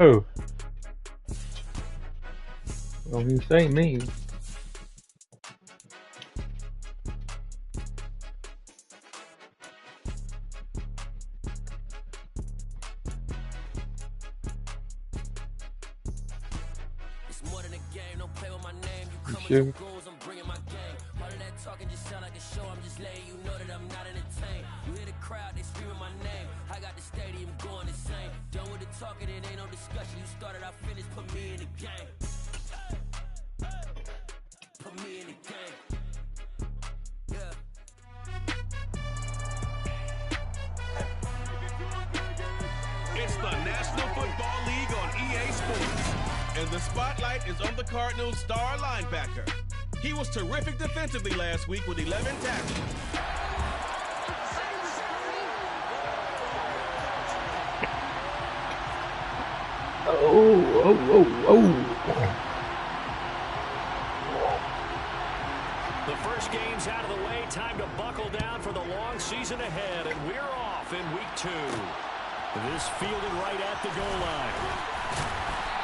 Oh, don't you say me. It's more than a game, don't play with my name. You You come with your sure? goals, I'm bringing my game. All of that talking just sound like a show, I'm just letting you know that I'm not entertained. You hear the crowd, they screaming my name. I got the stadium going insane. Done with the talking, it ain't no discussion. You started, I finished, put me in the game. Put me in the game. Yeah. It's the National Football League on EA Sports. And the spotlight is on the Cardinals' star linebacker. He was terrific defensively last week with 11 tackles. Oh. The first game's out of the way. Time to buckle down for the long season ahead. And we're off in week 2. This fielded right at the goal line.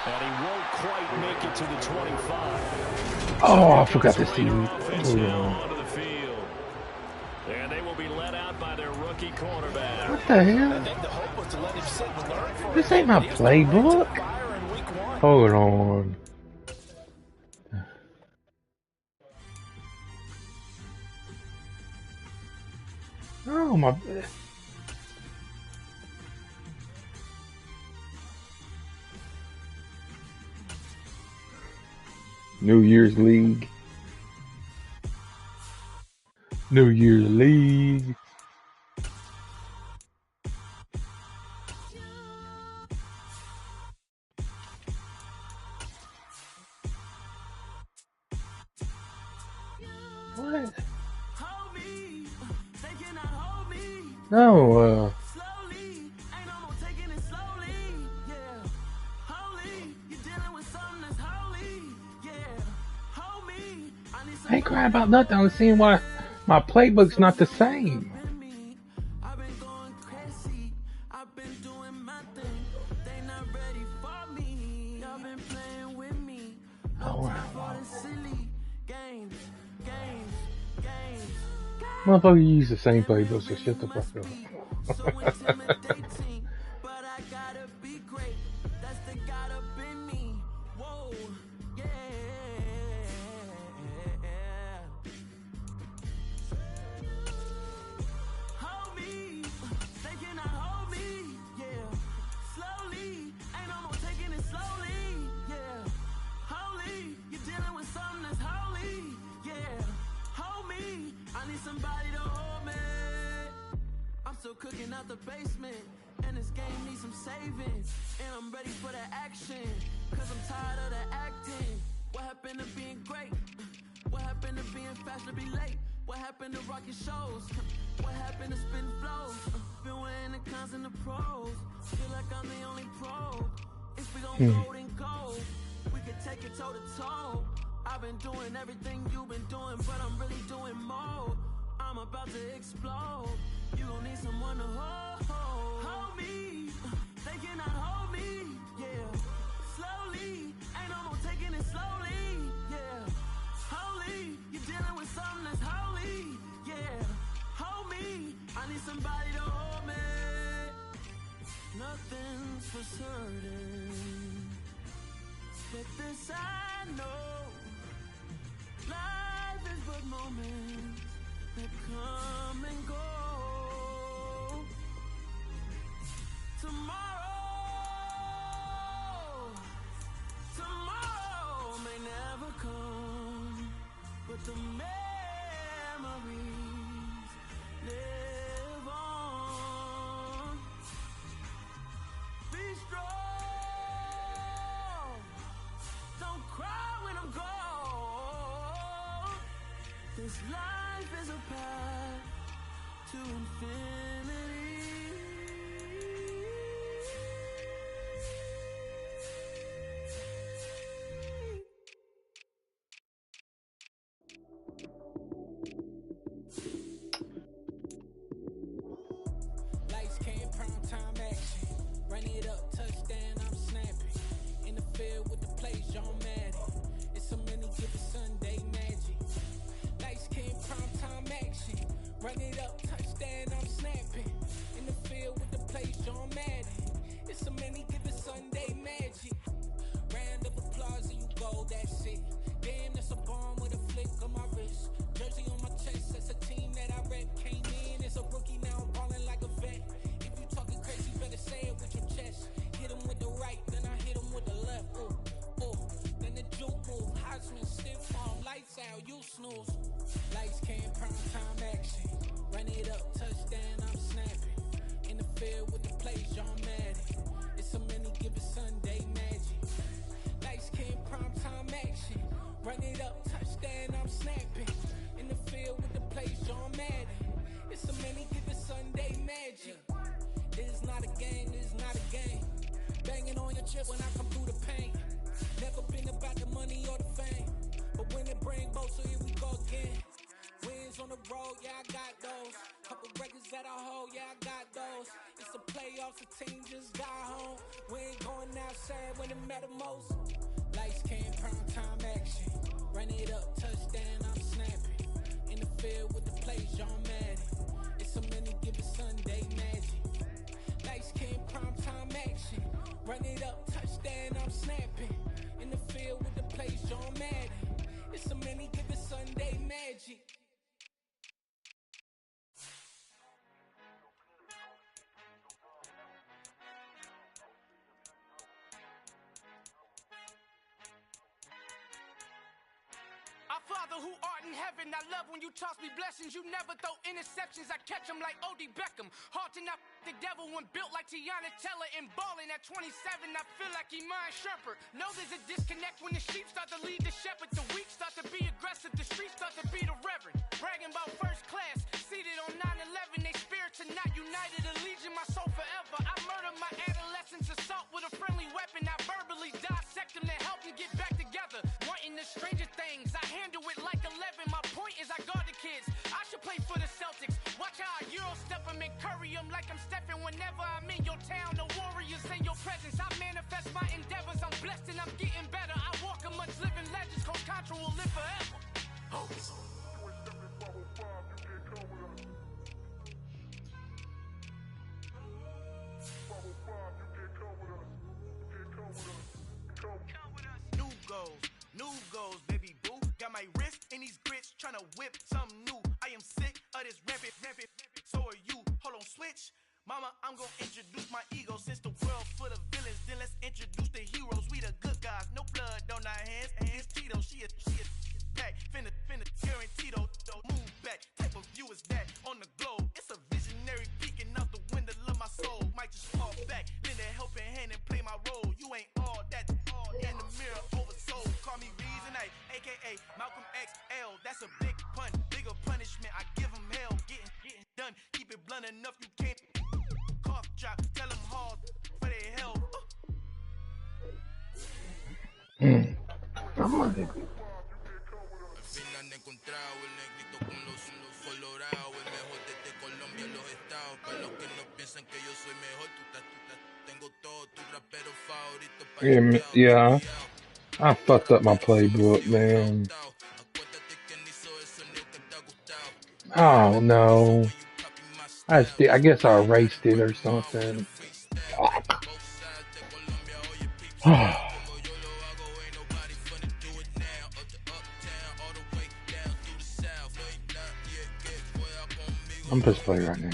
And he won't quite make it to the 25. Oh, I forgot to see. Offense now onto the field. And they will be let out by their rookie cornerback. What the hell? This ain't my playbook. Hold on. Oh my. New Year's League. New Year's League. What? No, I ain't crying about nothing. I'm seeing why my playbook's not the same. Oh, wow. Motherfucker use the same playbook, so shut the fuck up. Cooking out the basement, and this game needs some savings, and I'm ready for the action, cause I'm tired of the acting. What happened to being great? What happened to being fashionably late? What happened to rocking shows? What happened to spin flows? Been wearing the cons and the pros, feel like I'm the only pro. If we gon' go, then go. We could take it toe to toe. I've been doing everything you've been doing, but I'm really doing more. I'm about to explode. You gon' need someone to hold me. They cannot hold me, yeah. Slowly, ain't no more taking it slowly, yeah. Holy, you're dealing with something that's holy, yeah. Hold me, I need somebody to hold me. Nothing's for certain, but this I know. Life is but moments that come and go. Tomorrow may never come, but the memories live on. Be strong, don't cry when I'm gone. This life is a path to infinity. Lights came, prime time action. Run it up, touchdown, I'm snapping. field with the plays, John Madden. It's a many given Sunday magic. Lights came prime time action. Run it up, touchdown, I'm snapping. In the field with the plays, John Madden. It's a many given Sunday magic. Round of applause and you go, that's it. Damn, that's a bomb with a flick on my wrist. Jersey on my chest, that's a team that I rep. Came in as a rookie, now I'm ballin' like a vet. If you talking crazy, better say it with your chest. Hit him with the right, then I hit him with the left. Then the juke move, Heisman, stiff arm, lights out, you snooze. Lights came, prime time action. Run it up, touchdown, I'm snapping. In the field with the plays, John Madden. It's a many given Sunday magic. Lights came, prime time action. Run it up, touchdown, I'm snapping. In the field with the plays, John Madden. It's a many given Sunday magic. This is not a game, this is not a game. Banging on your chest when I come through the pain. Never been about the money or the fame. But when it bring both, so here we go again. Wins on the road, yeah, I got those. Couple records that I hold, yeah, I got those. It's the playoffs, the team just got home. We ain't going outside when it matter most. Lights came, prime time action. Run it up, touchdown, I'm snapping. In the field with the plays, John Madden. It's a many given Sunday magic. Lights came, prime time action. Run it up, touchdown, I'm snapping. In the field with the plays, John Madden. It's a many given Sunday magic. Our Father who art in heaven, I love when you toss me blessings. You never throw interceptions, I catch them like O.D. Beckham. Hard to not the devil when built like Tiana Teller and balling at 27. I feel like Iman Shumpert. Know there's a disconnect when the sheep start to lead the shepherd. The weak start to be aggressive, the streets start to be the reverend. Bragging about first class, seated on 9/11. They spirits are not united, allegiance my soul forever. I murdered my adolescence, assault with a friendly weapon. I verbally dissect them to help them get back together. Wanting the stranger things, I handle it like 11. My point is I guard the kids. I should play for the Celtics. Watch how I Euro step them and curry them like I'm stepping. Whenever I'm in your town, the Warriors in your presence. I manifest my endeavors. I'm blessed and I'm getting better. I walk amongst living legends. Coach Contra will live forever. Oh. New goals, baby boo. Got my wrist in these grits, tryna whip something new. I am sick of this rampant. So are you. Hold on, switch. Mama, I'm gonna introduce my ego. Since the world full of villains, then let's introduce the heroes. We the good guys, no blood on our hands. Hands Tito, she a pack. Finna, guarantee though. Move back. Type of view is that on the globe? It's a visionary peeking out the window of my soul. Might just fall back, lend a helping hand and play my role. You ain't all that. In the mirror, oversold. Call me Reason-A, aka Malcolm XL. That's a big pun, bigger punishment. I give him hell, getting done. Keep it blunt enough, you can't. Cough drop, tell them hard for their help. I'm on it. Yeah, I fucked up my playbook, man. Oh no, I guess I erased it or something. I'm just playing right now.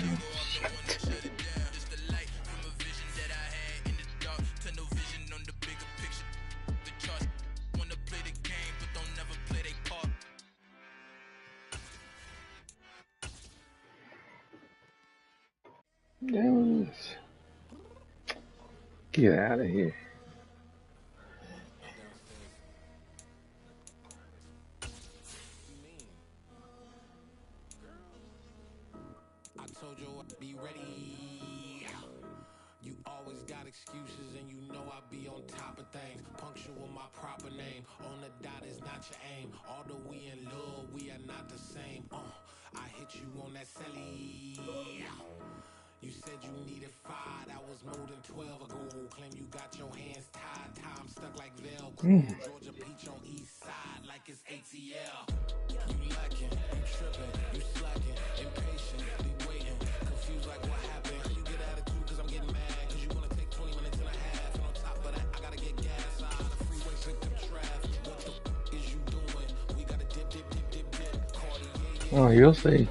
Get out of here. I told you I'd be ready. You always got excuses and you know I be on top of things. Punctual my proper name. On the dot is not your aim. Although we in love, we are not the same. I hit you on that celly. You said you needed 5, that was more than 12 ago. Claim you got your hands tied, time stuck like Mm. Oh, you'll see.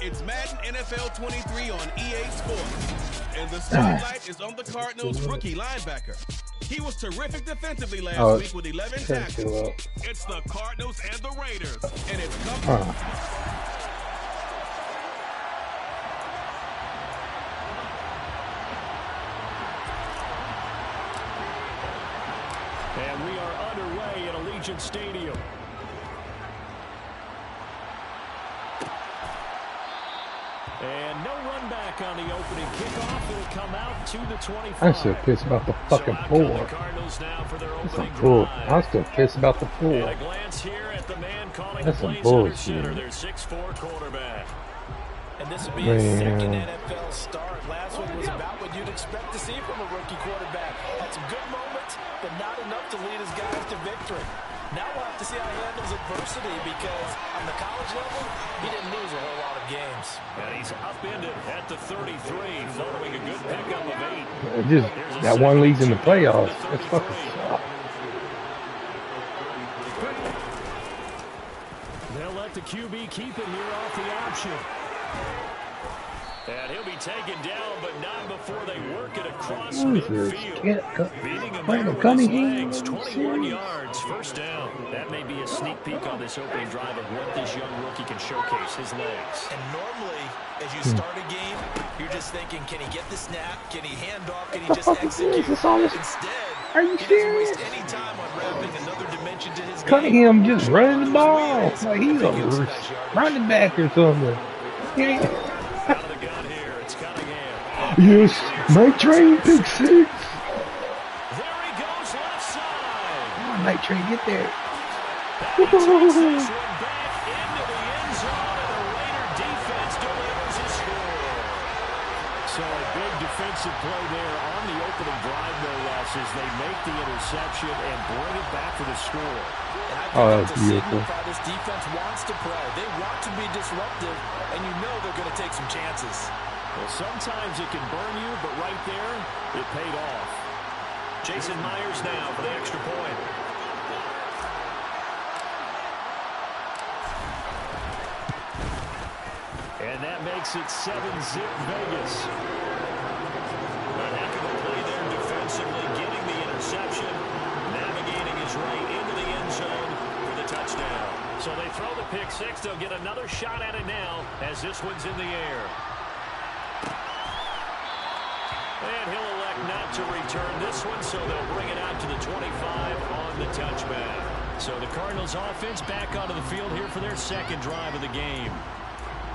It's Madden NFL 23 on EA Sports. And the spotlight is on the Cardinals' rookie linebacker. He was terrific defensively last week with 11 tackles. It's the Cardinals and the Raiders. And it's coming. And we are underway at Allegiant Stadium. And no run back on the opening kickoff. It'll come out to the 25. I'm still pissed about the fucking pool. That's some bull. I'm still pissed about the pool. And a glance here at the man calling That's the some plays bullshit. under center, their 6'4" quarterback. And this will be his second NFL start. Last one was about what you'd expect to see from a rookie quarterback. Had some good moments, but not enough to lead his guys to victory. Now we'll have to see how he handles adversity because on the college level, he didn't lose a whole lot of games. And he's upended at the 33, following a good pickup of 8. Just that one leads in the playoffs. That's fucking suck. They'll let the QB keep it here off the option. And he'll be taken down, but not before they work it across midfield. Beating him there with his legs, 21 yards, first down. That may be a sneak peek on this opening drive of what this young rookie can showcase, his legs. And normally, as you start a game, you're just thinking, can he get the snap? Can he hand off? Can he just execute? Instead, Are you he doesn't serious? waste any time on wrapping another dimension to his game. Cunningham just running the ball like he's a running back or something. Yeah. Out of the gun here, it's Cunningham. Yes, Night Train pick 6. There he goes, left side. Come on, Night Train, get there. He takes this one back into the end zone, and the Raider defense delivers a score. So a big defensive play there on the opening drive, no less, as they make the interception and bring it back for the score. Oh, that's beautiful. This defense wants to play. They want to be disruptive, and you know they're going to take some chances. Well, sometimes it can burn you, but right there, it paid off. Jason Myers now for the extra point. And that makes it 7-zip Vegas. A heck of a play there defensively, getting the interception, navigating his way into the end zone for the touchdown. So they throw the pick 6. They'll get another shot at it now as this one's in the air. And he'll elect not to return this one, so they'll bring it out to the 25 on the touchback. So the Cardinals offense back onto the field here for their second drive of the game.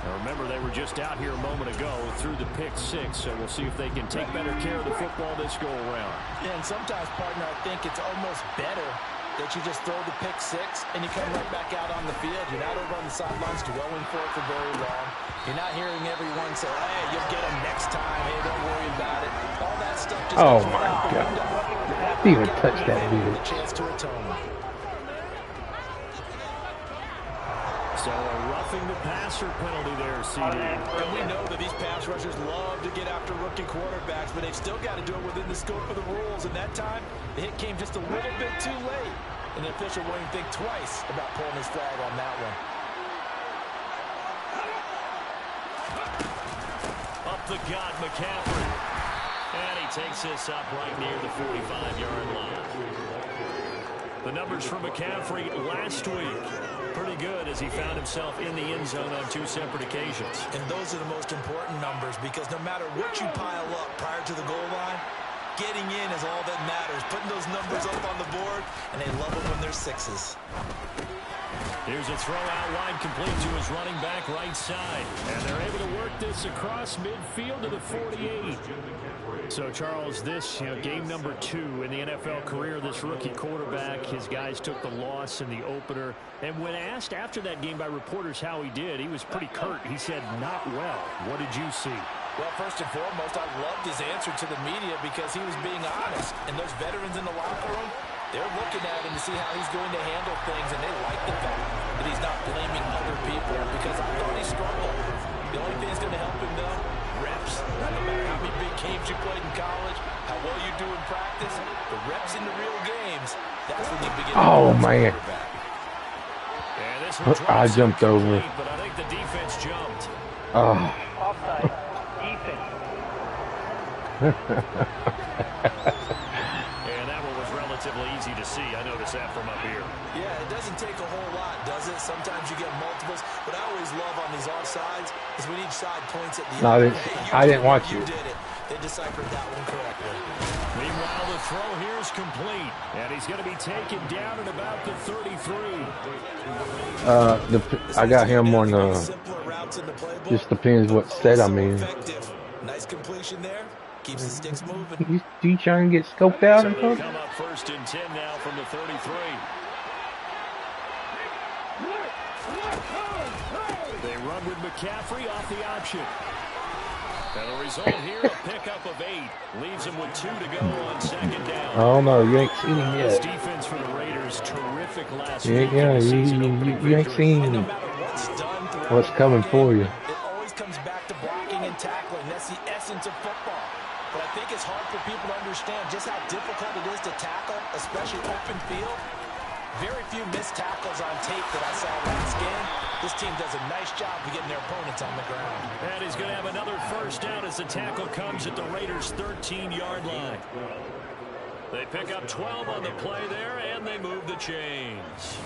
Now remember, they were just out here a moment ago through the pick 6, so we'll see if they can take better care of the football this go around. Yeah, and sometimes, partner, I think it's almost better that you just throw the pick 6 and you come right back out on the field. You're not over on the sidelines dwelling for it for very long. You're not hearing everyone say, hey, you'll get them next time. Hey, don't worry about it. All that stuff just Oh goes my right out the God. window. I didn't even touch that dude. A chance to atone. So a roughing the passer penalty there, CD. And we know that these pass rushers love to get after rookie quarterbacks, but they've still got to do it within the scope of the rules. And that time, the hit came just a little bit too late. And the official won't even think twice about pulling his flag on that one. Up the gut, McCaffrey. And he takes this up right near the 45-yard line. The numbers for McCaffrey last week, pretty good as he found himself in the end zone on 2 separate occasions. And those are the most important numbers because no matter what you pile up prior to the goal line, getting in is all that matters. Putting those numbers up on the board, and they love it when they're 6s. Here's a throw out wide, complete to his running back right side. And they're able to work this across midfield to the 48. So, Charles, this game number 2 in the NFL career, this rookie quarterback, his guys took the loss in the opener. And when asked after that game by reporters how he did, he was pretty curt. He said, not well. What did you see? Well, first and foremost, I loved his answer to the media because he was being honest. And those veterans in the locker room, they're looking at him to see how he's going to handle things, and they like the fact that he's not blaming other people because I thought he struggled. The only thing that's going to help him, though, reps. No matter how many big games you played in college, how well you do in practice, the reps in the real games, that's when you begin to man. I jumped over. But I think the defense jumped. Offside. Defense. And that one was relatively easy to see. I noticed that from up here. Yeah, it doesn't take a whole lot, does it? Sometimes you get multiples. What I always love on these offsides is when each side points at the other. I didn't watch you it. Did it. They deciphered that one correctly. Meanwhile, the throw here is complete. And he's going to be taken down at about the 33. I got him on just depends what set I'm in. Nice completion there. Keeps the sticks moving. You trying to get scoped out? So they come up 1st and 10 now from the 33. They run with McCaffrey off the option. And the result here, a pickup of 8. Leaves him with 2 to go on 2nd down. Oh no, you ain't seen him This yet. defense for the Raiders, terrific last You week. you ain't seen what's coming for you. It always comes back to blocking and tackling. That's the essence of football. But I think it's hard for people to understand just how difficult it is to tackle, especially open field. Very few missed tackles on tape that I saw last game. This team does a nice job of getting their opponents on the ground. And he's going to have another 1st down as the tackle comes at the Raiders' 13-yard line. They pick up 12 on the play there, and they move the chains.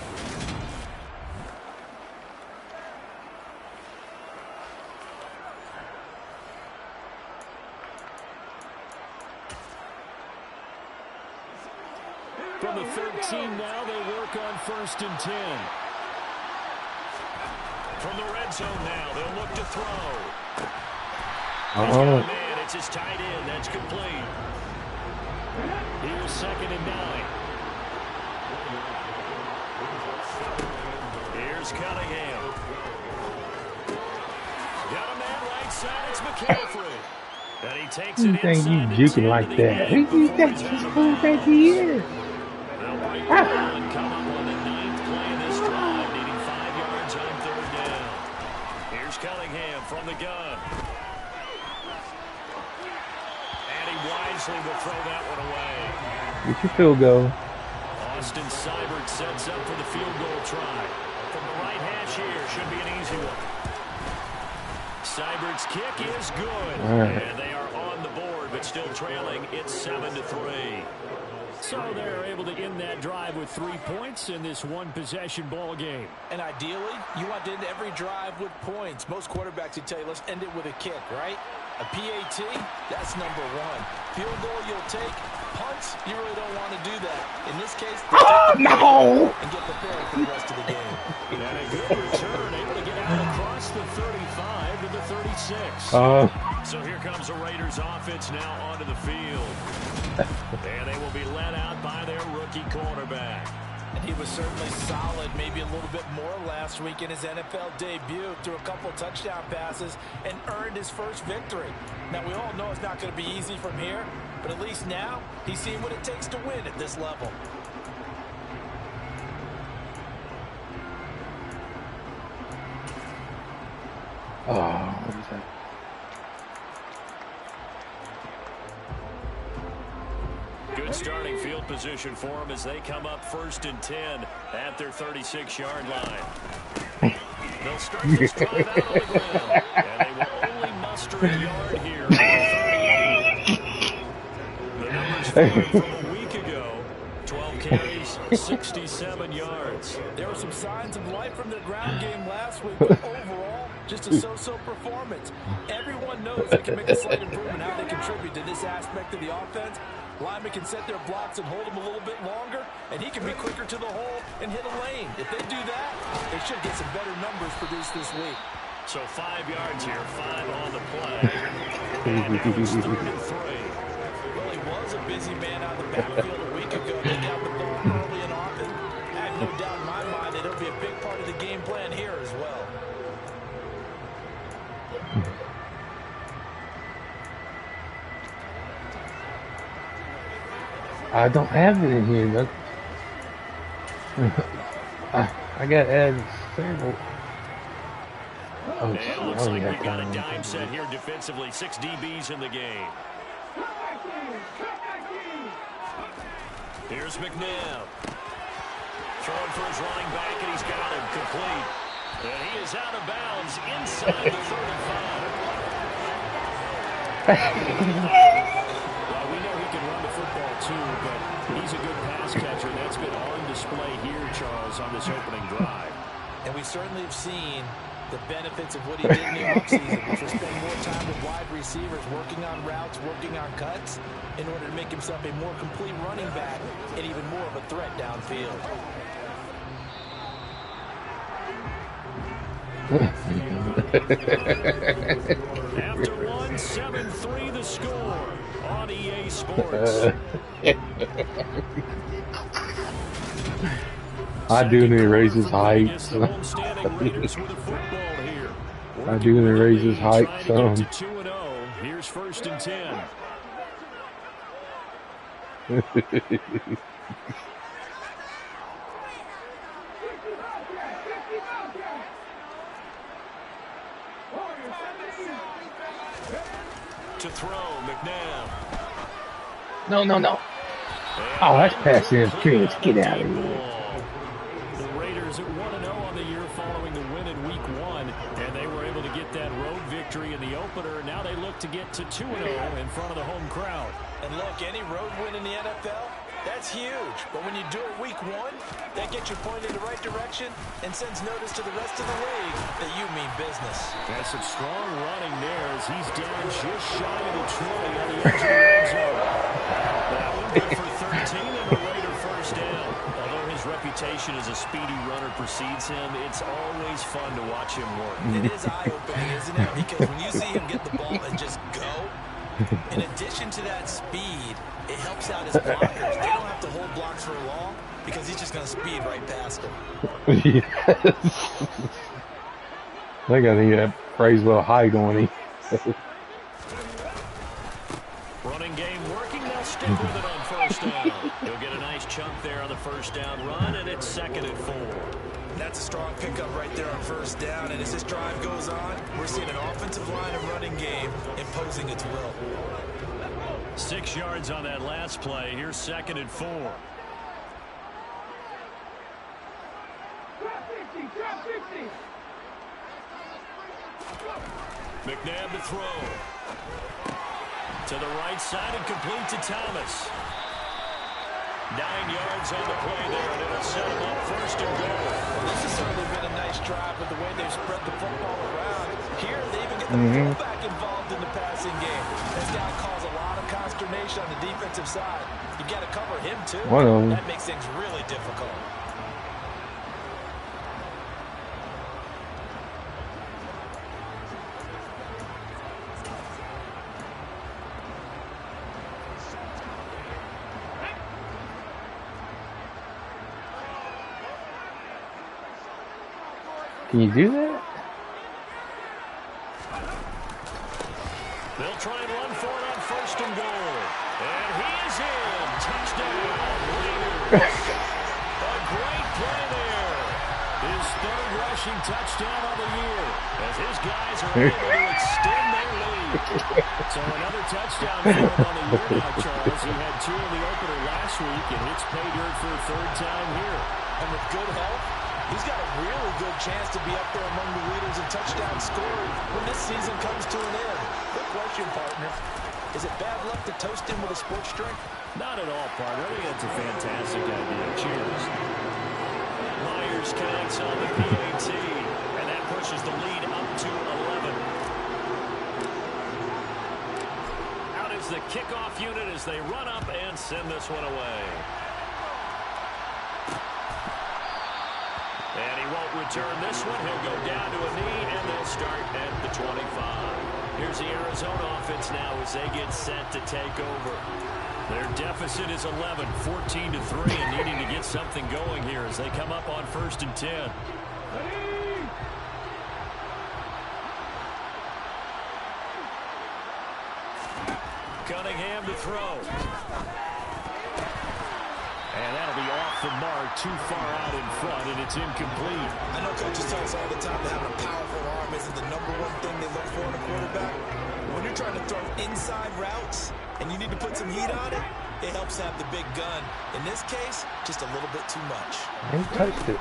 From the 13 now, they work on 1st and 10. From the red zone now, they'll look to throw. He's got a man. It's his tight end. That's complete. He was 2nd and 9. Here's Cunningham. Got a man right side. It's McCaffrey. And he takes it You think you juking like that? That's just who that he is. And come up on the 9th play of this drive, needing 5 yards on 3rd down. Here's Cunningham from the gun. And he wisely will throw that one away. Get your field goal. Austin Seibert sets up for the field goal try. From the right hash here, should be an easy one. Seibert's kick is good. And they are on the board, but still trailing. It's 7-3. So they're able to end that drive with 3 points in this one-possession ball game. And ideally, you want to end every drive with points. Most quarterbacks would tell you, let's end it with a kick, right? A PAT, that's number 1. Field goal you'll take. Punts, you really don't want to do that. In this case, No! And get prepared for the rest of the game. And a good return, able to get out across the 35 to the 36. So here comes the Raiders offense now onto the field. And they will be led out by their rookie quarterback. And he was certainly solid, maybe a little bit more last week in his NFL debut. Threw a couple touchdown passes and earned his first victory. Now, we all know it's not going to be easy from here, but at least now he's seen what it takes to win at this level. What is that? Good starting field position for them as they come up 1st and 10 at their 36-yard line. They'll start this drive out on the ground, and they will only muster a yard here on the 38. The numbers from a week ago, 12 carries, 67 yards. There were some signs of life from their ground game last week, but overall, just a so-so performance. Everyone knows they can make a slight improvement how they contribute to this aspect of the offense. Linemen can set their blocks and hold them a little bit longer, and and he can be quicker to the hole and hit a lane. If they do that, they should get some better numbers produced this week. So 5 yards here, 5 on the play. And now it's 3rd and 3. Well, he was a busy man out of the backfield a week ago. They got the ball early and often. I have no doubt in my mind that it'll be a big part of the game plan here as well. I don't have it in here. I got added several. Oh, And it looks like we've got a dime set here defensively. 6 DBs in the game. Here's McNabb. Throwing for his running back, and he's got him complete. And he is out of bounds inside the 35. Well, we know he can run the football too, but he's a good pass catcher. That's been on display here, Charles, on this opening drive. And we certainly have seen the benefits of what he did in the offseason, which was spend more time with wide receivers, working on routes, working on cuts, in order to make himself a more complete running back and even more of a threat downfield. After 1, 7-3 the score on EA Sports. I do need to raise his height. I do need to raise his height some. Here's 1st and 10. To throw, McNabb. No. Oh, that's pass interference. Get out of here. The Raiders at 1-0 on the year following the win in Week 1, and they were able to get that road victory in the opener. Now they look to get to 2-0 in front of the home crowd. And look, any road win in the NFL, that's huge. But when you do it Week 1, that gets you pointed in the right direction and sends notice to the rest of the league that you mean business. That's some strong running there as he's down just shy of the 20 on the edge of the red zone. That one good for 13 and a Raider first down. Although his reputation as a speedy runner precedes him, it's always fun to watch him work. It is eye-opening, isn't it? Because when you see him get the ball and just go, in addition to that speed, it helps out his blockers. They don't have to hold blocks for long because he's just going to speed right past them. Yes. They got to praise little height on him. Running game working. They'll stick with it on 1st down. He'll get a nice chunk there on the 1st down run, and it's 2nd and 4. That's a strong pickup right there on 1st down. And as this drive goes on, we're seeing an offensive line and running game imposing its will. 6 yards on that last play. Here's 2nd and 4. McNabb to throw. To the right side and complete to Thomas. 9 yards on the play there, and it'll set him up 1st and goal. Well, this has certainly been a nice drive with the way they've spread the football around. Here, they even get the fullback involved in the passing game. That's got to cause a lot of consternation on the defensive side. You've got to cover him, too. That makes things really difficult. Can you do that? They'll try and run for it on 1st and goal. And he is in. Touchdown, Raiders. A great play there. His 3rd rushing touchdown of the year as his guys are able to extend their lead. So another touchdown for him on the year now, Charles. He had 2 in the opener last week, and it's pay dirt for a 3rd time here. And with good help, he's got a really good chance to be up there among the leaders in touchdown scoring when this season comes to an end. Quick question, partner. Is it bad luck to toast him with a sports drink? Not at all, partner. I think that's a fantastic idea. Cheers. Myers connects on the PAT, and that pushes the lead up to 11. Out is the kickoff unit as they run up and send this one away. return this one. He'll go down to a knee, and they'll start at the 25. Here's the Arizona offense now as they get set to take over. Their deficit is 11, 14-3, and needing to get something going here as they come up on 1st and 10. Cunningham to throw. And that'll be off the mark, too far out in front, and it's incomplete. I know coaches tell us all the time that having a powerful arm isn't the #1 thing they look for in a quarterback. When you're trying to throw inside routes and you need to put some heat on it, it helps have the big gun. In this case, just a little bit too much. He touched it.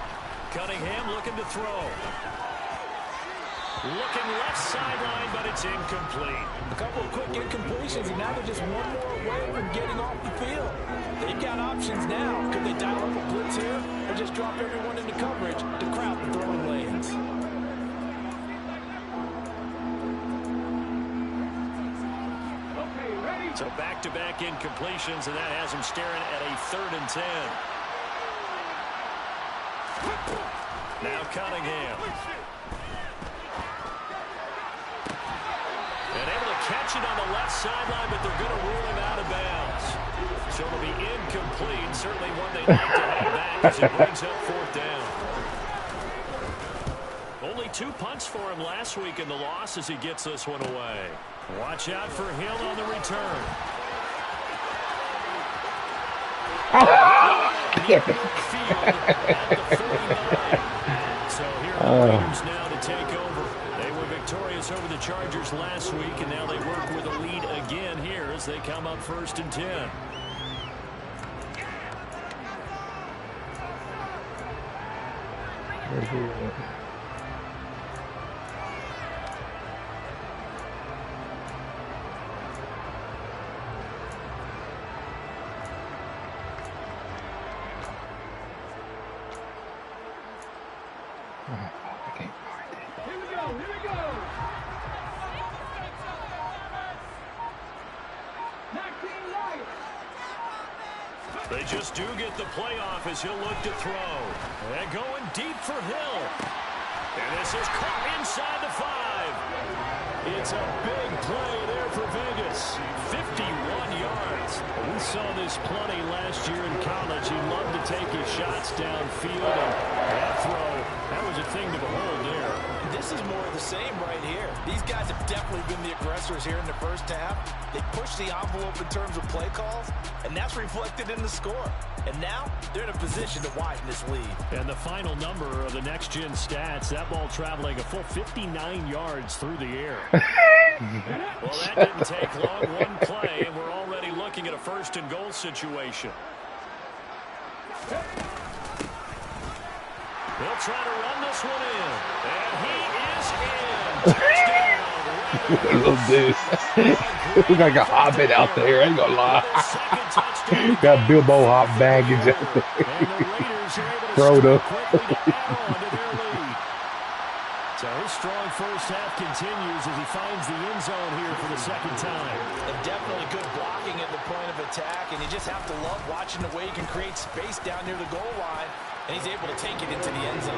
Cunningham looking to throw. Looking left sideline, but it's incomplete. A couple of quick incompletions, and now they're just one more away from getting off the field. They've got options now. Could they dial up a blitz here or just drop everyone into coverage to crowd the throwing lanes? So back-to-back incompletions, and that has them staring at a 3rd and 10. Now Cunningham. And able to catch it on the left sideline, but they're going to rule him out of bounds. So it'll be incomplete. Certainly one they'd like to have back as it brings up 4th down. Only 2 punts for him last week in the loss as he gets this one away. Watch out for Hill on the return. So here are the Raiders now to take over. They were victorious over the Chargers last week, and now they work with a lead again here as they come up 1st and 10. They just do get the playoff as he'll look to throw. And going deep for Hill. And this is caught inside the 5. It's a big play there for Vegas. 51 yards. We saw this plenty last year in college. He loved to take his shots downfield. And that throw, that was a thing to behold there. This is more of the same right here. These guys have definitely been the aggressors here in the first half. They pushed the envelope in terms of play calls, and that's reflected in the score. And now they're in a position to widen this lead. And the final number of the next-gen stats, that ball traveling a full 59 yards through the air. Well, that didn't take long. One play, and we're already looking at a 1st and goal situation. They'll try to run this one in. And he is in. Touchdown. Little dude. Look like a hobbit out there. I ain't gonna lie. Got Bilbo Hop baggage out there. Frodo. So his strong first half continues as he finds the end zone here for the 2nd time. And definitely good blocking at the point of attack, and you just have to love watching the way he can create space down near the goal line, and he's able to take it into the end zone.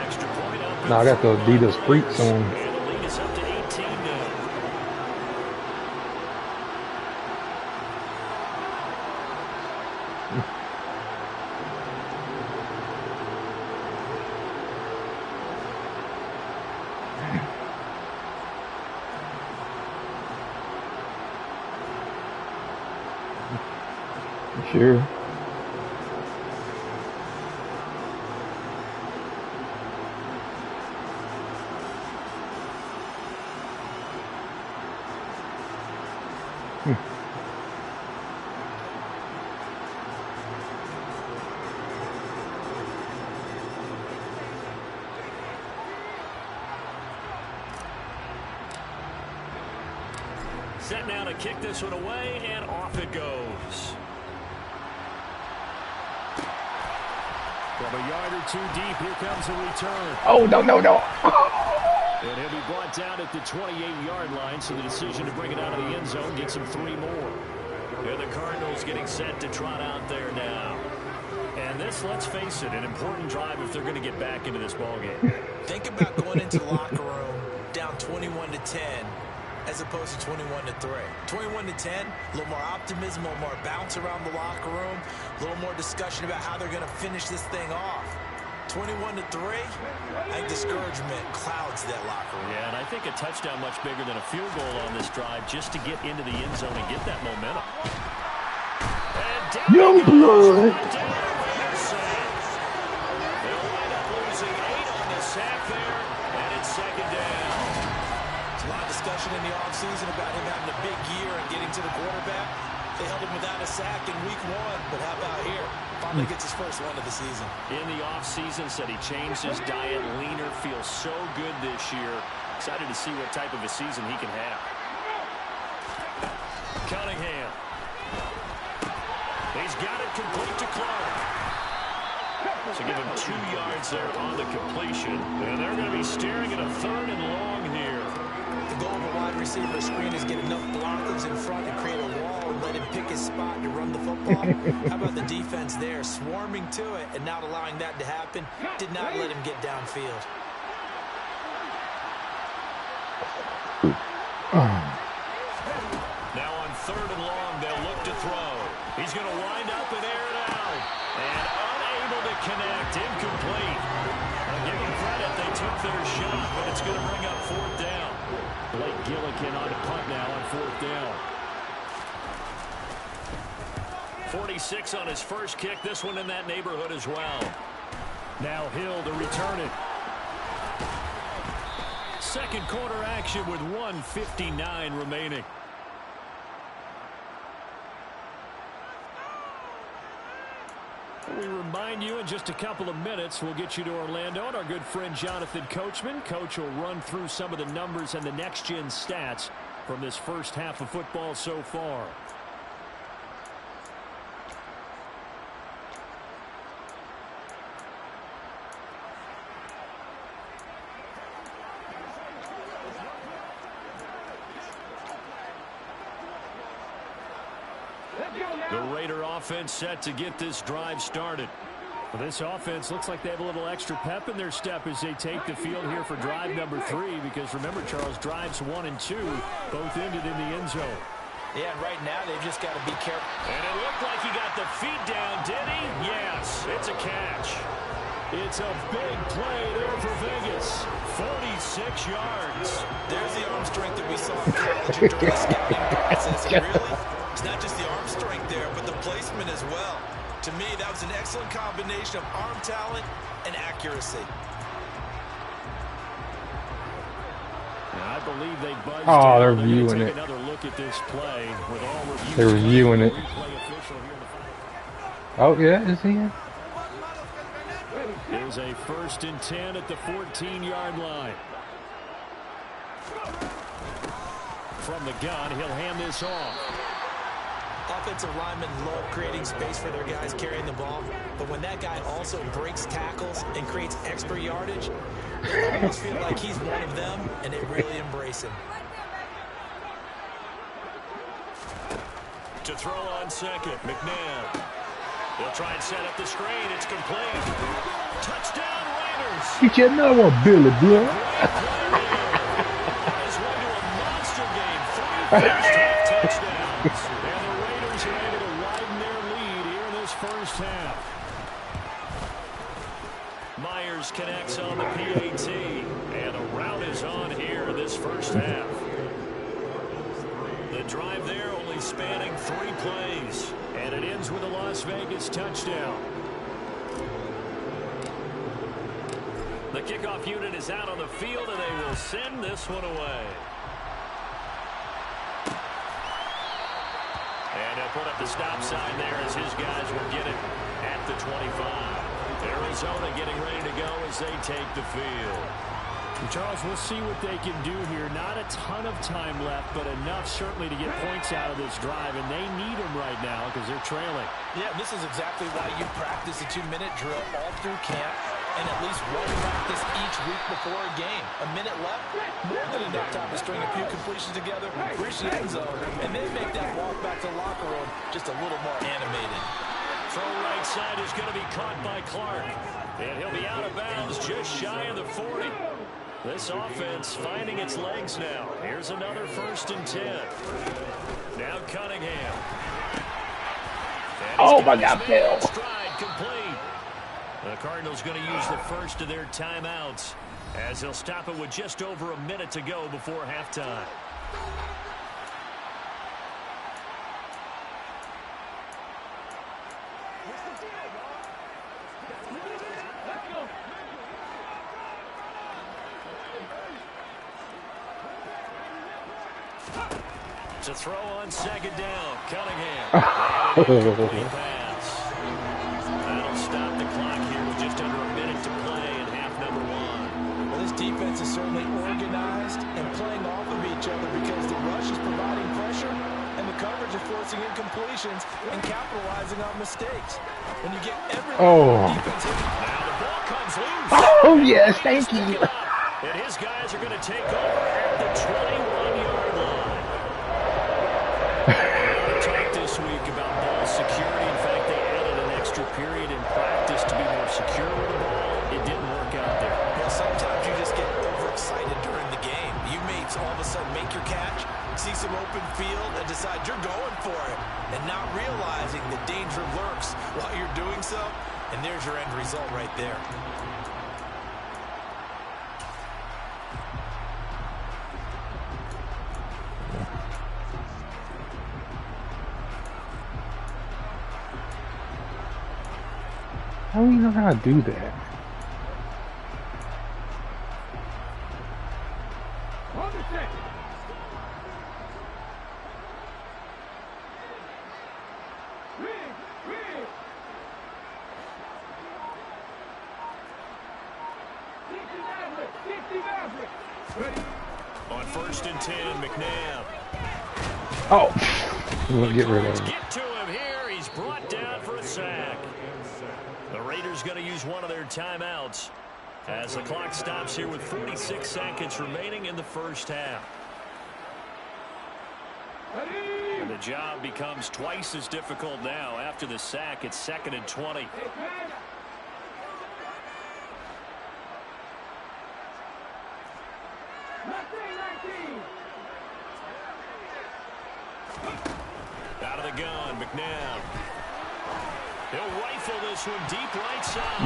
Extra point up. No, I got the Adidas Freaks on. And the lead is up to 18 now. Sure. Set now to kick this one away, and off it goes. From a yard or 2 deep, here comes a return. Oh, no. And he'll be brought down at the 28-yard line, so the decision to bring it out of the end zone gets him 3 more. And the Cardinals getting set to trot out there now. And And this, let's face it, an important drive if they're going to get back into this ballgame. Think about going into the locker room down 21-10 as opposed to 21-3. 21-10, a little more optimism, a little more bounce around the locker room, a little more discussion about how they're going to finish this thing off. 21-3, I think discouragement clouds that locker room. Yeah, and I think a touchdown much bigger than a field goal on this drive just to get into the end zone and get that momentum. Young blood. They'll wind up losing 8 on the sack there, and it's second down. There's a lot of discussion in the offseason about him having a big year and getting to the quarterback. They held him without a sack in week 1, but how about here? Finally gets his first one of the season. In the offseason, said he changed his diet, leaner, feels so good this year. Excited to see what type of a season he can have. Cunningham. He's got it complete to Clark. So give him 2 yards there on the completion. And they're going to be staring at a 3rd and long here. The goal of a wide receiver screen is get enough blockers in front and create a wall and let him pick his spot to run the football. How about the defense there, swarming to it and not allowing that to happen? Did not let him get downfield. Now on 3rd and long, they'll look to throw. He's going to wind up and air it out. And unable to connect, incomplete. I'll give them credit, they took their shot, but it's going to bring up 4th down. Blake Gillikin on a punt now on 4th down. 46 on his first kick, this one in that neighborhood as well. Now Hill to return it. Second quarter action with 1:59 remaining. We remind you in just a couple of minutes we'll get you to Orlando and our good friend Jonathan Coachman. Coach will run through some of the numbers and the next-gen stats from this first half of football so far. The Raider offense set to get this drive started. Well, this offense looks like they have a little extra pep in their step as they take the field here for drive number 3, because remember, Charles, drives 1 and 2 both ended in the end zone. Yeah, and right now they've just got to be careful. And it looked like he got the feet down, did he? Yes, it's a catch. It's a big play there for Vegas. 46 yards. There's the arm strength that we saw in college and during the scouting process. And really, it's not just the arm strength there, but the placement as well. To me, that was an excellent combination of arm talent and accuracy. Now, I believe they buzzed. Oh, they're viewing it. Another look at this play with all reviews. They're reviewing it. Oh, yeah, is he in? Here's a 1st and 10 at the 14-yard line. From the gun, he'll hand this off. Offensive linemen love creating space for their guys carrying the ball, but when that guy also breaks tackles and creates extra yardage, they almost feel like he's one of them, and they really embrace him. To throw on second, McNabb. They'll try and set up the screen. It's complete. Touchdown, Raiders. Get you another one, Billy, bro. His way to a monster game. 3 first-half touchdowns. And the Raiders are able to widen their lead here in this first half. Myers connects on the PAT. And a route is on here in this first half. The drive there only spanning 3 plays. And it ends with a Las Vegas touchdown. The kickoff unit is out on the field, and they will send this one away. And they'll put up the stop sign there as his guys will get it at the 25. Arizona getting ready to go as they take the field. Charles, we'll see what they can do here. Not a ton of time left, but enough certainly to get points out of this drive, and they need them right now because they're trailing. Yeah, this is exactly why you practice a 2-minute drill all through camp and at least one practice each week before a game. A minute left, more than enough time to string a few completions together, reach the end zone, and then make that walk back to the locker room just a little more animated. throw right side is going to be caught by Clark. And he'll be out of bounds just shy of the 40. This offense finding its legs now. Here's another 1st and 10. Now Cunningham. Oh, my God, Phil. Stride complete. The Cardinals going to use the first of their timeouts as they'll stop it with just over a minute to go before halftime. To throw on 2nd down, Cunningham. Pass. That'll stop the clock here with just under a minute to play in half number 1. Well, this defense is certainly organized and playing off of each other because the rush is providing pressure and the coverage is forcing incompletions and capitalizing on mistakes. When you get every defense hit. Now the ball comes loose. Oh, yes, thank you. And his guys are going to take over at the 21-yard line. Talked this week about ball security. In fact, they added an extra period in practice to be more secure with the ball. It didn't work out there. Well, sometimes you just get overexcited during the game. You mates all of a sudden make your catch, see some open field, and decide you're going for it, and not realizing the danger lurks while you're doing so. And there's your end result right there. How do you know how to do that? On 1st and 10, McNabb. Oh, we'll get rid of it. Get to him here. He's brought down for a sack. The Raiders going to use one of their timeouts as the clock stops here with 46 seconds remaining in the first half. And the job becomes twice as difficult now after the sack. It's 2nd and 20. Out of the gun, McNabb. He'll rifle this one deep right side.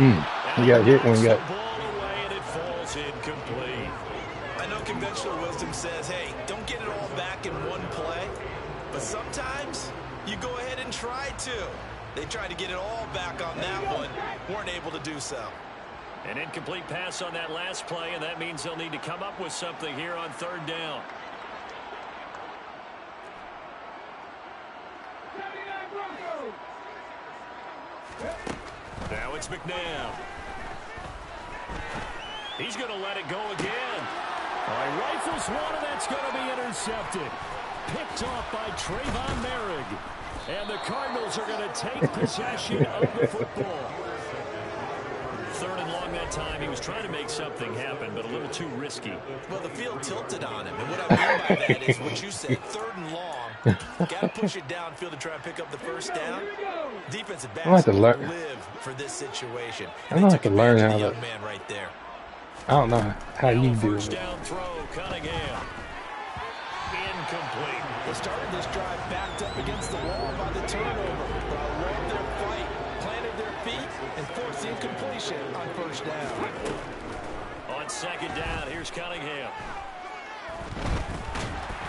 He got hit when he got. The ball away and it falls incomplete. I know conventional wisdom says, hey, don't get it all back in one play. But sometimes you go ahead and try to. They tried to get it all back on that one. Weren't able to do so. An incomplete pass on that last play, and that means they'll need to come up with something here on 3rd down. Now it's McNabb. He's going to let it go again. He rifles one, and that's going to be intercepted. Picked off by Trayvon Merrick. And the Cardinals are going to take possession of the football. 3rd and long that time. He was trying to make something happen, but a little too risky. Well, the field tilted on him. And what I mean by that is what you said, 3rd and long. Got to push it downfield to try and pick up the first down. Defensive backs live for this situation. I don't have to learn how to. Young man right there. I don't know how you do it. First down throw, Cunningham. Incomplete. They started this drive backed up against the wall by the turnover. But I love their fight, planted their feet, and forced the incompletion on 1st down. On 2nd down, here's Cunningham.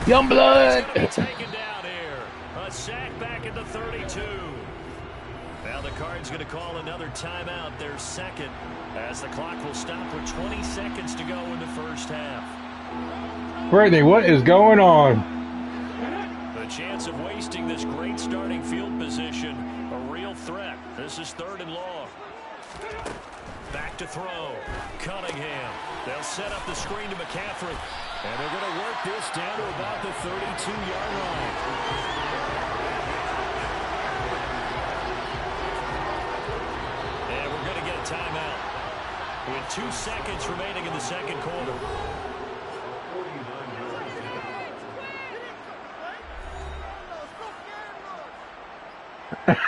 Young blood. Taken down here. A sack back at the 32. Now the Cards going to call another timeout, their 2nd, as the clock will stop with 20 seconds to go in the first half. Brittany, what is going on? The chance of wasting this great starting field position, a real threat. This is 3rd and long. Back to throw. Cunningham. They'll set up the screen to McCaffrey. And they're going to work this down to about the 32-yard line. And we're going to get a timeout with 2 seconds remaining in the 2nd quarter.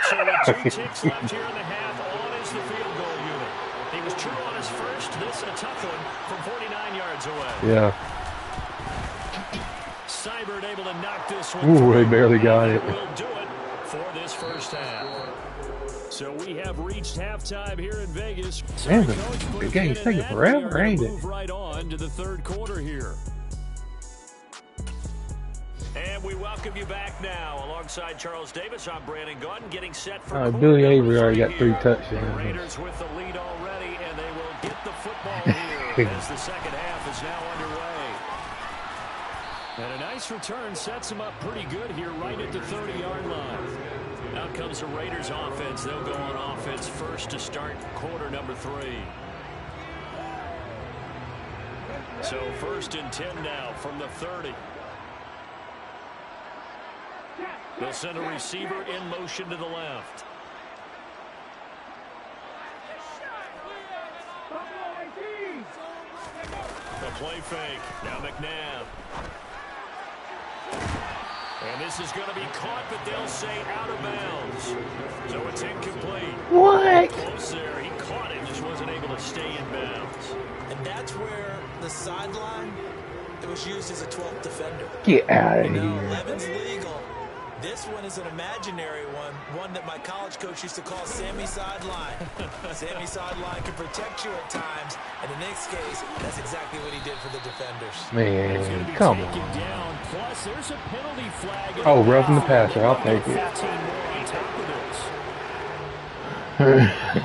So with 2 ticks left here in the half. On is the field goal unit. He was true on his first. This a tough one from 49 yards away. Yeah. Seibert able to knock this one. Ooh, they barely got it. Will do it for this first half. So we have reached halftime here in Vegas. Man, the game's taking forever, ain't it? Move right on to the third quarter here. And we welcome you back now. Alongside Charles Davis, I'm Brandon Gaudin getting set for Billy Avery already got 3 here. touchdowns. Raiders with the lead already, and they will get the football here as the second half is now underway. And a nice return sets them up pretty good here right at the 30-yard line. Out comes the Raiders offense. They'll go on offense first to start quarter number 3. So 1st and 10 now from the 30. They'll send a receiver in motion to the left. A play fake. Now McNabb. And this is going to be caught, but they'll say out of bounds. So it's incomplete. What? Close there. He caught it, just wasn't able to stay in bounds. And that's where the sideline, it was used as a 12th defender. Get out of You know, here. 11's legal. This one is an imaginary one that my college coach used to call Sammy Sideline. Sammy Sideline can protect you at times, and in this case, that's exactly what he did for the defenders. Man, come on. Down. Plus, there's a penalty flag. Oh, roughing the passer. I'll take it. 15 more on top of this.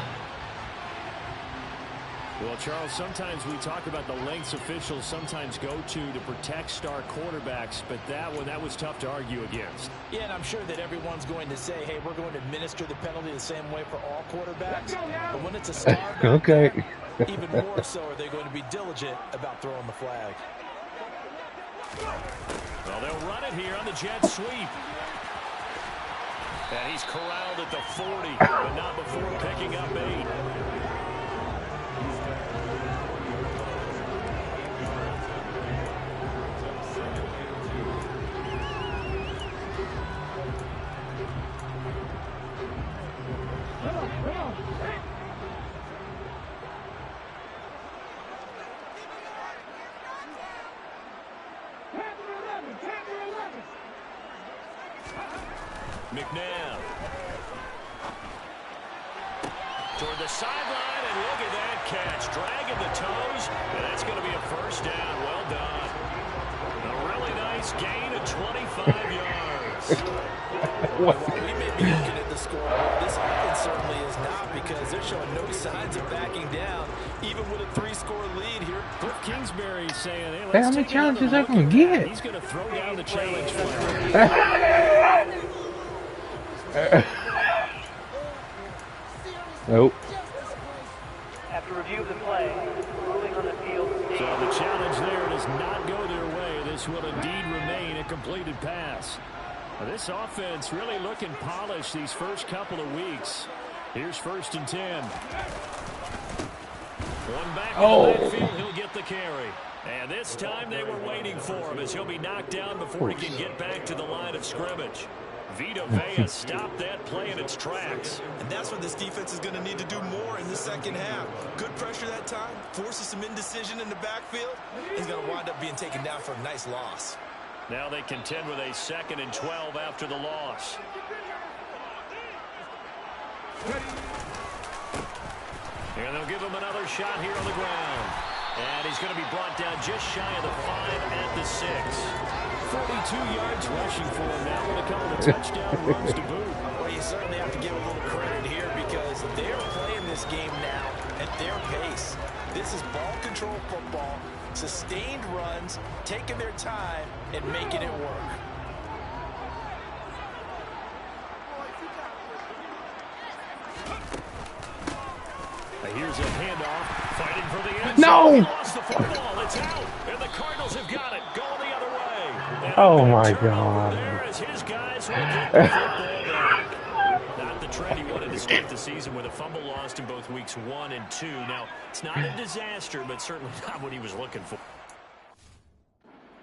Well, Charles, sometimes we talk about the lengths officials sometimes go to protect star quarterbacks, but that was tough to argue against. Yeah, and I'm sure that everyone's going to say, hey, we're going to administer the penalty the same way for all quarterbacks. But when it's a star back, Okay. even more so are they going to be diligent about throwing the flag. Well, they'll run it here on the jet sweep. And he's corralled at the 40, but not before picking up 8. McNabb toward the sideline, and look at that catch, dragging the toes, and that's going to be a first down. Well done. A really nice gain of 25 yards. While we may be looking at the score, this offense certainly is not, because they're showing no signs of backing down, even with a 3-score lead here. Cliff Kingsbury saying, hey, Hey, let's how many take another challenges I look gonna at get? that. He's going to throw down the challenge flag. Nope. After review of the play, ruling on the field. So the challenge there does not go their way. This will indeed remain a completed pass. Now, this offense really looking polished these first couple of weeks. Here's 1st and 10. One back in the backfield, he'll get the carry. And this time they were waiting for him as he'll be knocked down before he can get back to the line of scrimmage. Vita Vea stopped that play in its tracks. And that's what this defense is going to need to do more in the second half. Good pressure that time, forces some indecision in the backfield. He's going to wind up being taken down for a nice loss. Now they contend with a 2nd and 12 after the loss. And they'll give him another shot here on the ground. And he's going to be brought down just shy of the 5 at the 6. 42 yards rushing for him now with a couple of touchdown runs to boot. Well, you certainly have to give a little credit here, because they're playing this game now at their pace. This is ball control football, sustained runs, taking their time and making it work. Here's a handoff, fighting for the end zone. No! He lost the football. It's out, and the Cardinals have got it. Going the other way. And Oh, a my turnover God. There as his guys will get the football back. Not the trend he wanted to start the season with a fumble lost in both weeks 1 and 2. Now, it's not a disaster, but certainly not what he was looking for.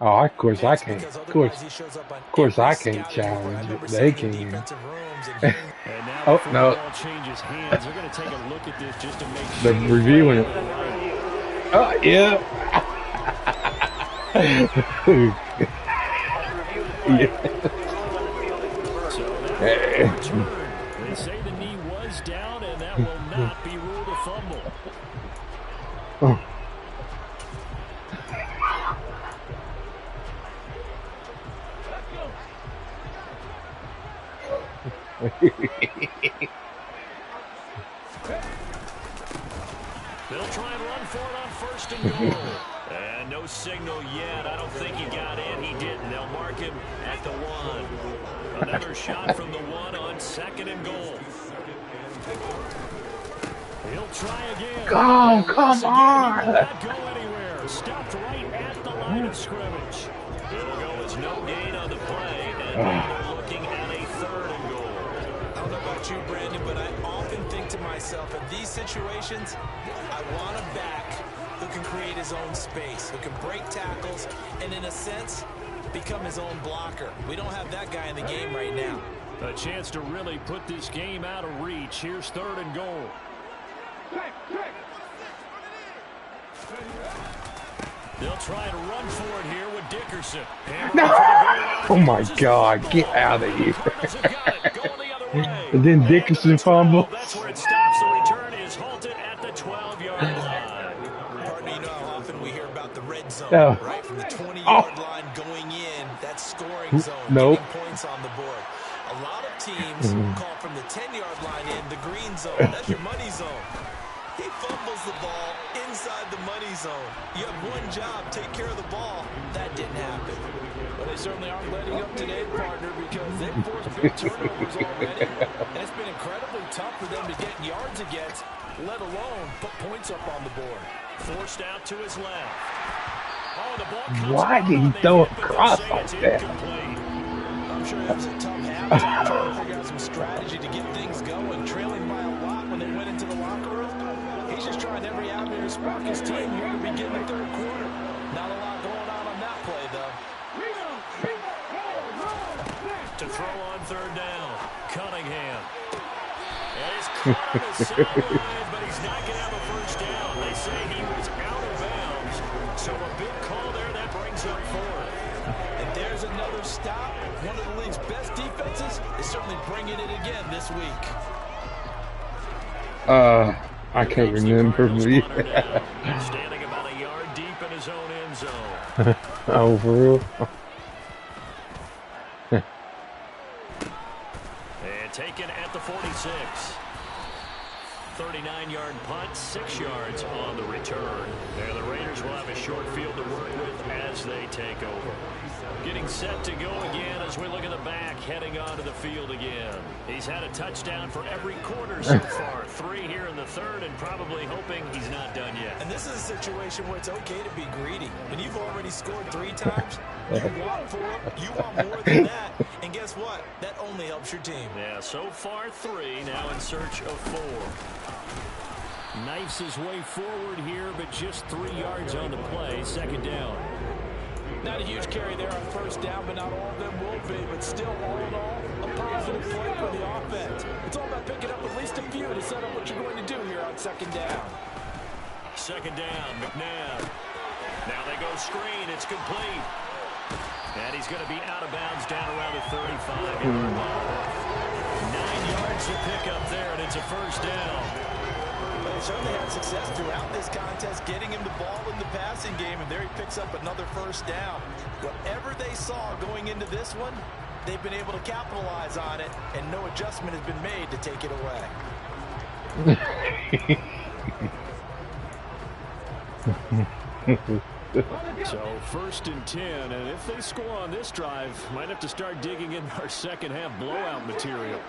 Oh, of course I It's can't. because Of otherwise he shows up on course every I can't scouting report challenge I've ever it. They seen in can. defensive rooms and hearing And now Oh before no, the ball changes hands, they're going to take a look at this just to make they're sure the reviewing play it. is right. Oh yeah. After review of the play, ruling on the field is reversed. So that will be a return. They say the knee was down, and that will not be ruled a fumble. Oh. They'll try and run for it on first and goal. And no signal yet. I don't think he got in. He didn't. They'll mark him at the 1. Another shot from the 1 on second and goal. He'll try again. Oh, come on. Will not go anywhere. Stopped right at the line of scrimmage. It'll go as no gain on the play. And now they're looking at a third and goal. I don't know about you, Brandon, but I often think to myself, in these situations, I want a back who can create his own space, who can break tackles, and in a sense, become his own blocker. We don't have that guy in the game right now. A chance to really put this game out of reach. Here's third and goal. They'll try to run for it here with Dickerson. No. Oh my God, get out of here. And then Dickerson fumble. That's where it stops. The return is halted at the 12-yard line. Partner, you know how often we hear about the red zone, Oh. right? From the 20-yard line going in, that scoring zone, Nope. getting points on the board. A lot of teams call from the 10-yard line in the green zone. That's your money zone. He fumbles the ball inside the money zone. You have one job, take care of the ball. That didn't happen. But they certainly aren't letting up today, partner, because they've forced big turnovers already. And it's been incredibly tough for them to get yards against, let alone put points up on the board. Forced out to his left. Oh, the ball comes Why out did he on the throw a hip, but they'll cross say like it's that? incomplete. I'm sure that was a tough halftime trying to figure out some strategy to get things going, trailing by a lot when they went into the locker room. He's just trying every avenue to spark his team here to begin the third quarter. Not a lot going on that play, though. To throw on third down. Cunningham. And he's caught on the sideline, but he's not going to have a first down. They say he was out of bounds. So a big call there that brings up fourth. And there's another stop. One of the league's best defenses is certainly bringing it again this week. I can't remember. Standing about a yard deep in his own end zone. Oh, for real? And taken at the 46. 39-yard punt, 6 yards on the return. And the Raiders will have a short field to work with as they take over. Getting set to go again as we look at the back, heading onto the field again. He's had a touchdown for every quarter so far. 3 here in the third, and probably hoping he's not done yet. And this is a situation where it's okay to be greedy. When you've already scored 3 times, you want 4, you want more than that. And guess what? That only helps your team. Yeah, so far 3, now in search of 4. Knifes his way forward here, but just 3 yards on the play. Second down. Not a huge carry there on first down, but not all of them will be. But still, all in all, a positive play for the offense. It's all about picking up at least a few to set up what you're going to do here on second down. Second down, McNabb. Now they go screen. It's complete. And he's going to be out of bounds down around the 35-yard line. 9 yards to pick up there, and it's a first down. They certainly had success throughout this contest, getting him the ball in the passing game, and there he picks up another first down. Whatever they saw going into this one, they've been able to capitalize on it, and no adjustment has been made to take it away. So first and 10, and if they score on this drive, might have to start digging in our second half blowout material.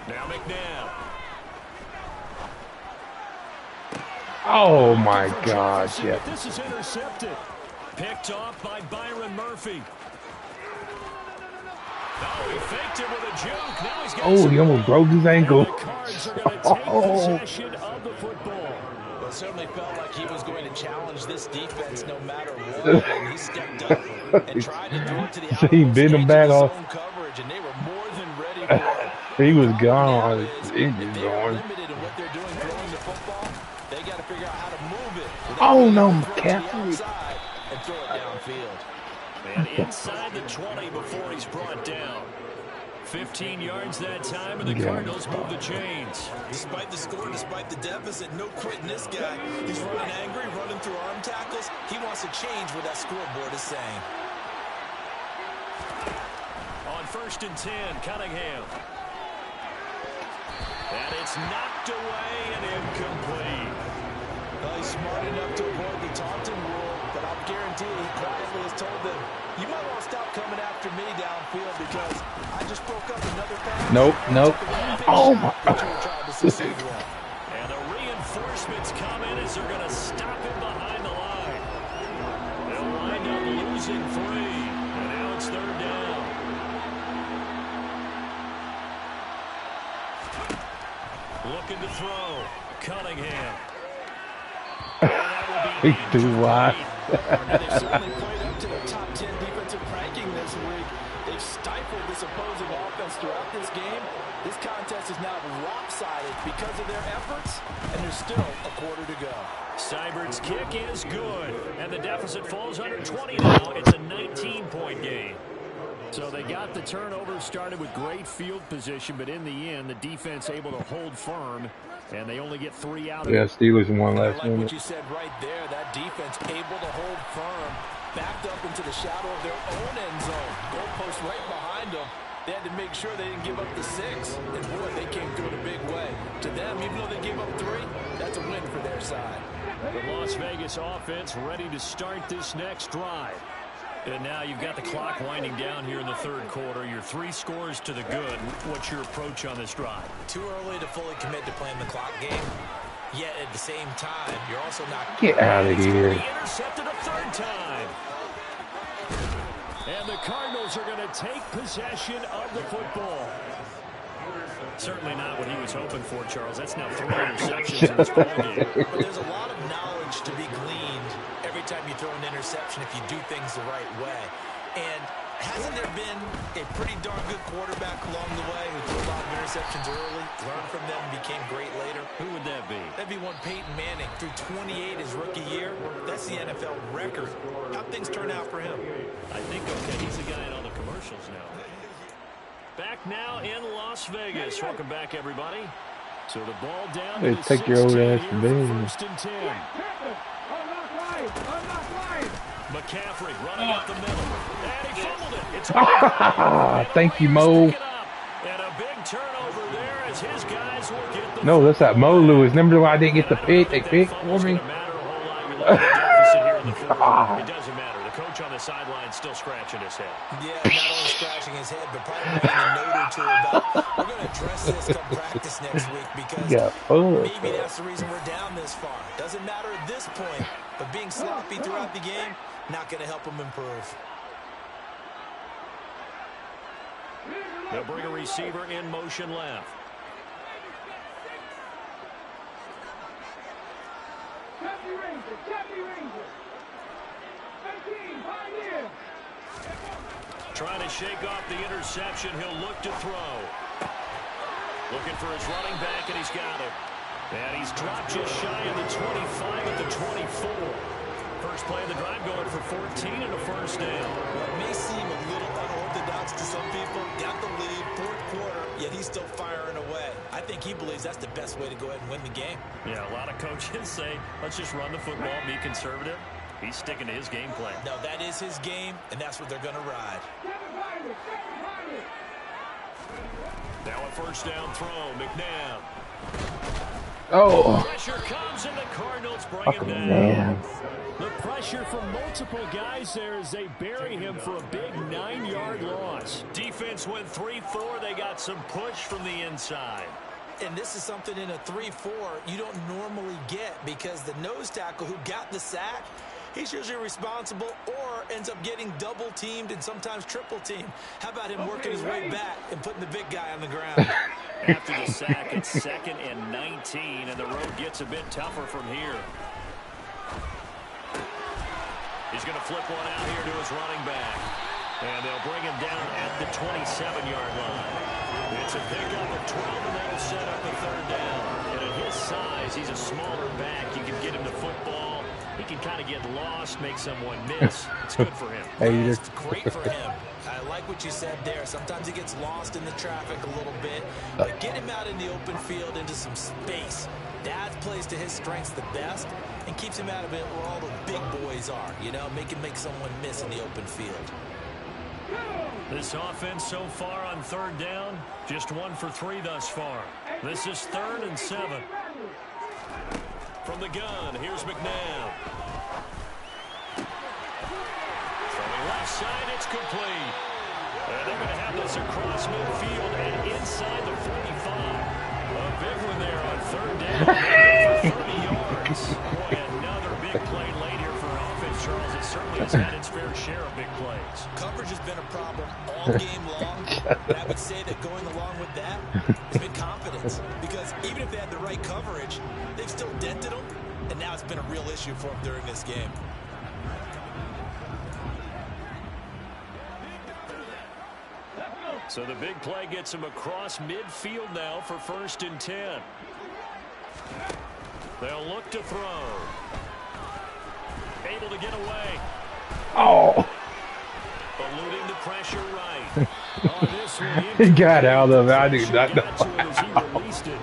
Now McNabb. Oh my God! Yeah. This is intercepted. Picked off by Byron Murphy. Oh, he faked it with a joke. Now he's got Oh, he almost broke his ankle. The Cards are going to take possession of the football. It certainly felt like he was going to challenge this defense no matter what. And he stepped up and tried to throw it to the He outermost bit him edge back of his off. own coverage, and they were more than ready for it. He was The problem gone. now is He if was they are gone. limited in what they're doing throwing the football, they got to figure out how to move it. Oh, no, Throw it to the McCaffrey. outside and throw it downfield. And inside the 20 before he's brought down. 15 yards that time, and the Cardinals move the chains. Despite the score, despite the deficit, no quitting this guy. He's running angry, running through arm tackles. He wants to change what that scoreboard is saying. On 1st and 10, Cunningham. And it's knocked away and incomplete. Well, he's smart enough to avoid the taunting rule, but I'll guarantee he quietly has told them, you might want to stop coming after me downfield because I just broke up another pass. Nope. Oh, my. And the reinforcements come in as they're going to stop him behind the line. They'll wind up losing 3. And now it's 3rd down. Looking to throw. Cunningham. He's too wide. And they've certainly played up to their top 10 defensive ranking this week. They've stifled this opposing offense throughout this game. This contest is now lopsided because of their efforts, and there's still a quarter to go. Seibert's kick is good, and the deficit falls under 20 now. It's a 19-point game. So they got the turnover started with great field position, but in the end, the defense able to hold firm, and they only get 3 out of Yeah, it. Steelers won I last like what minute. you said right there. That defense able to hold firm, backed up into the shadow of their own end zone. Goalpost right behind them. They had to make sure they didn't give up the 6. And boy, they came through in a big way. To them, even though they gave up 3, that's a win for their side. The Las Vegas offense ready to start this next drive. And now you've got the clock winding down here in the 3rd quarter. Your 3 scores to the good. What's your approach on this drive? Too early to fully commit to playing the clock game. Yet at the same time, you're also not... Get out of here. Intercepted a 3rd time. And the Cardinals are going to take possession of the football. Certainly not what he was hoping for, Charles. That's now 3 interceptions in this ballgame. But there's a lot of knowledge to be gleaned every time you throw an interception if you do things the right way. And hasn't there been a pretty darn good quarterback along the way who threw a lot of interceptions early, learned from them, and became great later? Who would that be? That'd be one Peyton Manning. Threw 28 his rookie year. That's the NFL record. How'd things turn out for him? I think, okay, he's the guy in all the commercials now. Back now in Las Vegas. Welcome back, everybody. So the ball down Hey, to the take your old 16 ass here to for bed. 1st and 10. McCaffrey running up the middle. And he fumbled it. It's Thank you, Mo. pick it up. And a big turnover there as his guys will get the No, that's that Mo Lewis. Remember why I didn't get the pick? They picked for me. It doesn't matter. The coach on the sideline still scratching his head. Yeah, not only scratching his head, but probably writing a note or two about, we're going to address this come practice next week because maybe that's the reason we're down this far. Doesn't matter at this point, but being sloppy throughout the game, not going to help them improve. They'll bring a receiver in motion left. Trying to shake off the interception. He'll look to throw. Looking for his running back, and he's got it. And he's dropped just shy of the 25 at the 24. First play of the drive going for 14 and a 1st down. Well, it may seem a little unorthodox to some people. Got the lead, 4th quarter, yet he's still firing away. I think he believes that's the best way to go ahead and win the game. Yeah, a lot of coaches say, let's just run the football, be conservative. He's sticking to his game plan. No, that is his game, and that's what they're going to ride. Now a 1st down throw, McNabb. Oh. Pressure comes, and the Cardinals bring him down. Man. The pressure from multiple guys there as they bury him for a big 9-yard loss. Defense went 3-4. They got some push from the inside. And this is something in a 3-4 you don't normally get because the nose tackle who got the sack, he's usually responsible or ends up getting double-teamed and sometimes triple-teamed. How about him working his way back and putting the big guy on the ground? After the sack, it's 2nd and 19, and the road gets a bit tougher from here. He's going to flip one out here to his running back. And they'll bring him down at the 27-yard line. It's a pickup of 12, and that'll set up a 3rd down. And at his size, he's a smaller back. You can get him the football. He can kind of get lost, make someone miss. It's good for him. It's great for him. I like what you said there. Sometimes he gets lost in the traffic a little bit. But get him out in the open field into some space. That plays to his strengths the best and keeps him out of it where all the big boys are. You know, make someone miss in the open field. This offense so far on 3rd down, just 1 for 3 thus far. This is 3rd and 7. From the gun, here's McNabb. Throwing left side, it's complete. And they're going to have this across midfield and inside the 45. A big one there on 3rd down. For 30 yards. Boy, another big play late here for offense, Charles. It certainly has had its fair share of big plays. Coverage has been a problem all game long. But I would say that going along with that has been confidence. Because even if they had the right coverage, they've still dented them. And now it's been a real issue for them during this game. So the big play gets him across midfield now for 1st and 10. They'll look to throw. Able to get away. Oh. Eluding the pressure right. This one He got out of it. I did not know. He released it.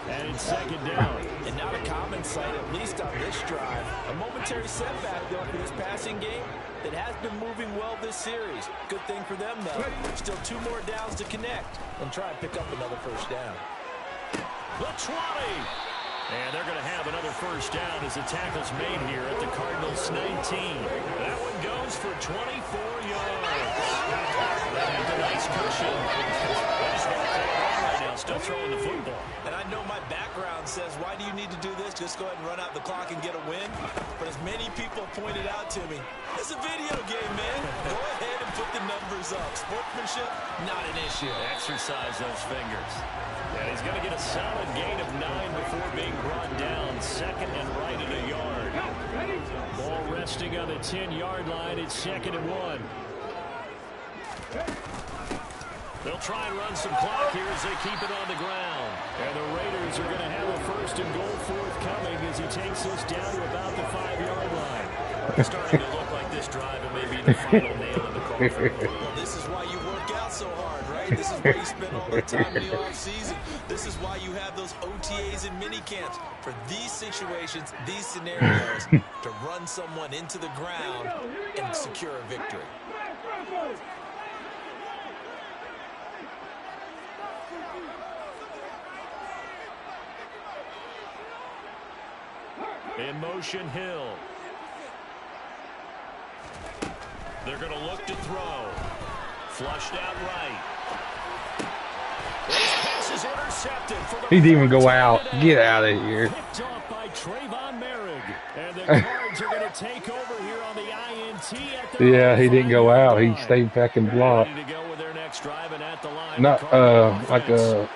And it's 2nd down. And not a common sight, at least on this drive. A momentary setback, though, for this passing game that has been moving well this series. Good thing for them, though. Still 2 more downs to connect and try and pick up another 1st down. The 20. And they're going to have another 1st down as the tackle's made here at the Cardinals' 19. That one goes for 24 yards. And a nice cushion. Right now, still throwing the football. And I know my background says, why do you need to do this? Just go ahead and run out the clock and get a win. But as many people pointed out to me, it's a video game, man. Go ahead and put the numbers up. Sportsmanship, not an issue. Exercise those fingers. And he's going to get a solid gain of 9 before being brought down. 2nd and right at a yard. Ball resting on the 10-yard line. It's 2nd and 1. They'll try and run some clock here as they keep it on the ground. And the Raiders are going to have a 1st and goal forthcoming as he takes this down to about the 5-yard line. It's starting to look like this drive may be the final nail in the coffin. Well, this is why you work out so hard, right? This is why you spend all the time in the offseason. This is why you have those OTAs and mini camps for these situations, these scenarios, to run someone into the ground and secure a victory. In motion, Hill. They're going to look to throw. Flushed out right. This pass is intercepted. He didn't even go out. Get out of here. Picked off by Trayvon Merrick. And the Cards are going to take over here on the INT at the Yeah, he didn't go out. He stayed back and blocked. Ready to go with their next drive and at the line. Not like a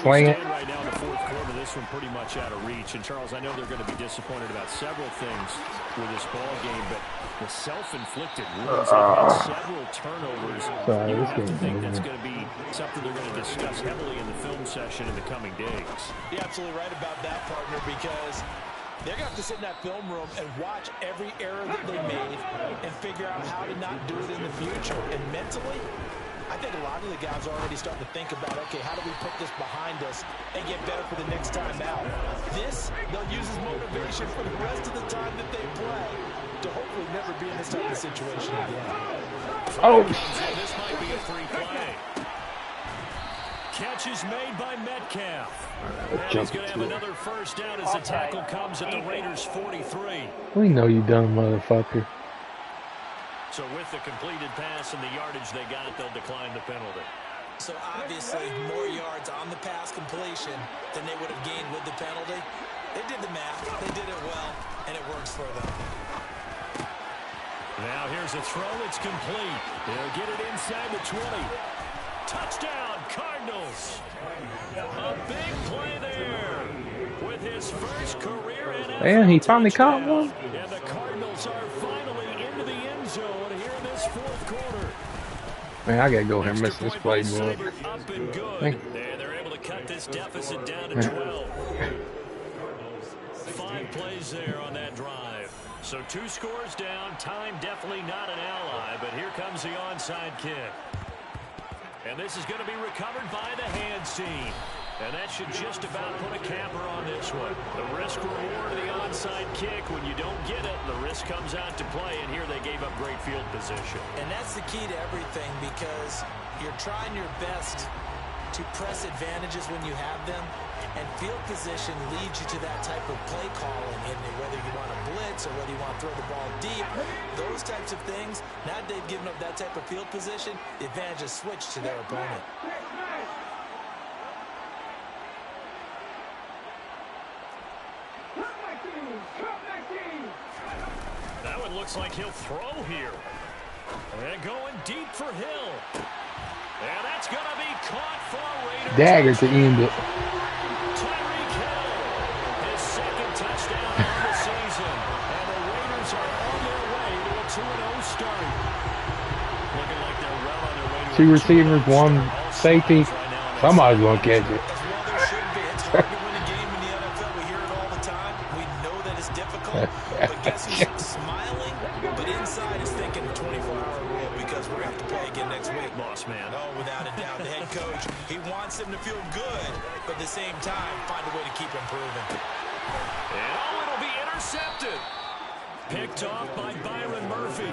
slant. Right now in the 4th quarter, this one pretty much out of reach. And Charles, I know they're going to be disappointed about several things with this ball game, but the self-inflicted wounds, several turnovers. You have to think that's going to be something they're going to discuss heavily in the film session in the coming days. You're absolutely right about that, partner, because they're going to have to sit in that film room and watch every error that they made and figure out how to not do it in the future. And mentally, I think a lot of the guys are already starting to think about, okay, how do we put this behind us and get better for the next time out? This, they'll use as motivation for the rest of the time that they play to hopefully never be in this type of situation again. Oh. This might be a free play. Catch is made by Metcalf. And he's going to have another 1st down as the tackle comes at the Raiders' 43. We know you dumb motherfucker. So with the completed pass and the yardage they got, they'll decline the penalty. So obviously more yards on the pass completion than they would have gained with the penalty. They did the math. They did it well, and it works for them. Now here's a throw. It's complete. They'll get it inside the 20. Touchdown, Cardinals. A big play there with his first career NFL Man, he finally caught touchdown. one. And the Cardinals are finally into the end zone here in this fourth quarter. Man, I gotta go here and miss this play, boy. Seibert up and good. Thank And they're able to cut this deficit down to 12. 5 plays there on that drive. So 2 scores down. Time definitely not an ally, but here comes the onside kick. And this is going to be recovered by the hands team. And that should just about put a capper on this one. The risk reward of the onside kick. When you don't get it, the risk comes out to play. And here they gave up great field position. And that's the key to everything, because you're trying your best to press advantages when you have them. And field position leads you to that type of play calling, in whether you want to blitz or whether you want to throw the ball deep. Those types of things, now that they've given up that type of field position, the advantage is switched to their opponent. That one looks like he'll throw here. And going deep for Hill. And that's going to be caught for a Raiders. Dagger to end it. Tyreek Hill, his second touchdown of the season. And the Raiders are on their way to a 2-0 start. Looking like they're well on their way to 2 receivers, 1 safety. Somebody's gonna catch it. As well there should be. It's hard to win a game in the NFL. We hear it all the time. We know that it's difficult. But guess who's smiling? But inside is thinking 24-hour rule, because we're going to have to play again next week. Boss man. Oh, without a doubt. The head coach, he wants them to feel good, but at the same time, find a way to keep improving. And oh, it'll be intercepted. Picked off by Byron Murphy.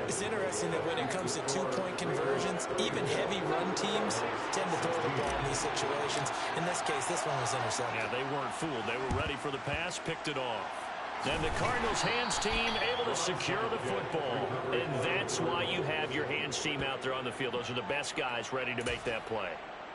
It's interesting that when it comes to 2-point conversions, even heavy run teams tend to throw the ball in these situations. In this case, this one was intercepted. Yeah, they weren't fooled. They were ready for the pass, picked it off. And the Cardinals hands team able to secure the football. And that's why you have your hands team out there on the field. Those are the best guys ready to make that play.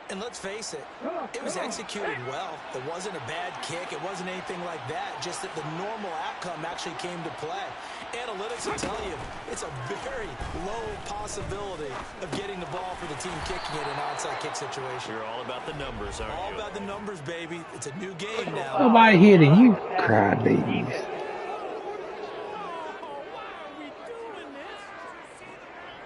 And let's face it, it was executed well. It wasn't a bad kick. It wasn't anything like that. Just that the normal outcome actually came to play. Analytics will tell you it's a very low possibility of getting the ball for the team kicking it in an onside kick situation. You're all about the numbers, aren't you? All about the numbers, baby. It's a new game now. Nobody hitting you, crybabies.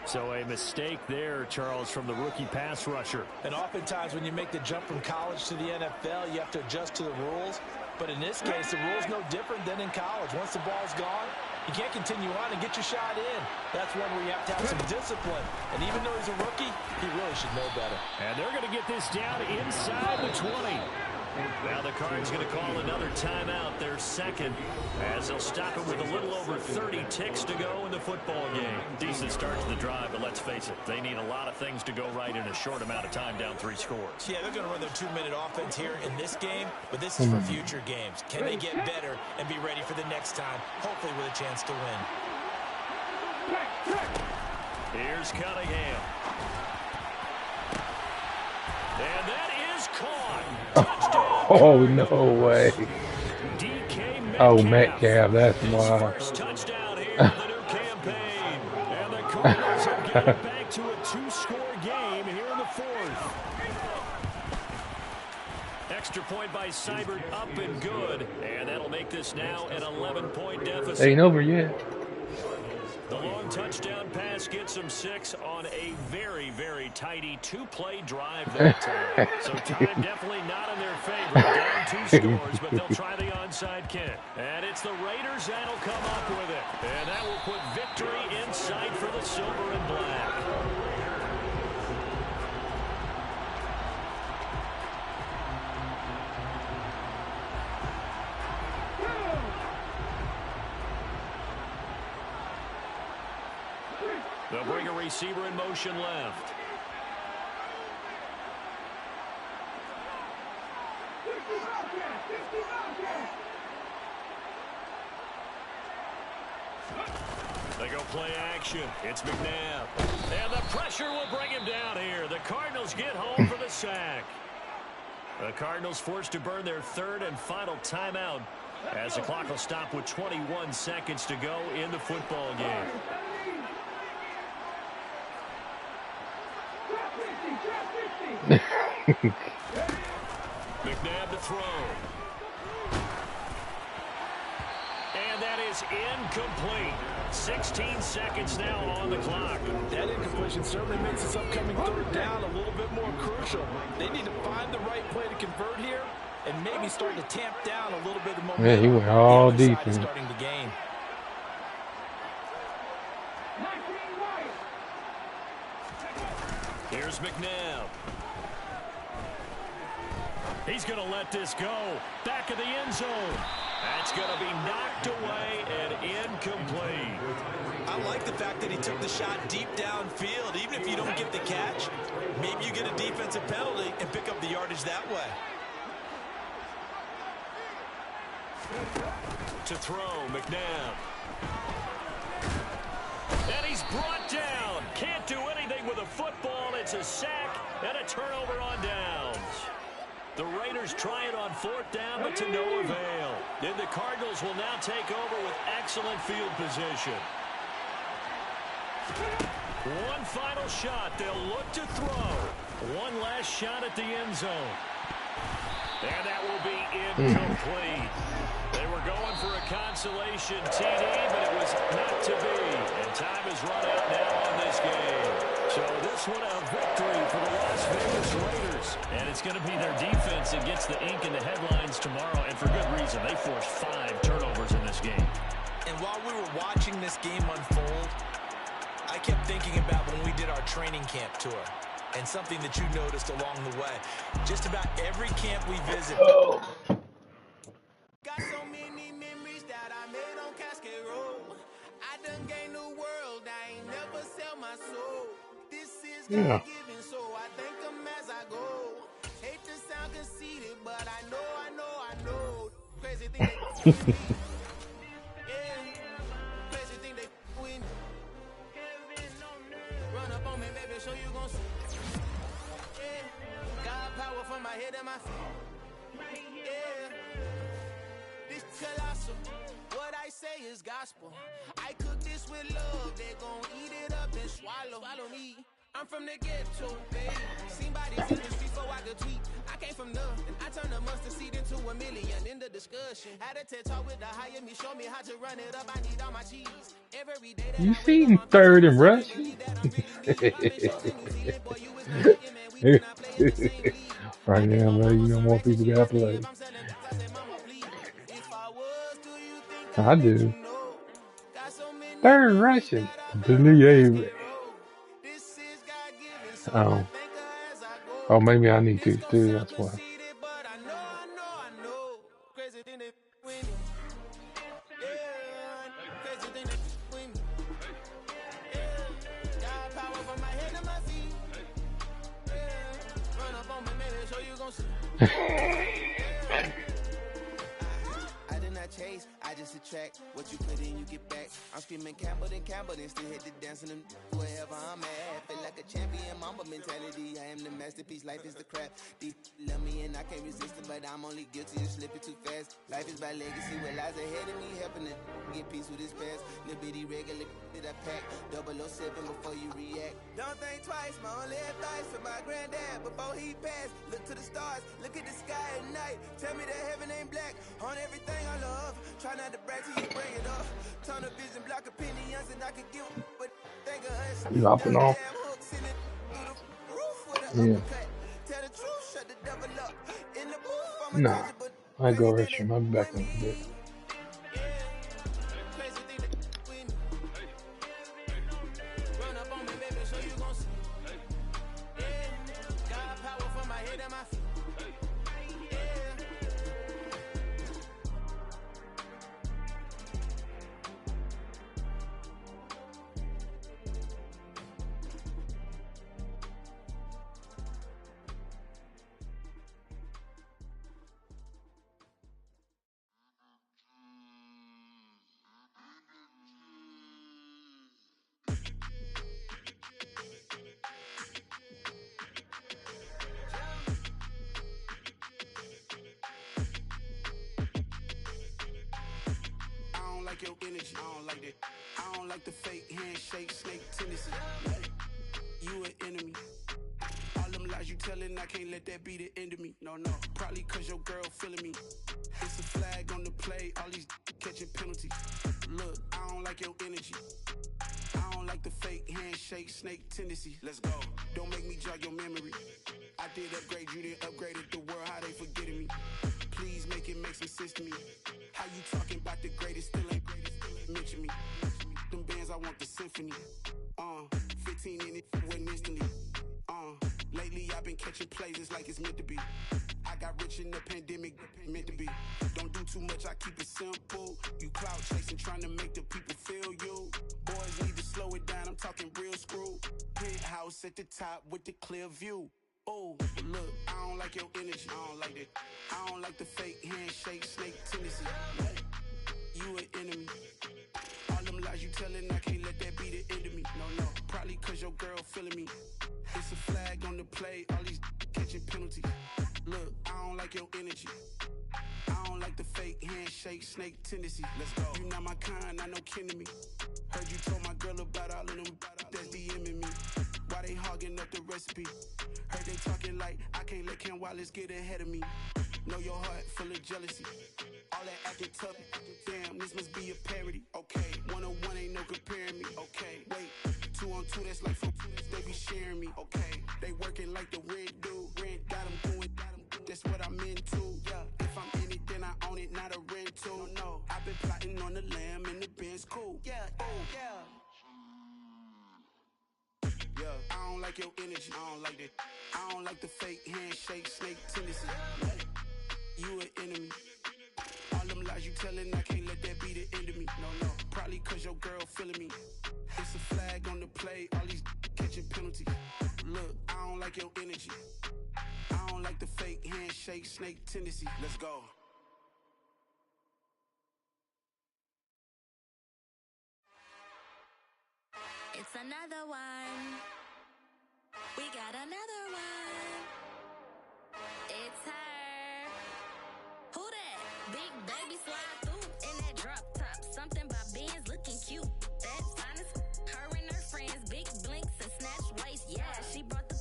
So a mistake there, Charles, from the rookie pass rusher. And oftentimes when you make the jump from college to the NFL, you have to adjust to the rules. But in this case, the rule's no different than in college. Once the ball's gone, you can't continue on and get your shot in. That's one where you have to have some discipline. And even though he's a rookie, he really should know better. And they're going to get this down inside the 20. Now the Cards going to call another timeout, their second, as they'll stop it with a little over 30 ticks to go in the football game. Decent start to the drive, but let's face it, they need a lot of things to go right in a short amount of time, down 3 scores. Yeah, they're going to run their 2-minute offense here in this game, but this is for future games. Can they get better and be ready for the next time, hopefully with a chance to win? Here's Cunningham. And that is caught. Oh, no way. Oh, Metcalf, that's why. First touchdown here in the new campaign. And the Cardinals are getting back to a 2-score game here in the fourth. Extra point by Seibert, up and good. And that'll make this now an 11-point deficit. Ain't over yet. The long touchdown pass gets them 6 on a very, very tidy 2-play drive that time. So time definitely not in their favor. Down 2 scores, but they'll try the onside kick. And it's the Raiders that'll come up with it. And that will put victory in sight for the silver and black. They'll bring a receiver in motion left. They go play action. It's McNabb. And the pressure will bring him down here. The Cardinals get home for the sack. The Cardinals forced to burn their 3rd and final timeout as the clock will stop with 21 seconds to go in the football game. McNabb to throw. And that is incomplete. 16 seconds now on the clock. That incompletion certainly makes this upcoming third down a little bit more crucial. They need to find the right play to convert here and maybe start to tamp down a little bit of momentum. Yeah, he went all defense. Starting the game. Here's McNabb. He's going to let this go. Back of the end zone. That's going to be knocked away and incomplete. I like the fact that he took the shot deep downfield. Even if you don't get the catch, maybe you get a defensive penalty and pick up the yardage that way. To throw, McNabb. And he's brought down. Can't do anything with a football. It's a sack and a turnover on downs. The Raiders try it on fourth down, but to no avail. Then the Cardinals will now take over with excellent field position. One final shot. They'll look to throw. One last shot at the end zone. And that will be incomplete. They were going for a consolation TD, but it was not to be. And time has run out now on this game. So this one a victory for the Las Vegas Raiders. And it's going to be their defense that gets the ink in the headlines tomorrow, and for good reason. They forced 5 turnovers in this game. And while we were watching this game unfold, I kept thinking about when we did our training camp tour and something that you noticed along the way. Just about every camp we visited. Got so many memories that I made on Cascade Road. I done gained the world, I ain't never sell my soul. This is God given, so I thank him as I go. Hate to sound conceited, but I know. Crazy thing they crazy thing they win. Run up on me, baby, so you gon' see. God power from my head and my feet. This colossal, what I say is gospel. I cook this with love, they gon' eat it up and swallow. Follow me, I'm from the ghetto, babe. Seen bodies in the streets so I could tweet. I came from nothing, I turned a mustard seed into a million. In the discussion, had a TED talk with the higher me, show me how to run it up. I need all my cheese. Every day that You seen third and rush? Right now, man, you know more people got to play. I do. Third rushing. Believe it. Oh, maybe I need to too. That's why. I just attract what you put in, you get back. I'm screaming Campbell, then still hit the dancing and wherever I'm at. Feel like a champion, mamba mentality. I am the masterpiece, life is the crap. Deep love me and I can't resist it, but I'm only guilty of slipping too fast. Life is by legacy, what lies ahead of me, helping to get peace with this past. Little bitty regular that I pack, 007 before you react. Don't think twice, my only advice for my granddad before he passed. Look to the stars, look at the sky at night. Tell me that heaven ain't black on everything I love. Try not to brag till you bring it up. Turn a vision, block opinions, and I could give but think of us. You hopping off? Yeah. Tell the truth, shut the devil up. In the booth, Nah, I go restroom. I'll be back in a bit. Your energy, I don't like that. I don't like the fake handshake, snake tendency. You an enemy. All them lies lies you telling, I can't let that be the end of me. No, probably cause your girl feeling me. It's a flag on the play, all these catching penalties. Look, I don't like your energy. I don't like the fake handshake, snake tendency. Let's go. Don't make me jog your memory. I did upgrade, you didn't upgrade it. The world, how they forgetting me. Please make it make some sense to me. How you talking about the greatest, still ain't mention me. Them bands, I want the symphony. 15 in it, wasn't instantly. Lately I've been catching plays, it's like it's meant to be. I got rich in the pandemic, meant to be. Don't do too much, I keep it simple. You clout chasing, trying to make the people feel you. Boys need to slow it down, I'm talking real screw. Penthouse at the top with the clear view. Oh, look, I don't like your energy, I don't like that. I don't like the fake handshake, snake tendency. You an enemy. All them lies you telling, I can't let that be the end of me. No, probably cause your girl feeling me. It's a flag on the play, all these catching penalties. Look, I don't like your energy. I don't like the fake handshake, snake tendency. Let's go. You not my kind, I know kin to me. Heard you told my girl about all of them that's DMing me. Why they hogging up the recipe? Heard they talking like I can't let Ken Wallace get ahead of me. Know your heart full of jealousy. All that acting tough, damn, this must be a parody. Okay, 1-on-1 ain't no comparing me. Okay, wait, 2-on-2, that's like 4, they be sharing me. Okay, they working like the rent dude. Rent got them doing, that's what I'm into. Yeah, if I'm in it, then I own it, not a rental. No, I've been plotting on the lamb and the Benz cool. Yeah, oh, yeah. I don't like your energy, I don't like that. I don't like the fake handshake, snake tendency. You an enemy. All them lies you telling, I can't let that be the end of me. No, probably cause your girl feeling me. It's a flag on the play, all these catching penalties. Look, I don't like your energy. I don't like the fake handshake, snake tendency. Let's go. It's another one. We got another one. It's her. Who that? Big baby slide through in that drop top. Something by Benz looking cute. That's honest. Her and her friends, big blinks and snatch waist. Yeah, she brought the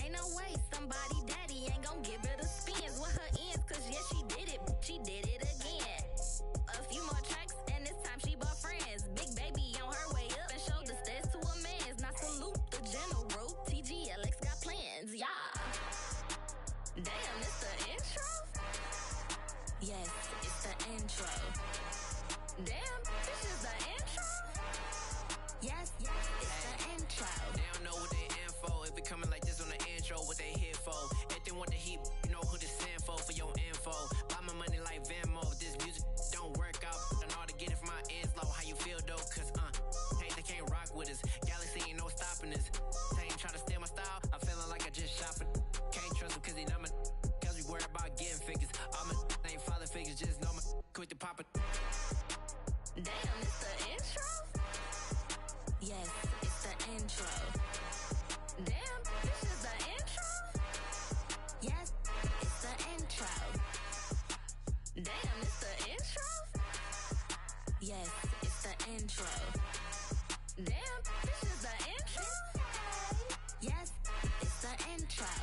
ain't no way. Somebody daddy ain't gon' give her the spins with her ends. Cause yeah, she did it. She did it again. A few more tracks and this time she bought friends. Big baby on her way up and showed the stairs to a man's. Now salute the general. TGLX got plans, yeah. Damn, it's the intro? Yes, it's the intro. Damn, this is the intro? Yes, it's the intro. They don't know what they in for. If it coming like this on the intro, what they here for? If they want the heat, you know who to send for your info. Buy my money like Venmo. If this music don't work out, I know how to get it from my ends low. How you feel though? Cause hey, they can't rock with us. Galaxy ain't no stopping us. They ain't trying to steal my style. I'm feeling like I just shot for. Can't trust him cause he not my. Cause we worried about getting figures. All my ain't father figures, just know my. Quick to pop it. Damn, it's the intro? Yes, it's the intro. Damn, this is the intro? Yes, it's the intro. Damn, it's the intro? Yes, it's the intro. Damn, this is the intro? Yes, it's the intro.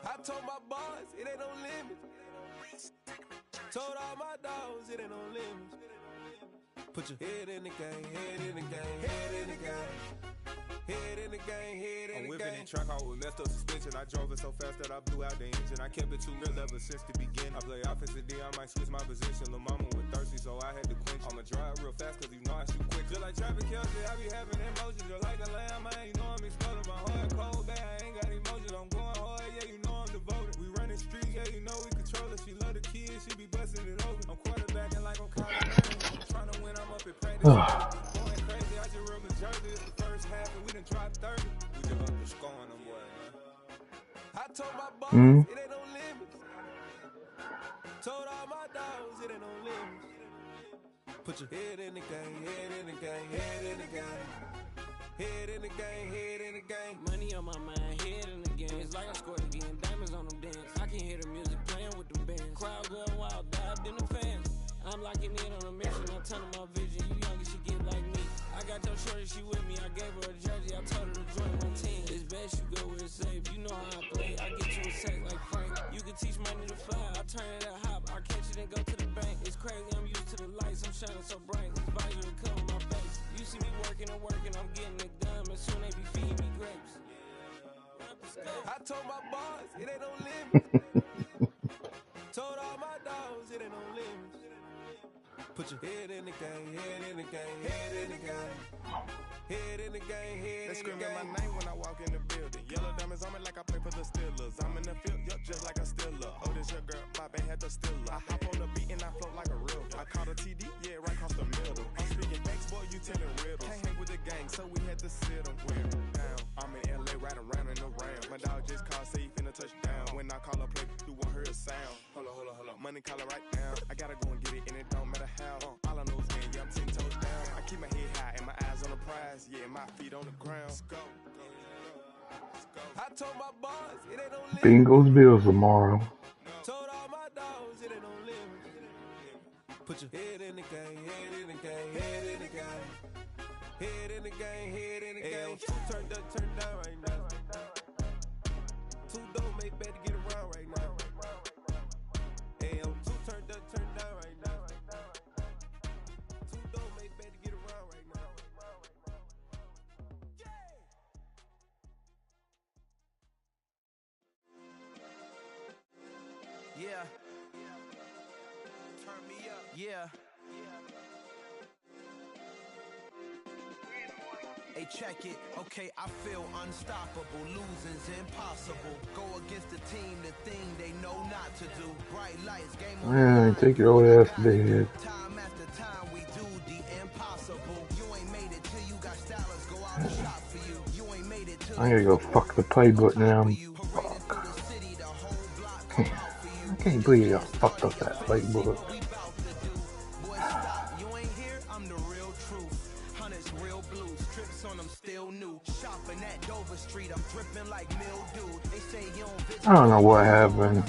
I told my boys, it ain't no limits. Told all my dogs, it ain't no limits. Put your head in the game, head in the game, head in the game. Head in the game, head in the game. I'm whipping in track out with messed up suspension. I drove it so fast that I blew out the engine. I kept it too real ever since the beginning. I play offensive D, I might switch my position. Lil' mama was thirsty, so I had to quench. I'ma drive real fast, cause you know I shoot quick. Just like traffic Kelsey, I be having emotions. Just like a lamb, I ain't know I'm exploding. My heart cold, bad, I ain't got emotions. I'm going hard, yeah, you know I'm devoted. We running streets, yeah, you know we control it. She love the kids, she be busting it open. I'm quarterbacking like I'm Kyler Murray. I'm trying to win, I'm up at practice. Going crazy, I just real the jersey. It's the first half, and we done dropped 30. We just up the scoring them, boy, man. I told my boys, it ain't no limits. Told all my dogs, it ain't no limits. Put your head in the game, head in the game, head in the game. Head in the game, head in the game. Money on my mind, head in the game. It's like I scored again, diamonds on them dance. I can hear the music playing with them bands. Crowd going wild, dived in the fans. I'm like Kicking in on a mission, I'm turning my vision. You young, you should get like me. I got your shorty, she with me. I gave her a jersey, I told her to join my team. It's best you go where it's safe. You know how I play. I get you a sack like Frank. You can teach money to fly. I turn it at hop. I catch it and go to the bank. It's crazy, I'm used to the lights. I'm shining so bright. This visor to cover my face. You see me working and working. I'm getting it done. But soon they be feeding me grapes. I told my boss, it ain't no limit. Told all my dogs, it ain't no limits. Put your head in the game, head in the game, head in the game. Head in the game, head in the game. They screaming my name when I walk in the building. Yellow diamonds on me like I play for the Steelers. I'm in the field, yup, just like a Steeler. Oh, this your girl, my band had the Steeler. I hop on the beat and I float like a real. I caught a TD, yeah, right across the middle. I'm speaking banks, boy, you telling riddles. Can't hang with the gang, so we had to sit them down. I'm in LA, riding around in the round. My dog just called, say he finna touch down. When I call a play, you won't hear a sound. Hold on, money call it right now. I gotta go and get it, and it don't matter how. All I know is game, yeah, I'm 10 toes down. I keep my head high and my eyes on the prize. Yeah, my feet on the ground. Let's go. I told my boss, it ain't no limit. Bengals Bills tomorrow. Told all my dogs, it ain't no limit. Put your head in the game, head in the game, head in the game. Head in the game, head in the game. Two turned up, turned down right now. Two dope make better get around right now. Hey, two turned up, turned down right now. Two dope make better get around right now. Yeah. Turn me up. Yeah. Hey, check it. Okay, I feel unstoppable. Losing's impossible. Go against the team, the thing they know not to do. Bright lights, game on. Man, take your old ass to bed. Time after time, we do the impossible. You ain't made it till you got stylers go out and shop for you. You ain't made it till I gotta go fuck the playbook now. Fuck. I can't believe y'all fucked up that playbook. I don't know what happened.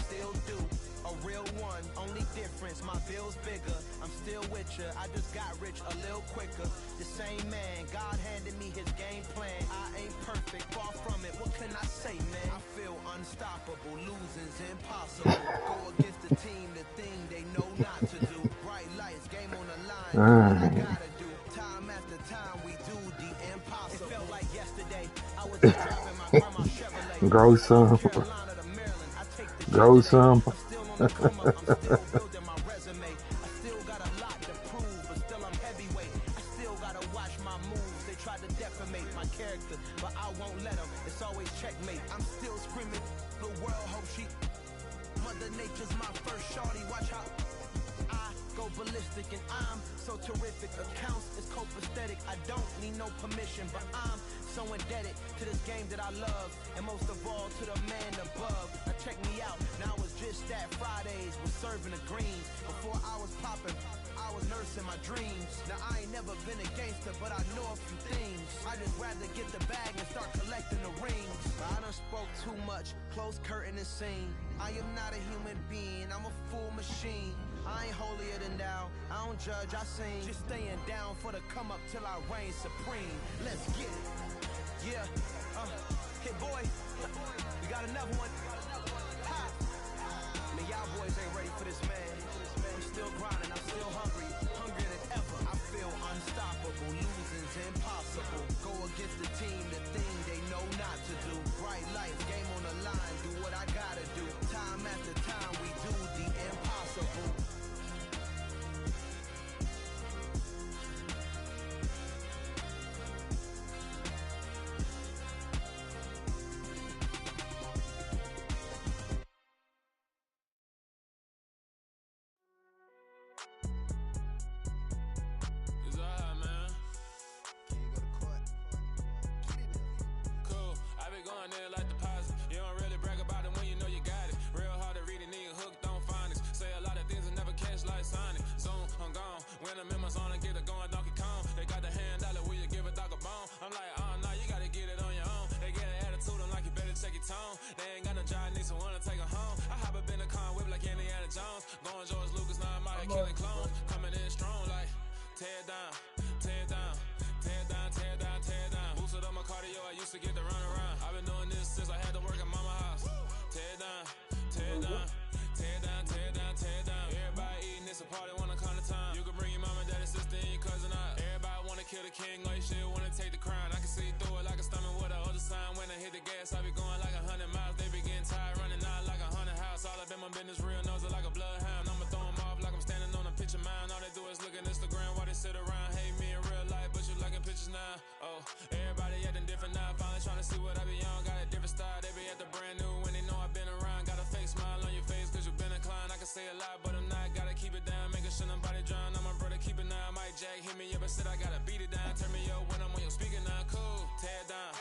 A real one, only difference, my bill's bigger. I'm still with you, I just got rich a little quicker. The same man, God handed me his game plan. I ain't perfect, far from it, what can I say, man? I feel unstoppable, losing's impossible. Go against the team, the thing they know not to do. Bright lights, game on the line, do what I gotta do. Time after time, we do the impossible. It felt like yesterday, I was just driving my grandma's Chevrolet. Grow some. Grow some. But I won't let them, it's always checkmate. I'm still screaming, the world hope she Mother Nature's my first shorty, watch how I go ballistic and I'm so terrific. Accounts is copacetic, I don't need no permission, but I'm so indebted to this game that I love, and most of all to the man above. Now check me out, now it's just that Fridays was serving the greens. Before I was popping, I was nursing my dreams. Now I ain't never been a gangster, but I know a few things. I just rather get the bag and start collecting the rings. I done spoke too much, close curtain and scene. I am not a human being, I'm a full machine. I ain't holier than thou, I don't judge, I sing. Just staying down for the come up till I reign supreme. Let's get it. Yeah, hey boy, we got another one. Ha. Man, y'all boys ain't ready for this, man. I'm still grinding, I'm still hungry, hungrier than ever. I feel unstoppable, losing's impossible. Go against the team, the thing they know not to do. Bright lights, game on the line, do what I gotta do. Time after time, we do the impossible. hit me up and said I gotta beat it down. Turn me up when I'm on your speaker now. Cool. Tear it down.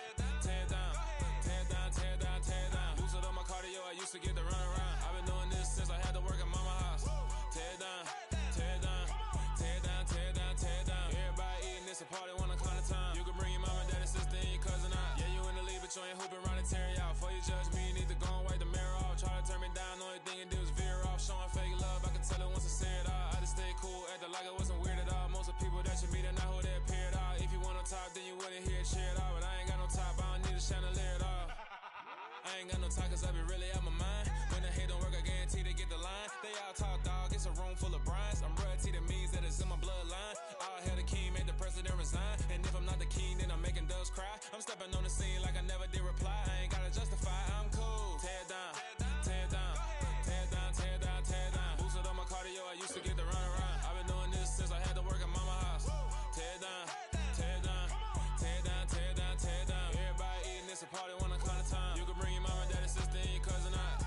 Tear it down. Tear it down. Tear it down. Tear it down. Lose it on my cardio. I used to get the run around. I've been doing this since I had to work at mama house. Tear it down. Tear it down. Tear it down. Tear it down. Tear it down. Everybody eating this a party one o'clock of time. You can bring your mama, daddy, sister, and your cousin out. Yeah, you in the league, but you ain't hooping around and tear you out. Before you judge me, you need to go and wipe the mirror off. Try to turn me down, only thing you do is veer off. Showing fake love, I can tell it once I say it all. I just stay cool, acting like I wasn't weird at all. Most of the people that you meet are not who they appear at all. If you want on top, then you wouldn't hear it cheer at all. But I ain't got no top, I don't need a chandelier at all. I ain't got no time cause I be really out my mind. When the hate don't work, I guarantee they get the line. They all talk dog, it's a room full of brines. I'm royalty, that means that it's in my bloodline. All hail the king, made the president resign. And if I'm not the king, then I'm making doves cry. I'm stepping on the scene like I never did reply. I ain't gotta justify, I'm cool. Tear it down, tear it down, tear it down, tear it down, tear it down. Boosted on my cardio, I used to get the run around. I've been doing this since I had to work at mama house. Tear it down, tear it down, tear it down, tear it down, tear it down. Everybody eating this a party one o'clock of time. You can bring your mama, daddy, sister, and your cousin out.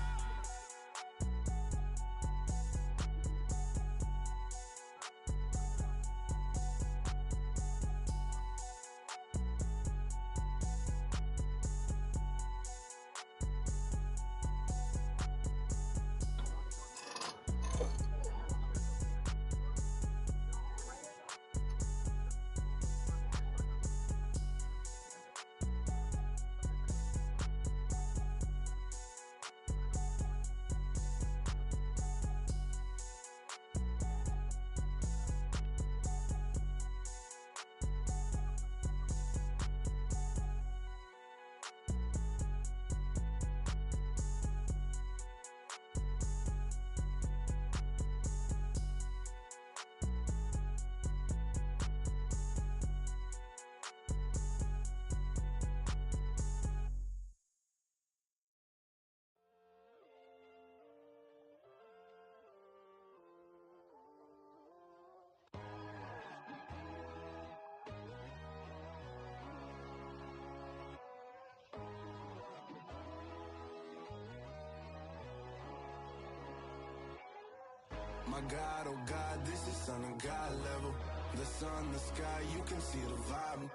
My God, oh God, this is Son of God level. The sun, the sky, you can see the vibe.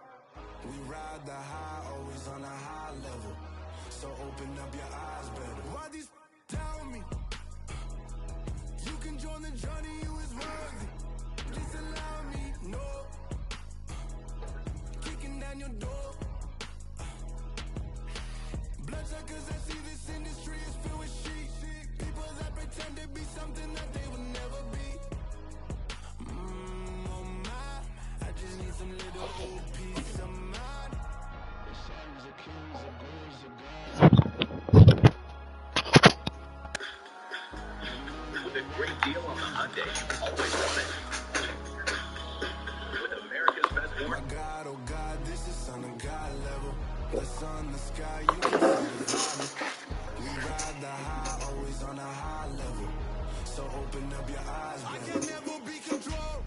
We ride the high, always on a high level. So open up your eyes better. Why these tell me? You can join the journey, you is worthy. Just allow me, no. Kicking down your door. Bloodsuckers, I see this industry is filled with sheep. People that pretend to be something that they will never be. Oh my, I just need some little old peace of mind. The sons of kings, the girls of God. With a great deal on the Hyundai you always wanted. With America's best warranty. My God, oh God, this is Son of God level. The sun, the sky, you can see the vibe. We ride the high, always on a high level. So open up your eyes, baby. I can never be controlled.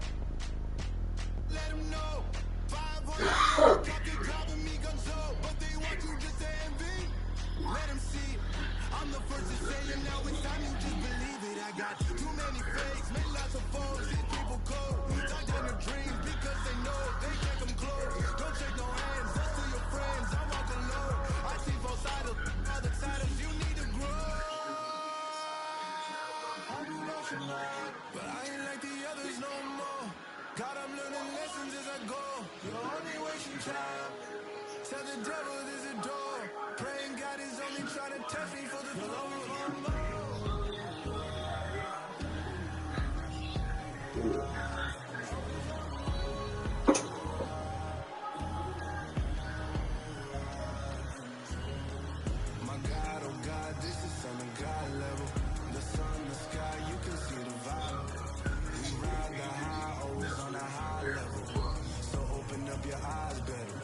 Let them know. 500 got they driving me gunso, but they want you just to envy. Let them see. I'm the first to say it, now it's time you just believe it. I got too many fakes, made lots of phones, hit people cold. Talk down their dreams because they know they can't come close. Don't shake no hands, just to your friends. I walk alone. I see both sides of all the titles you need to grow. But I ain't like the others no more. God, I'm learning lessons as I go. You're only wasting time. Tell the devil there's a door. Praying God is only trying to test me for the throne. My God, oh God, this is Son of God level. The sun, the sky, you can see the vibe. We ride the high, always on a high level. So open up your eyes better.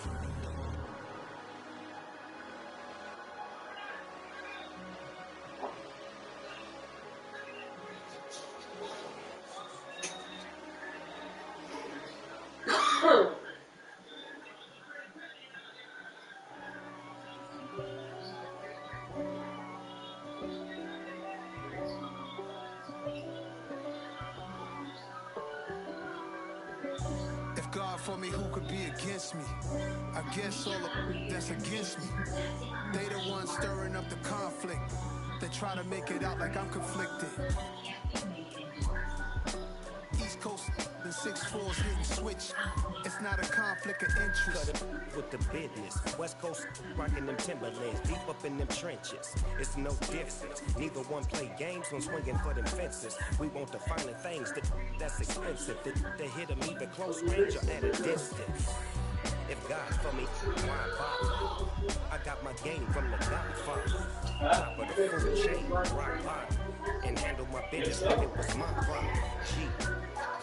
for me, who could be against me? I guess all of that's against me. They the ones stirring up the conflict. They try to make it out like I'm conflicted. East Coast and 6'4s hitting switch. It's not a conflict of interest. Cut it with the business. West Coast rocking them Timberlands, deep up in them trenches. It's no difference. Neither one play games when swinging for them fences. We want the finer things that's expensive. To hit them either close range or at a distance. If God's for me, why bother? I got my game from the Godfather. Top of the food chain, rock bottom. And handle my business like it was my problem. G.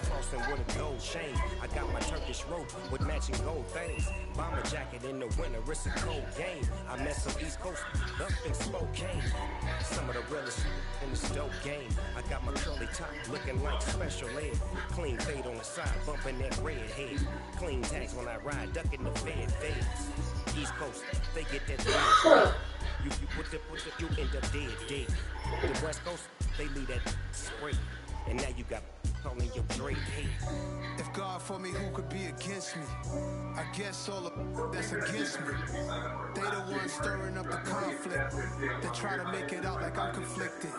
Crossing with a gold chain. I got my Turkish rope with matching gold things. Bomber jacket in the winter, it's a cold game. I mess up East Coast up in Spokane. Some of the realest in this dope game. I got my curly top looking like special ed. Clean fade on the side, bumping that red head. Clean tags when I ride, ducking the feds. East Coast, they get that dead. You end up dead. The West Coast, they leave that spray. And now you got calling your Drake hate. If God for me, who could be against me? I guess all of that's against me. They the ones stirring up the conflict. They try to make it out like I'm conflicted.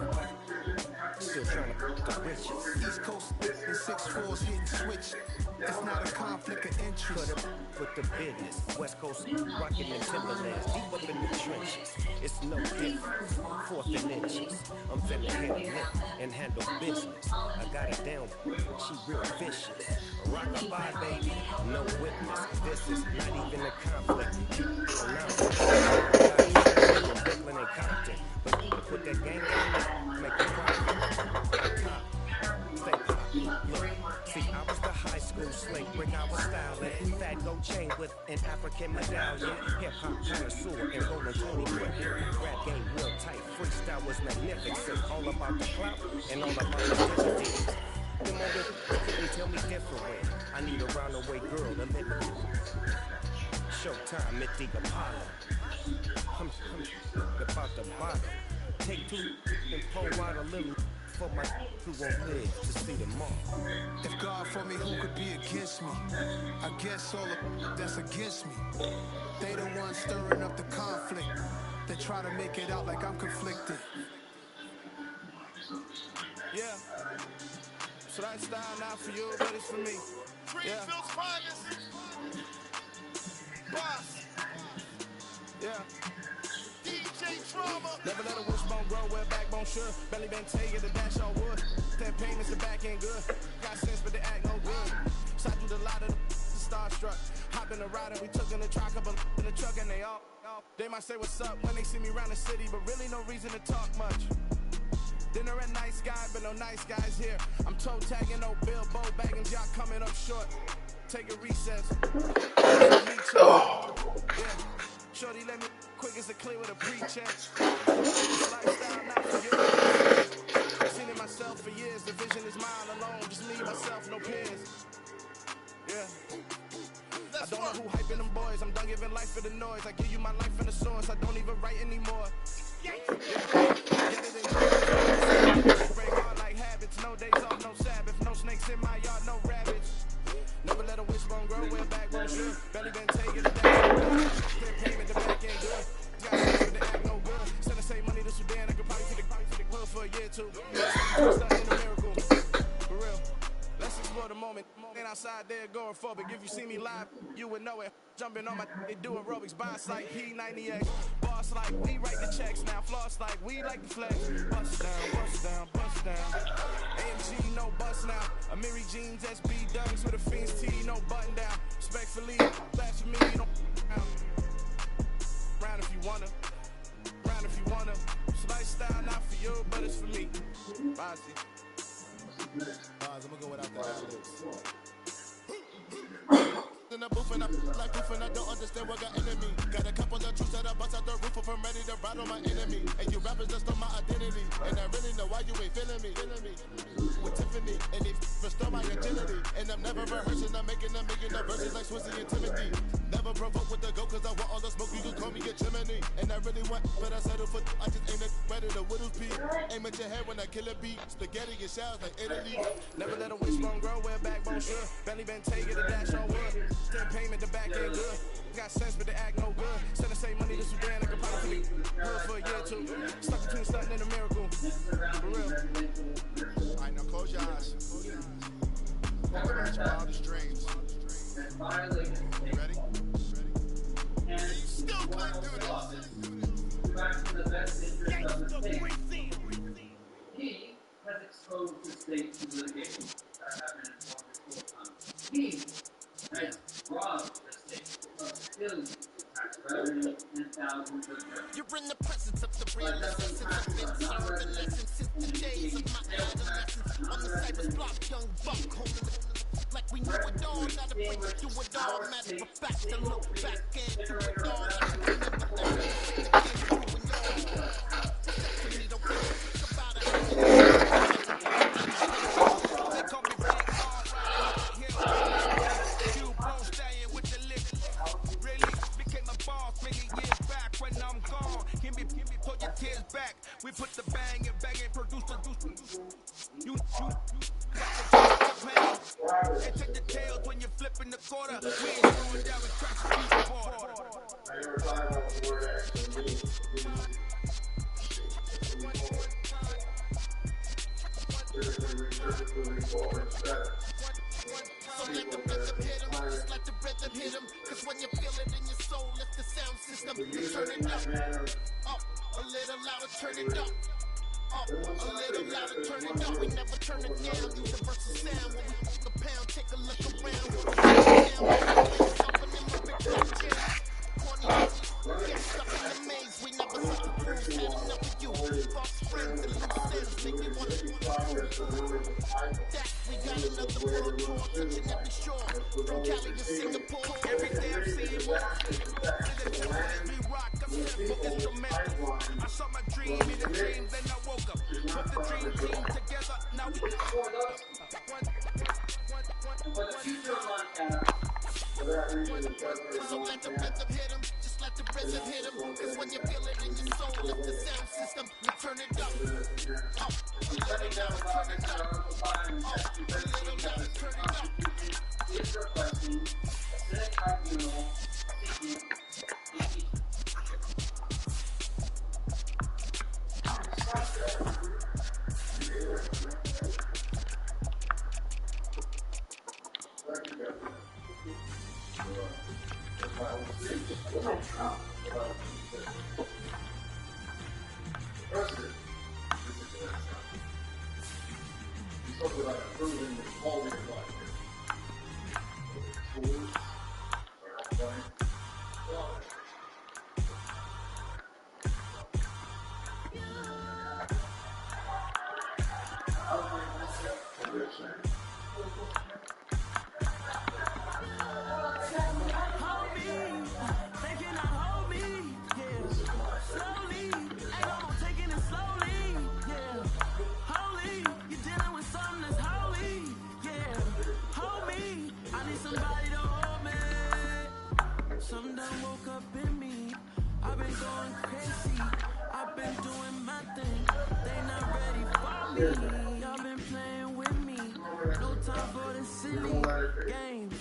Still trying to put the riches. East Coast and 6'4s hitting switch. It's not a conflict of interest. Cut it with the business. West Coast rocking them Timberlands, deep up in the trenches. It's no difference. 4th and inches. I'm finna hit a lick and handle business. I got it down. She real vicious. Rock a bye, baby. No witness. This is not even a conflict. Brooklyn and Compton. But put that game on, make it profit. Stay pop. Look, see, I was the high school slave brick. I was styling. Fat gold chain with an African medallion. Hip hop connoisseur and rolling 20 foot. Rap game real tight. Freestyle was magnificent. All about the clout and all about the dignity. The moment couldn't tell me different. I need a roundaway girl to live with. Showtime at the Apollo. I'm about the bottom. Take 2 and pour out a little for my who won't live to see them all. If God for me, who could be against me? I guess all of that's against me. They the ones stirring up the conflict. They try to make it out like I'm conflicted. Yeah. So that style not for you, but it's for me. Greenfield's finest. Boss. Yeah. DJ Drama. Never let a wishbone grow where backbone should. Belly been taking the dash on wood. That payments the back end good. Got sense but they act no good. Shot through the lot of the starstruck. Hop in the ride and we took in the truck up in the truck and they all. They might say what's up when they see me around the city, but really no reason to talk much. Dinner at nice guy, but no nice guys here. I'm toe tagging no Bilbo Baggins, y'all coming up short. Take a recess. Yeah. Shorty let me quick as a clear with a pre-check. Lifestyle not for you. Seen it myself for years. The vision is mine alone. Just me, myself, no peers. Yeah. I don't know who hyping them boys. I'm done giving life for the noise. I give you my life in the source. I don't even write anymore. Yeah. Get it in. Break hard like habits. No days off, no Sabbath. No snakes in my yard, no rabbits. Never let a wishbone grow where backbone should. Belly been taking the down. Clear payment, the back ain't good. Got sense but they act no good. Send the same money to Sudan. I could probably take the hood for a year or two. Just in a miracle. For real. Let's explore the moment. Ain't outside there agoraphobic. If you see me live, you would know it. Jumping on my they do aerobics. Buy like P90X. Boss like we write the checks now. Floss like we like the flex. Bust down, bust down, bust down. AMG, no bust now. Amiri jeans, SB dunks with a Fiends T, no button down. Respectfully, that's for me, you don't round if you wanna. Round if you wanna. It's lifestyle not for you, but it's for me. Bossy. I'm gonna go without the ad-libs. In the booth and I like proof and I don't understand what got enemy. Got a couple of troops that I bust out the roof if I'm ready to a bride on my enemy. And you rappers just on my identity. And I really know why you ain't feeling me. With Tiffany, and they restore my agility. And I'm never rehearsing, I'm making them verses like Swizzy and Timothy. Never provoke with the go, cause I want all the smoke, you can call me a chimney. And I really want, but I settle for, I just aim at better the Whittles P. Aim at your head when I kill a beat. Spaghetti and shells like Italy. Never let a wishbone grow, wear backbone sure. Belly been taking a dash on wood. Still payment, the back ain't good. Got sense, but they act no good. Send the same money to Sudan, I could probably be good for a year or two. Stuck between something and a miracle. For real. Alright, now close your eyes. Think about your wildest dreams. You ready? You still couldn't do this. He has exposed the state to litigation that happened in full-time. He has robbed the state of billions of tax revenue and thousands of jobs. You're in the presence of the realest since I've been serving lessons since the days of my adolescence. On the cyber block, young buck holding the like we knew it all, not a break to do it all. Matter of fact, to look back and do it all. Like we never let anything again doing y'all. Definitely don't think about it. They call me Big Hard Rider, hill. You bro staying with the lick. Really became a boss many years back when I'm gone. Give me, pull your tears back. We put the bang and produce the you got the pain. And take the tails when you're flipping the quarter. We ain't screwing down with tracks to the border. So let the rhythm hit him, just let the rhythm hit him. Cause when you feel it in your soul, lift the sound system, turn it up, a little louder, turn it up. Up, a little louder, turn it up. We never turn it down. Universal sound when we the pound. Take a look around. Something in my big black chair. Corny, get stuck in the maze. We never set the rules. Had enough of you. False friends and loose ends. Make me want to that we got another world tour. Touching every shore. From Cali to Singapore. Every day I'm seeing more. We rock. I'm simple instrumental. I saw my dream in a dream, then I woke up. Put the dream team together, now we so let the rhythm hit him, just let the rhythm hit him. Cause when you feel it in your soul, lift the sound system, you turn it up. Up, a little down, turn it up. Up, a little down, turn it up. Is requesting a Senate tribunal seeking Y'all been playing with me. No time for the silly games.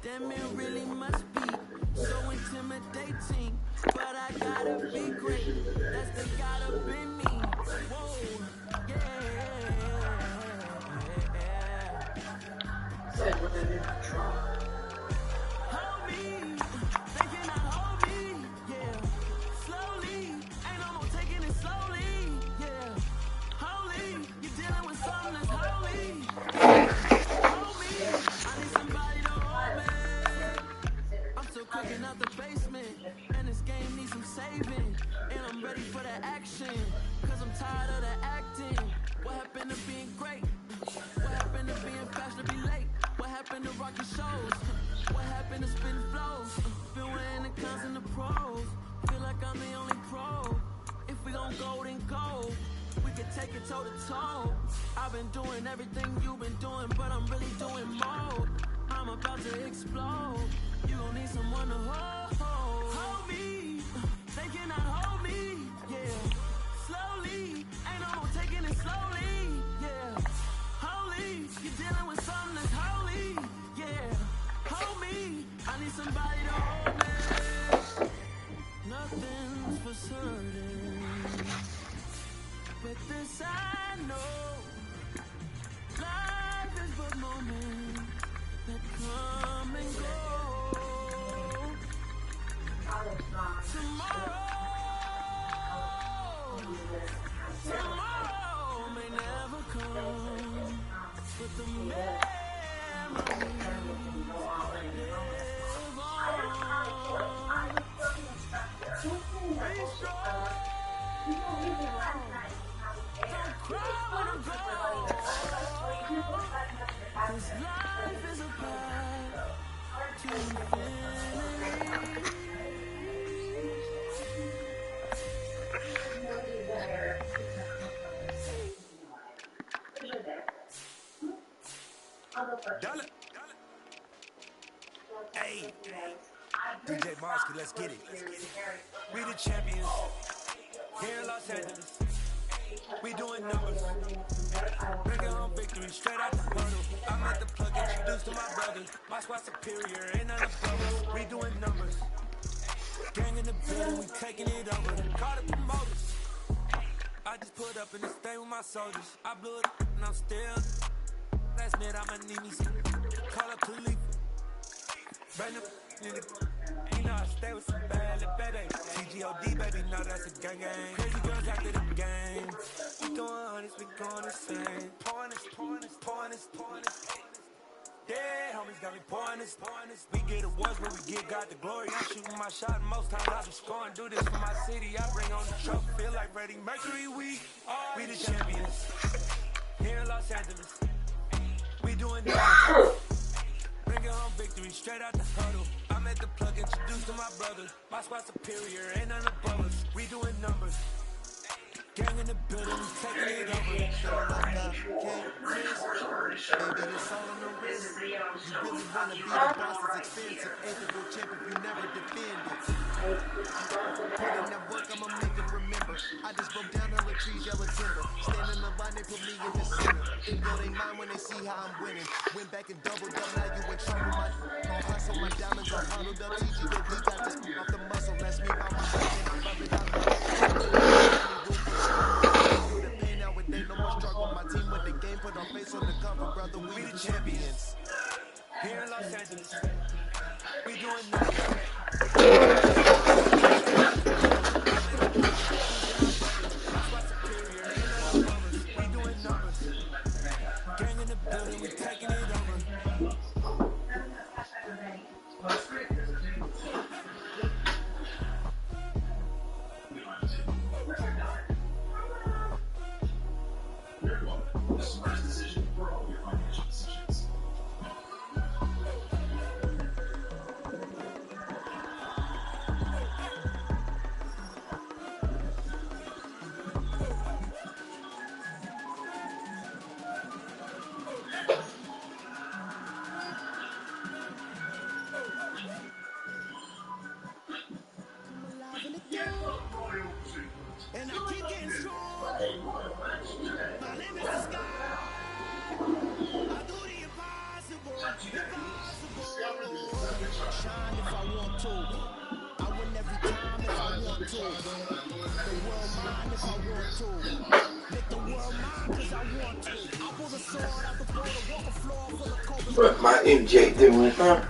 Damn, it really must be so intimidating. But I gotta be great. That's the God up in me. Whoa, hold me, they cannot hold me, yeah. Slowly, ain't no more taking it slowly, yeah. Holy, you're dealing with something that's holy. Hold me, I need somebody to hold me. I'm still cooking out the basement, and this game needs some saving. And I'm ready for the action, cause I'm tired of the acting. What happened to being great? What happened to being fashionably late? What happened to rocking shows? What happened to spin flows? Been weighing the cons and the pros. Feel like I'm the only pro. If we gon' go, then go. We can take it toe to toe. I've been doing everything you've been doing, but I'm really doing more. I'm about to explode. You gon' need someone to hold me. They cannot hold me. Yeah, slowly. Ain't no more taking it slowly. Yeah, holy. You're dealing with something that's holy. Yeah, hold me. I need somebody to hold me. Nothing's for certain, but this I know. Life is but moments that come and go. Tomorrow may never come, but the memories live on. Be strong. Don't cry when I'm gone. This life is a path to infinity. Hey, DJ Mosky, let's get it. We the champions here in Los Angeles. We doing numbers. Bringing home victory straight out the portal. I'm at the plug, introduced to my brothers. My squad superior, ain't none above us. We doing numbers. Gang in the building, we taking it over. Call the promoters. I just put up in this thing with my soldiers. I blew it and I'm still. Last minute I'ma need me some. Call up Khalifa. Brand new nigga. You know I stay with some bad little baby. CGOD baby, know that's a gang gang. Crazy girls after the game. We doing hundreds, we going insane. Pouring this. Yeah, homies got me pouring this. We get awards when we get God the glory. I'm shooting my shot and most times I be scoring. Do this for my city, I bring on the trophy. Feel like Freddie Mercury, we the champions. Here in Los Angeles, we doing numbers. Bringing home victory straight out the huddle. I'm at the plug, introduced to my brothers. My squad superior, ain't none above us. We doing numbers. Gang in the building, we taking it over. Baby, it's all on the wrist. You really wanna be the boss, it's expensive. Ain't the real champ if you never defend it. Put in that work, I'ma make them remember. I just broke down all the trees, yellow timber. Stand in the line, they put me in the center. They blow they mind when they see how I'm winning. Went back and doubled up, now you in trouble. My hustle, my diamonds are huddled up. TGOD got this off the muscle. That's me by my back, and I love it. Ain't no more struggle. My team with the game put our face on the cover, brother. We the champions. Here in Los Angeles, we doing numbers. We doing numbers. Gang in the building, we taking it over. The smartest decision for all your financial decisions. And I keep getting strong. My name is the sky. I do the impossible. Shine if I want to. I win every time if I want to. The world mine if I want to. Make the world mine cause I want to. I pull the sword out the border, walk a floor full of cold. What my MJ doing, huh?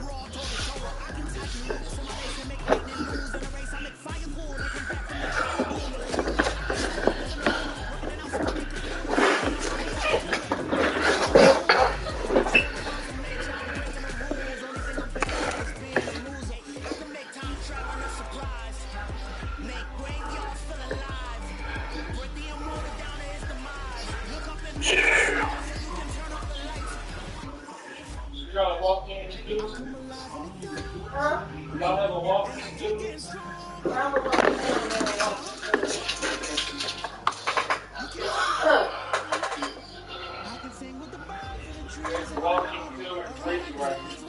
Trying to walk in. Y'all have a walking too? There's walking too and sleeping right here.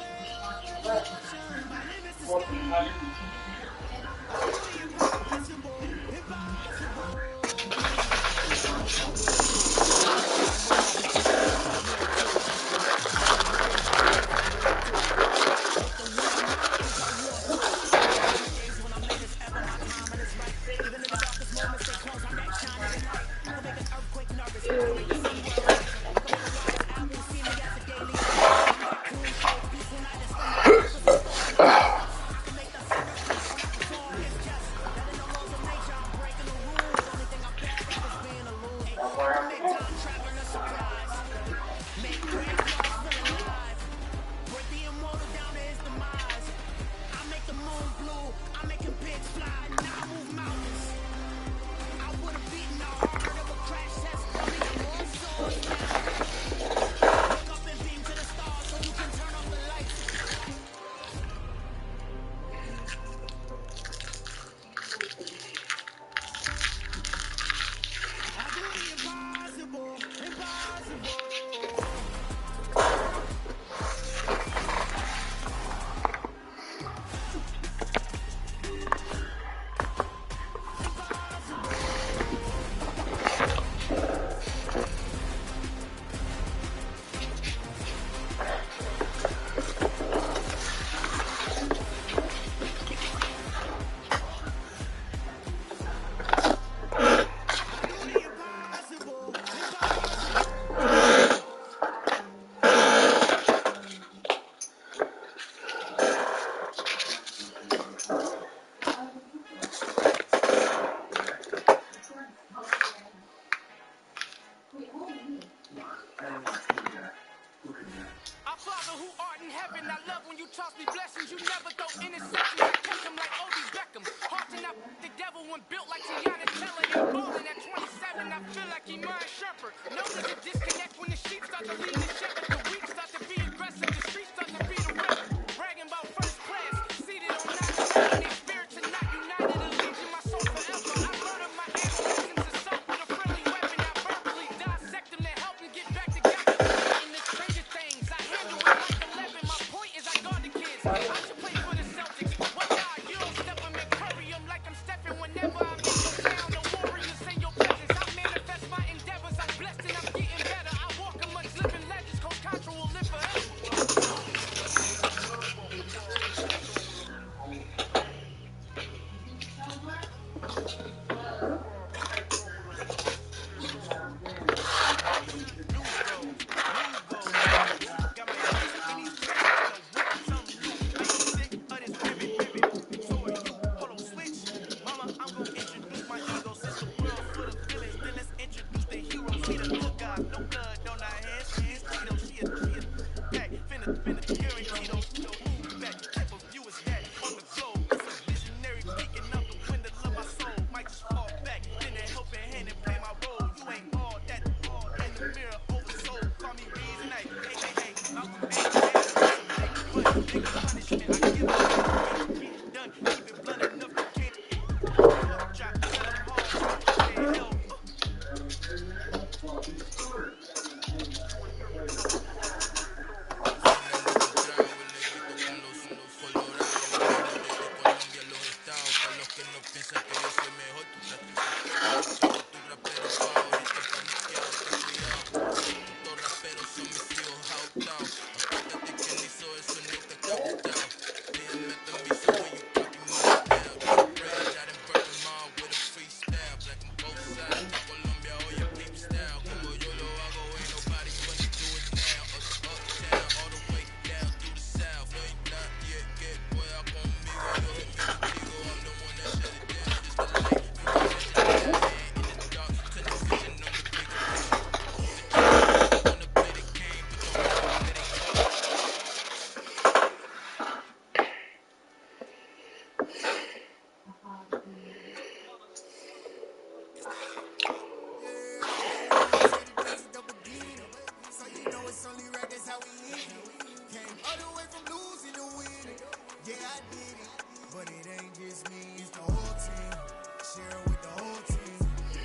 but it ain't just me, it's the whole team. Share with the whole team.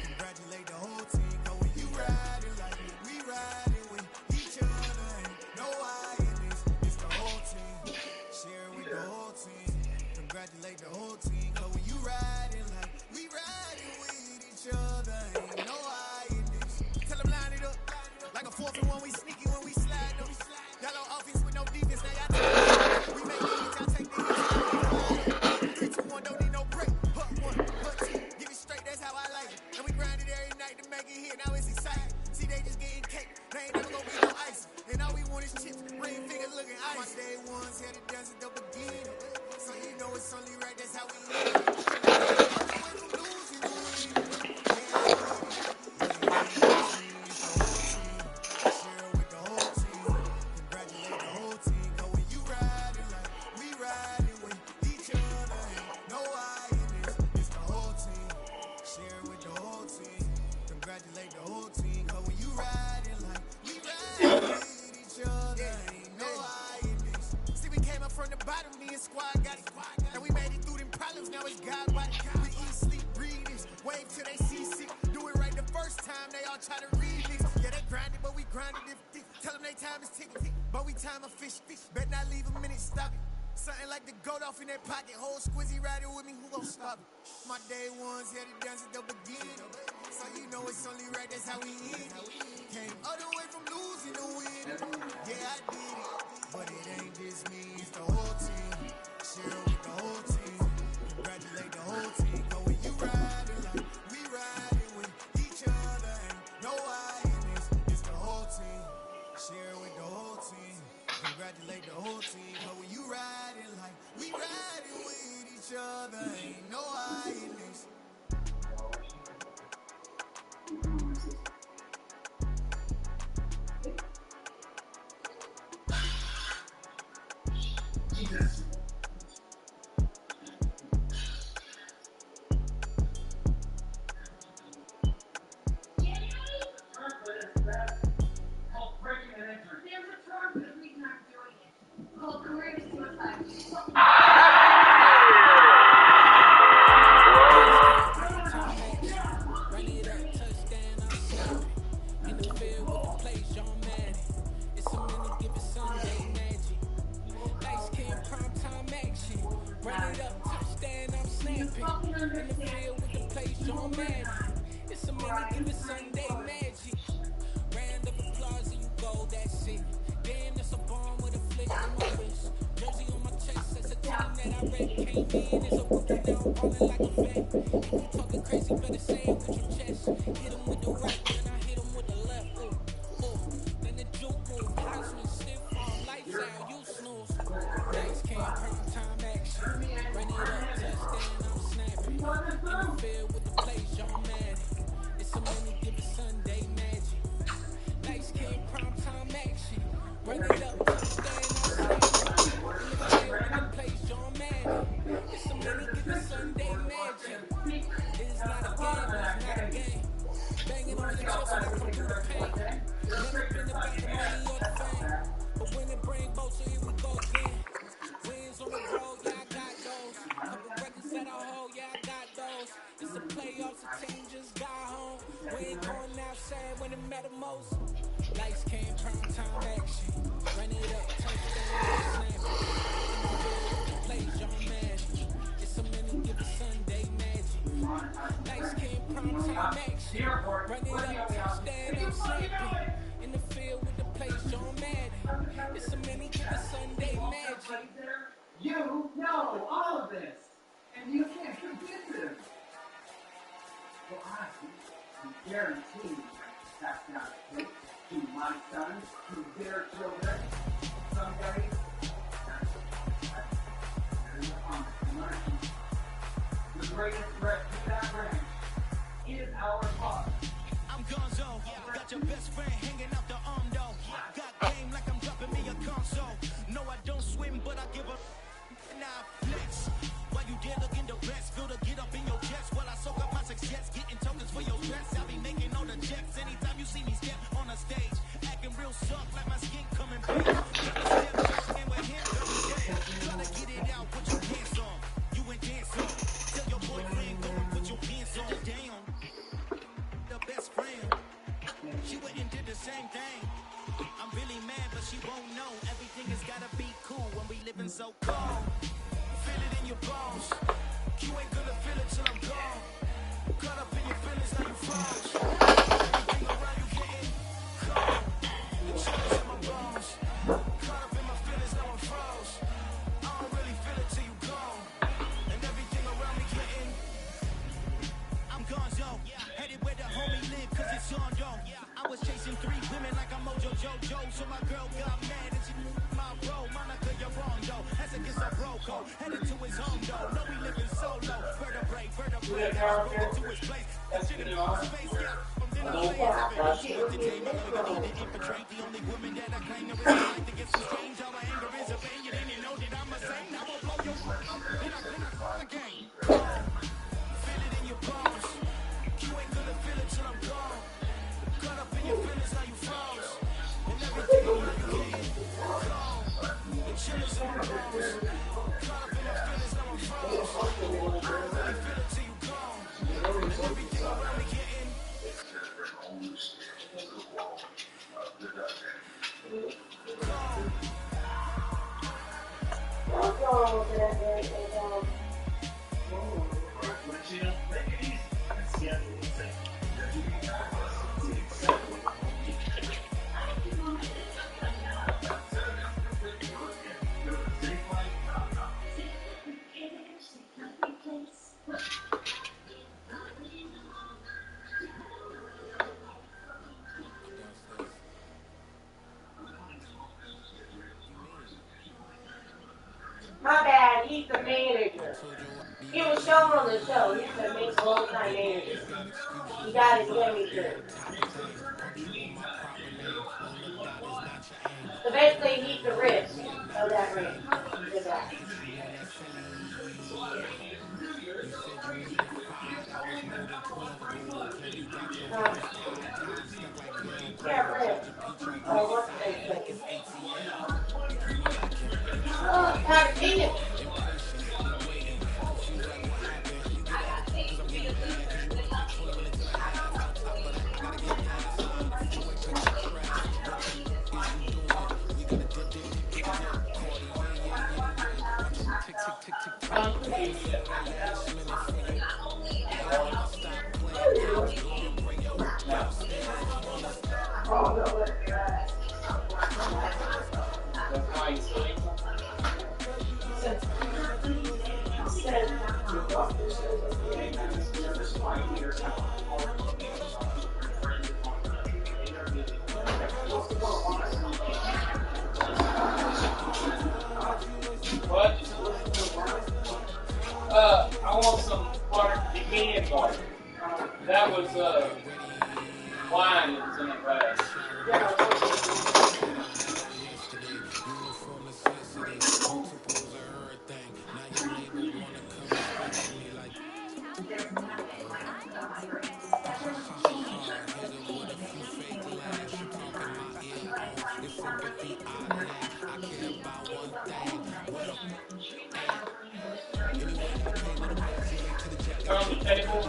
Congratulate the whole team. Cause when you riding like we riding with each other, ain't no I in this, it's the whole team. Share with the whole team. Congratulate the whole team. Cause when you riding like we riding with each other, ain't no I in this. Tell them line it up like a 4-for-1. We sneaky when we slide them. Y'all on offense with no defense. Now y'all take we make it, y'all take the hits. 3, 2, 1, don't need no break. Hut 1, hut 2, give it straight, that's how I like it. And we grind it every night to make it hit, now it's exciting. See, they just getting cake, they ain't never gonna be no ice. And all we want is chips, ring fingers looking ice. My day ones had to dance at the beginning. So you know it's only right, that's how we live. My day ones had to dance at the beginning. So you know it's only right, that's how we end. Came all the way from losing to win. Yeah, I did it. But it ain't just me, it's the whole team. Share with the whole team. Congratulate the whole team. Cause when you riding like we riding with each other, ain't no I in this, it's the whole team. Share with the whole team. Congratulate the whole team. Cause when you riding like we riding with each other, ain't no I in this. Jesus. You know all of this, and you can't forget this. So I can guarantee that's not true to my sons, to their children. Someday, the greatest threat to that ranch is our father. I'm Gonzo, got your best friend hanging out the arm though. Got game like I'm dropping me a console. No, I don't swim, but I give a now flex. While you there looking the best, feel to get up in your chest. While I soak up my success, getting tokens for your stress. I'll be making all the checks anytime you see me step on a stage. Acting real soft like my skin coming big. Trying to get it out, put your hands on. You so cold. Feel it in your bones. You ain't gonna feel it till I'm gone. Caught up in your feelings, now you froze. Everything around you getting cold. The chills in my bones. Caught up in my feelings, now I'm froze. I don't really feel it till you gone. And everything around me getting. I'm gone zone. Headed where the homie live, cause it's on dome. I was chasing 3 women like I'm Mojo Jojo. So my girl got mad and she knew my bro. Monica, you're wrong though. As against a bro code. Headed to his home though. No, we living solo. Vertebrae. Now I'm moving to his place. Legitimate space, yeah. From then I say it's a entertainment. We gon' need to infiltrate. The only woman that I claim to really like to get some strange. All my anger is a pain. You didn't know that I'm a saint. Now I'll blow your then I call the game. Feel it in your bones. You ain't gonna feel it till I'm gone. Caught up in your feelings, now you froze. And everything around you getting cold. The chillers in my bones. Caught up in my feelings, now I'm froze. I don't really feel it till you gone. And everything around me getting My bad, he's the manager. He was shown on the show. He's the long-time manager. He got his manager. So basically, he's the risk of that ring. The guy. Yeah, Rick. Oh, what's the name? Oh, kind of genius. I want some water, medium water. That was wine that was in the glass. On the table.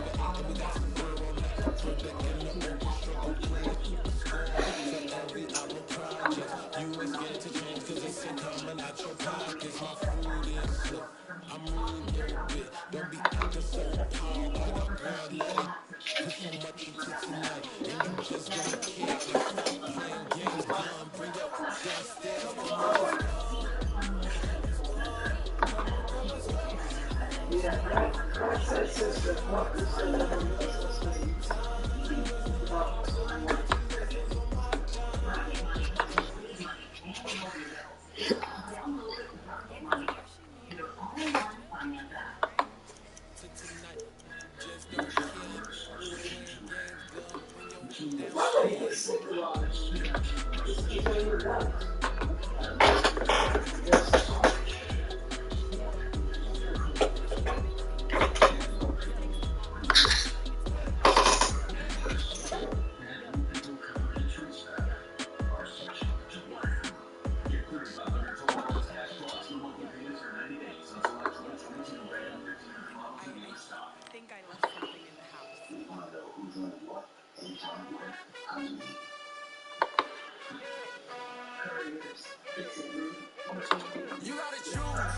You gotta choose.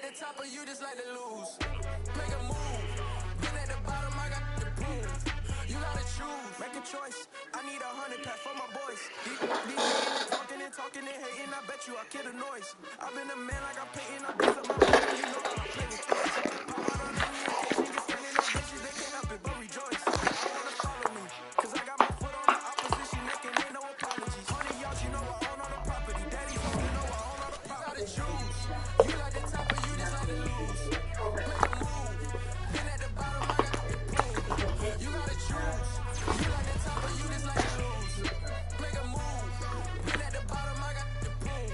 the top of you just like to lose. Make a move. Been at the bottom, I got the proof. You gotta choose, make a choice. I need 100 pack for my boys. These hating and talking and hating, I bet you I kill the noise. I've been a man like I'm Peyton, I beat up my brother, you know I play with toys. Pop out on any occasion, just standing ovations, they can't help it but rejoice. I wanna follow me, cause I got my foot on the opposition, they can ain't no apologies. 100 yards, you know I own all the property. Daddy's home, you know I own all the property. You gotta choose. You like the top or you just like to lose. Make a move. Been at the bottom, I got the proof. You gotta choose. You like the top or you just like to lose. Make a move. Been at the bottom, I got the proof.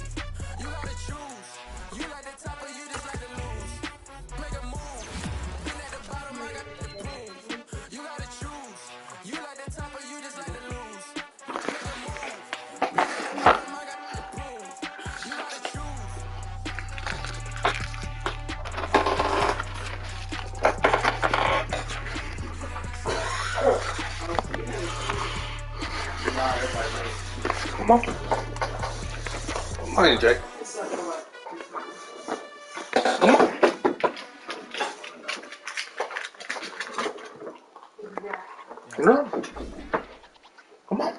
You gotta choose. You like the top or you just like to lose. Make a move. Been at the bottom, I got the proof. You gotta choose. You like the top or you just like to lose. Make a move. Been at the bottom, I got the proof. You gotta choose. Come on. Come on in, Jake. Come on. No. Come on.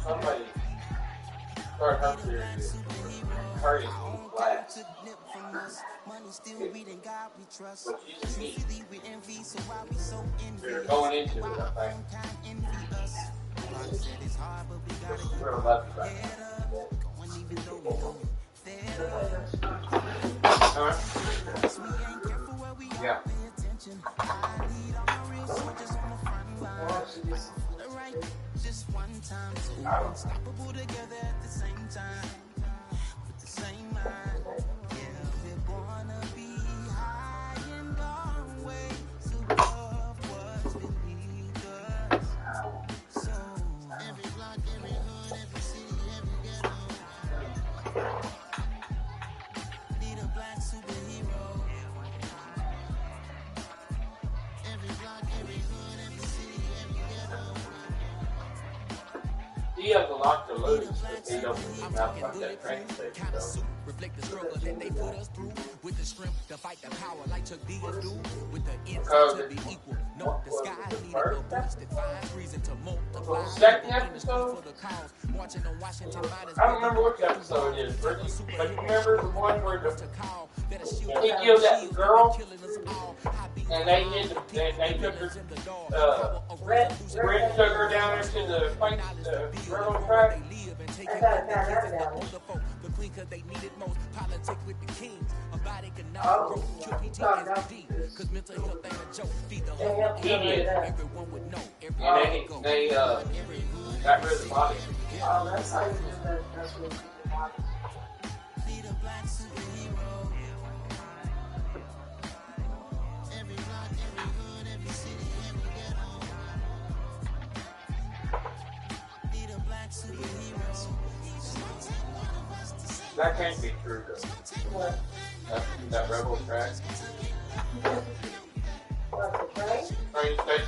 Somebody start up here. Hurry. Money still reading God we trust. Truthfully we envy, so why we so envious? Going into it, I think. Envy us. God said it's hard, but we gotta get up. Going even though we know fed up. We ain't careful where we are, pay attention. I need all my real soldiers on the front line. For the right, just one time. So unstoppable together at the same time. With the same mind. Wanna be high and always above what's beneath us. So every block, every hood, every city, every ghetto need a black superhero. Every block, every hood, every city, every ghetto. He has a lot to lose, so he doesn't have like that train station, though. Reflect the struggle that they put us through. With the strength to fight the power like Chuck D do. With the intent to be equal. No, the sky needed a voice that finds reason to multiply. Second episode? For the cause. Marching on Washington I don't remember which episode it is, Ricky. But you remember the one where he killed that girl? And they took her, Red took her down there to the railroad track. I gotta find that down. The queen cause they needed most politics with the kings. A body can not grow. QPTSD. Cause mental health ain't a joke. Feed the whole everyone would know. And they got rid of the body. Oh, that's how you do that. That's what you do. Need a black superhero. Every block, every hood, every city, every ghetto. Need a black superhero. It won't take one of us to save That can't be true, though. What? That Rebel track. What's the train? Train station.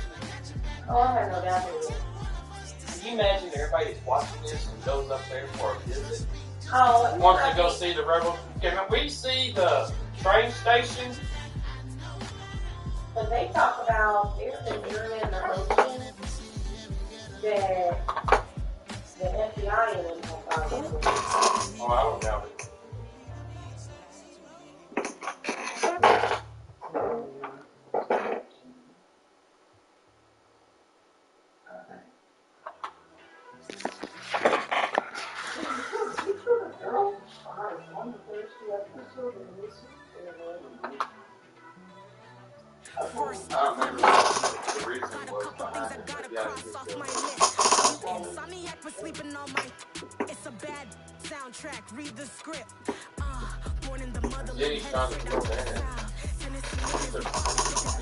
Oh, I have no doubt it is. Can you imagine everybody's watching this and goes up there for a visit? Oh, Wants to go see the Rebel. Can we see the train station? But they talk about there's an area in the ocean that the FBI and them have found. Oh, I don't doubt it. First, I don't remember the reason was behind it, but yeah, insomniac for sleeping on my. It's a bad soundtrack. Read the script. Born in the motherland. Jenny's trying to go there.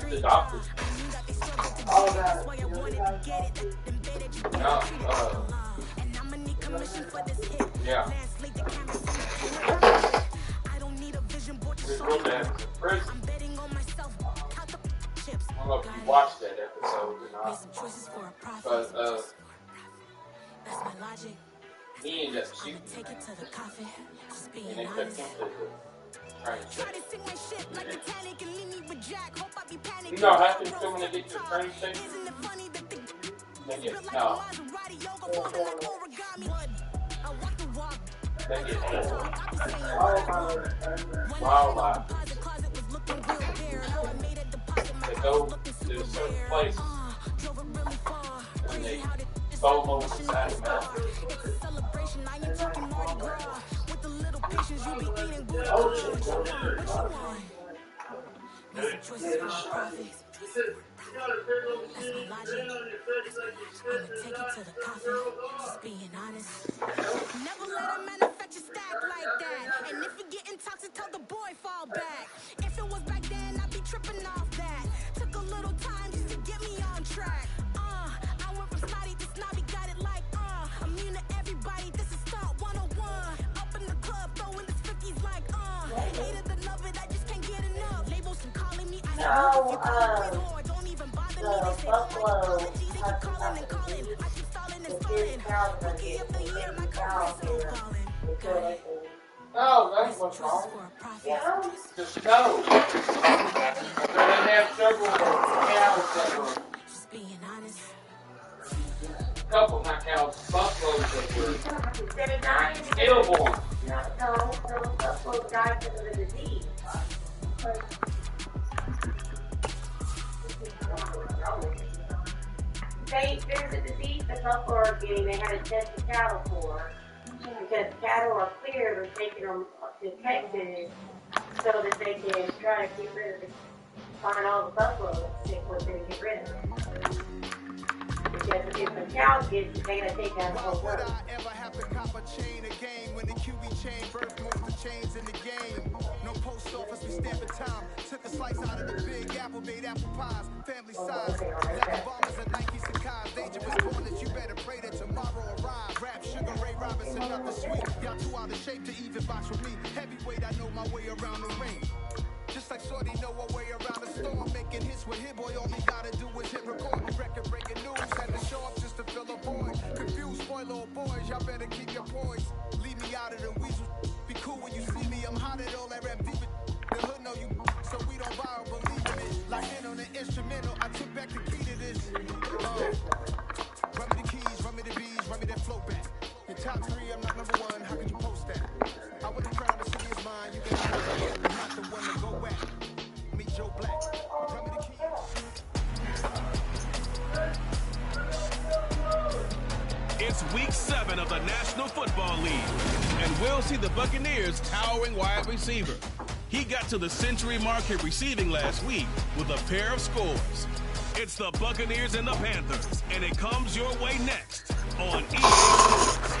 The doctor. All about Why I wanted to get it. Embedded you. No, And I'ma need commission for this hit. yeah. Translate the camera. I don't need a vision board to show me. I'm betting on myself. Count the chips. I don't know if you watched that episode or not, Some choices for a profit. but That's my logic. he ended up shooting Take it to the coffin. Just being and they took him to the train Try station. to sing my shit like Titanic and leave me with Jack. Hope I be panicking. You know how to film when they get to the train station? Isn't it funny that They get, no, Maserati yoga falling like origami? I walk the walk. they get Wildlife. They go to a certain place and they solo the side of the mountain. It's a celebration. I ain't talking Mardi Gras. With the little patience you be eating good. Making choices for a profit. That's my logic. I'ma take it to the coffin. Just being honest. Never let a manufacture stack like that. And if you get toxic, tell the boy fall back. If it was back then, I'd be tripping off that. Took a little time just to get me on track. I went from snotty to snobby, got it like immune to everybody. This is stunt 101. Up in the club, throwing the 50s like hate it or love it, I just can't get enough. Labels and calling me. I No, don't even bother me. the They say Buffalo keep calling and calling. I keep stalling and stalling. Rookie of the year, my career's still calling. No, that's what's wrong. Yeah. Just go. So they have several cows that were, Just being honest. couple, not cows, buffaloes that were Instead of dying, stillborn. no, Buffalo died because of the disease. There's a disease that buffalo are getting. They had to test the cattle for because cattle are clear. They're taking them to Texas so that they can try to get rid of find all the buffalo sick ones and get rid of them. Because if the cows get, they're gonna take out the whole Would world. I ever have to cop a chain again when the QB chain birth most the chains in the game? No post office, we stamping time. Took a slice out of the big apple, made apple pies, family size. Leather bombers and Nike Sacai's. Dangerous corners, you better pray that tomorrow arrives. Rap, Sugar Ray Robinson, nothing sweet. Y'all too out of shape to even box with me. Heavyweight, I know my way around the ring. Just like Shorty know her way around the storm. Making hits with Hit Boy, all he gotta do is hit record. Record breaking news, had to show up just to fill a void. Confused boy, little boys, y'all better keep your poise. Leave me out of the weasel. Be cool when you see me, I'm hot at all that rap deep. The hood know you, so we don't borrow, believe in it. Locked in on the instrumental, I took back the key to this. Run me the keys, run me the bees, run me that flow back. In top 3, I'm not number 1, how could you post that? I want the crowd to see it's mine, you can have it. I'm not the one to go back. Meet Joe Black. Run me the keys. It's week 7 of the National Football League, and we'll see the Buccaneers' towering wide receiver. He got to the century mark in receiving last week with a pair of scores. It's the Buccaneers and the Panthers, and it comes your way next on EA Sports.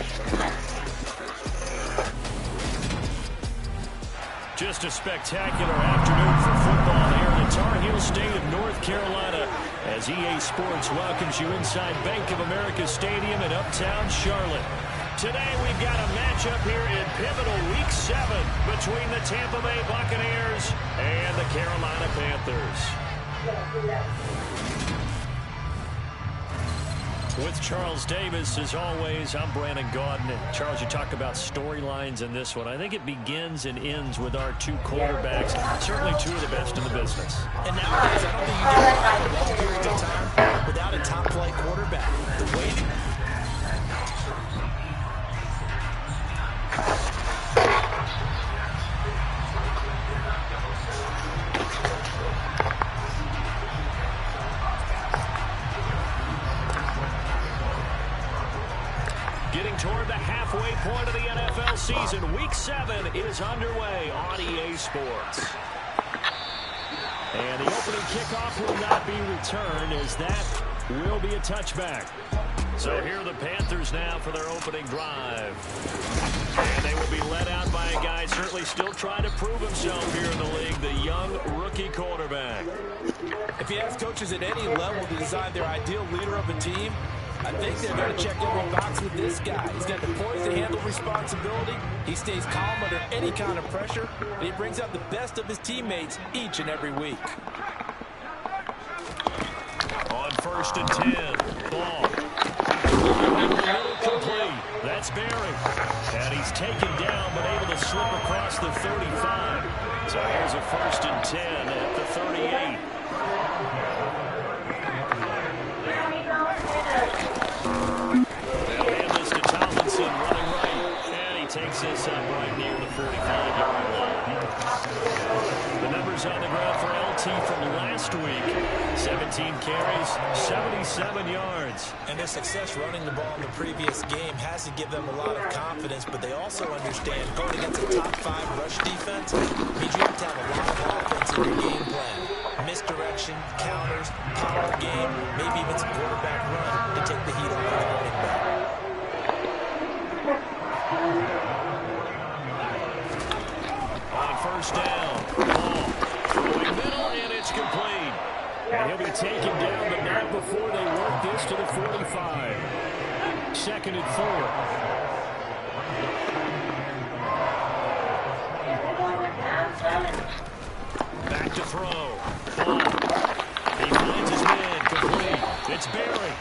Just a spectacular afternoon for football here in the Tar Heel state of North Carolina as EA Sports welcomes you inside Bank of America Stadium in uptown Charlotte. Today we've got a matchup here in pivotal Week 7 between the Tampa Bay Buccaneers and the Carolina Panthers. With Charles Davis, as always, I'm Brandon Gaudin. And Charles, you talk about storylines in this one. I think it begins and ends with our two quarterbacks, certainly two of the best in the business. And nowadays, I don't think you can get by long periods of time without a top-flight quarterback. The way Getting toward the halfway point of the NFL season, Week 7 is underway on EA Sports. And the opening kickoff will not be returned, as that will be a touchback. So here are the Panthers now for their opening drive. And they will be led out by a guy certainly still trying to prove himself here in the league, the young rookie quarterback. if you ask coaches at any level to decide their ideal leader of a team, I think they're going to check every box with this guy. He's got the poise to handle responsibility. He stays calm under any kind of pressure, and he brings out the best of his teammates each and every week. On 1st and 10, ball. Complete. That's Barry. And he's taken down, but able to slip across the 35. So here's a 1st and 10 at the 38. They'll hand this to Tomlinson running right. And he takes this up right near the 45-yard line. The numbers on the ground for LT from last week. 17 carries, 77 yards. And their success running the ball in the previous game has to give them a lot of confidence, but they also understand going against a top 5 rush defense means you have to have a lot of offense in your game plan. Misdirection, counters, power game, maybe even some quarterback run to take the heat off of the running back. On 1st down, ball throwing middle, and it's complete. And he'll be taken down, but not before they work this to the 45. 2nd and 4. Back to throw. Ball. He finds his man. Complete. It's Barry.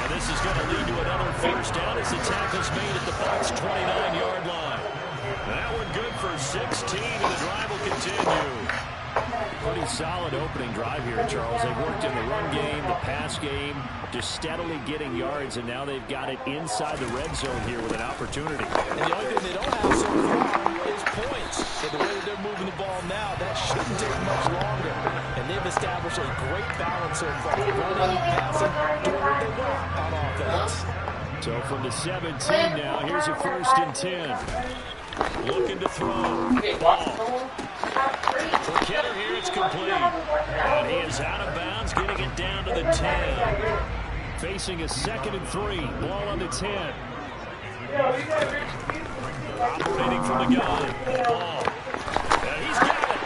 And this is going to lead to another 1st down as the tackle's made at the Bucs' 29-yard line. That one good for 16, and the drive will continue. Pretty solid opening drive here, Charles. They've worked in the run game, the pass game, just steadily getting yards, and now they've got it inside the red zone here with an opportunity. And the only thing they don't have so far is points. So the way that they're moving the ball now, that shouldn't take much longer. And they've established a great balance so far. Running, passing, doing what they want on offense. So from the 17 now, here's a 1st and 10. Looking to throw. Ball. For Kenner here, it's complete. And he is out of bounds, getting it down to the 10. Facing a 2nd and 3. Ball on the 10. Operating from the gun. Ball. And he's got it.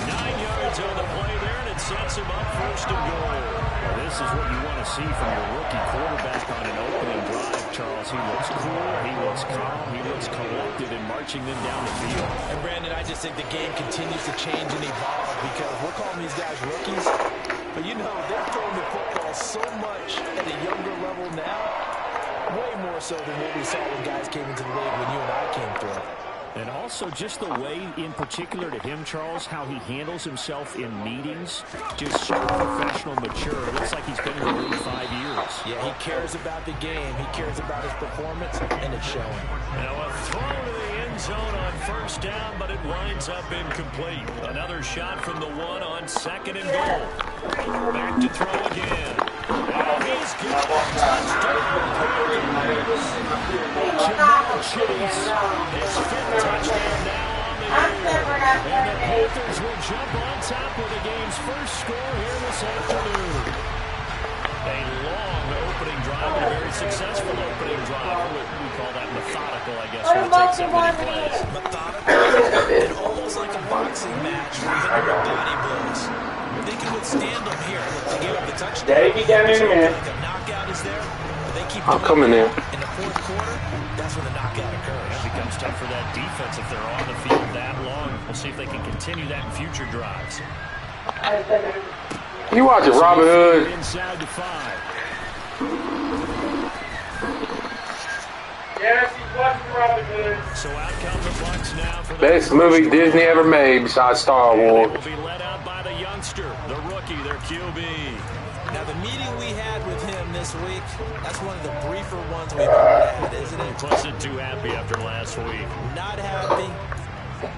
9 yards on the play there, and it sets him up 1st and goal. Well, this is what you want to see from your rookie quarterback on an opening drive, Charles. He looks cool, he looks calm, he looks collected in marching them down the field. And Brandon, I just think the game continues to change and evolve because we're calling these guys rookies. But you know, they're throwing the football so much at a younger level now, way more so than what we saw when guys came into the league when you and I came through. And also just the way, in particular to him, Charles, how he handles himself in meetings, just so professional, mature. It looks like he's been in the league 5 years. Yeah, he cares about the game. He cares about his performance, and it's showing. Now a throw to the end zone on 1st down, but it winds up incomplete. Another shot from the 1 on 2nd and goal. Back to throw again. Oh, he's got a touchdown. Chase, his 5th touchdown now on the year. And the Panthers will jump on top with the game's first score here this afternoon. A long opening drive, and a very successful opening drive. We call that methodical, I guess, when it takes up many plays. Methodical, and almost like a boxing match where you hit with body blows. They can withstand them here. They gave up the touchdown. Davey down in there. The knockout is there, but they keep I'll come in there. And the fourth quarter, that's when the knockout occurs. It becomes tough for that defense if they're on the field that long. We'll see if they can continue that in future drives. You watching Robin Hood? Inside the 5. Yes, he's watching Robin Hood. So out come the Bucs now for the Best movie Disney ever made besides Star Wars. They will be led out by the youngster, the rookie, their QB. Now, the meeting we had with him this week, that's one of the briefer ones we've ever had, isn't it? Wasn't too happy after last week. Not happy.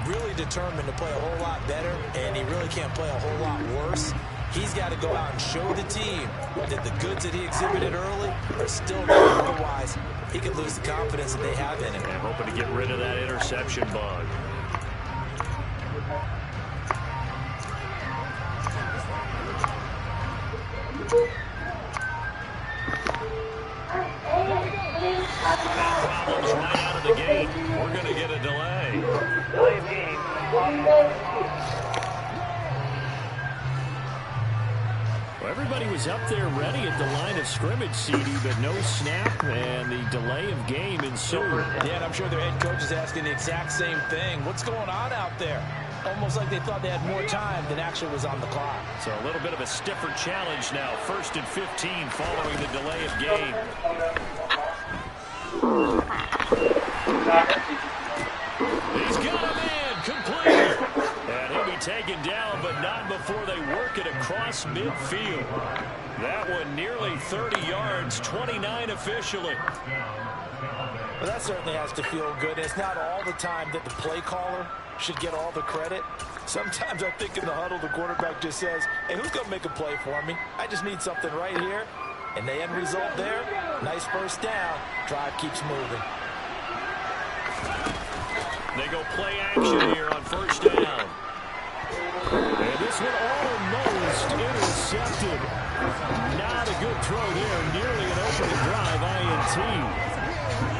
Really determined to play a whole lot better, and he really can't play a whole lot worse. He's got to go out and show the team that the goods that he exhibited early are still there. Otherwise, he could lose the confidence that they have in him. And hoping to get rid of that interception bug. Problems right out of the gate. We're going to get a delay. Well, everybody was up there ready at the line of scrimmage, CD, but no snap, and the delay of game ensued. Yeah, and I'm sure their head coach is asking the exact same thing. What's going on out there? Almost like they thought they had more time than actually was on the clock. So a little bit of a stiffer challenge now. 1st and 15 following the delay of game. He's got a man complete. And he'll be taken down, but not before they work it across midfield. That one nearly 30 yards, 29 officially. Well, that certainly has to feel good. It's not all the time that the play caller should get all the credit. Sometimes I think in the huddle, the quarterback just says, hey, who's going to make a play for me? I just need something right here. And the end result there, nice first down. Drive keeps moving. They go play action here on first down. And this one almost intercepted. Not a good throw there. Nearly an opening drive, INT.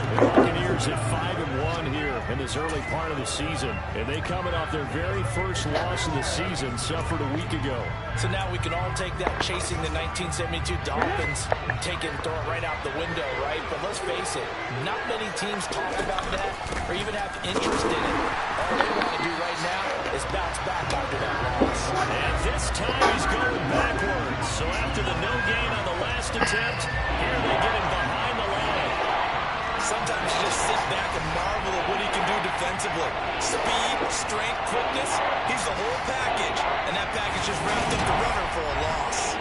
The Buccaneers at 5-1 here in this early part of the season. And they coming off their very first loss of the season, suffered a week ago. So now we can all take that chasing the 1972 Dolphins, take it and throw it right out the window, right? But let's face it, not many teams talk about that or even have interest in it. All they want to do right now is bounce back after that loss. And this time he's going backwards. So after the no gain on the last attempt, here they get him behind the line. Sometimes you just sit back and marvel at what he can do defensively. Speed, strength, quickness, he's the whole package. And that package just wrapped up the runner for a loss.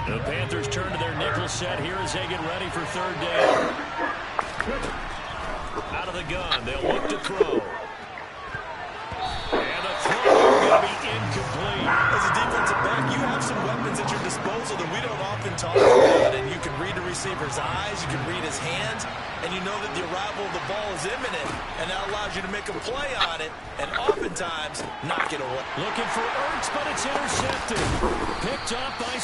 The Panthers turn to their nickel set here as they get ready for third down. Out of the gun, they'll look to throw. And the throw is going to be incomplete. As a defensive back, you have some weapons at your disposal that we don't often talk about. And you can read the receiver's eyes, you can read his hands, and you know that the arrival of the ball is imminent. And that allows you to make a play on it, and oftentimes knock it away. Looking for Ertz, but it's intercepted. Picked up by...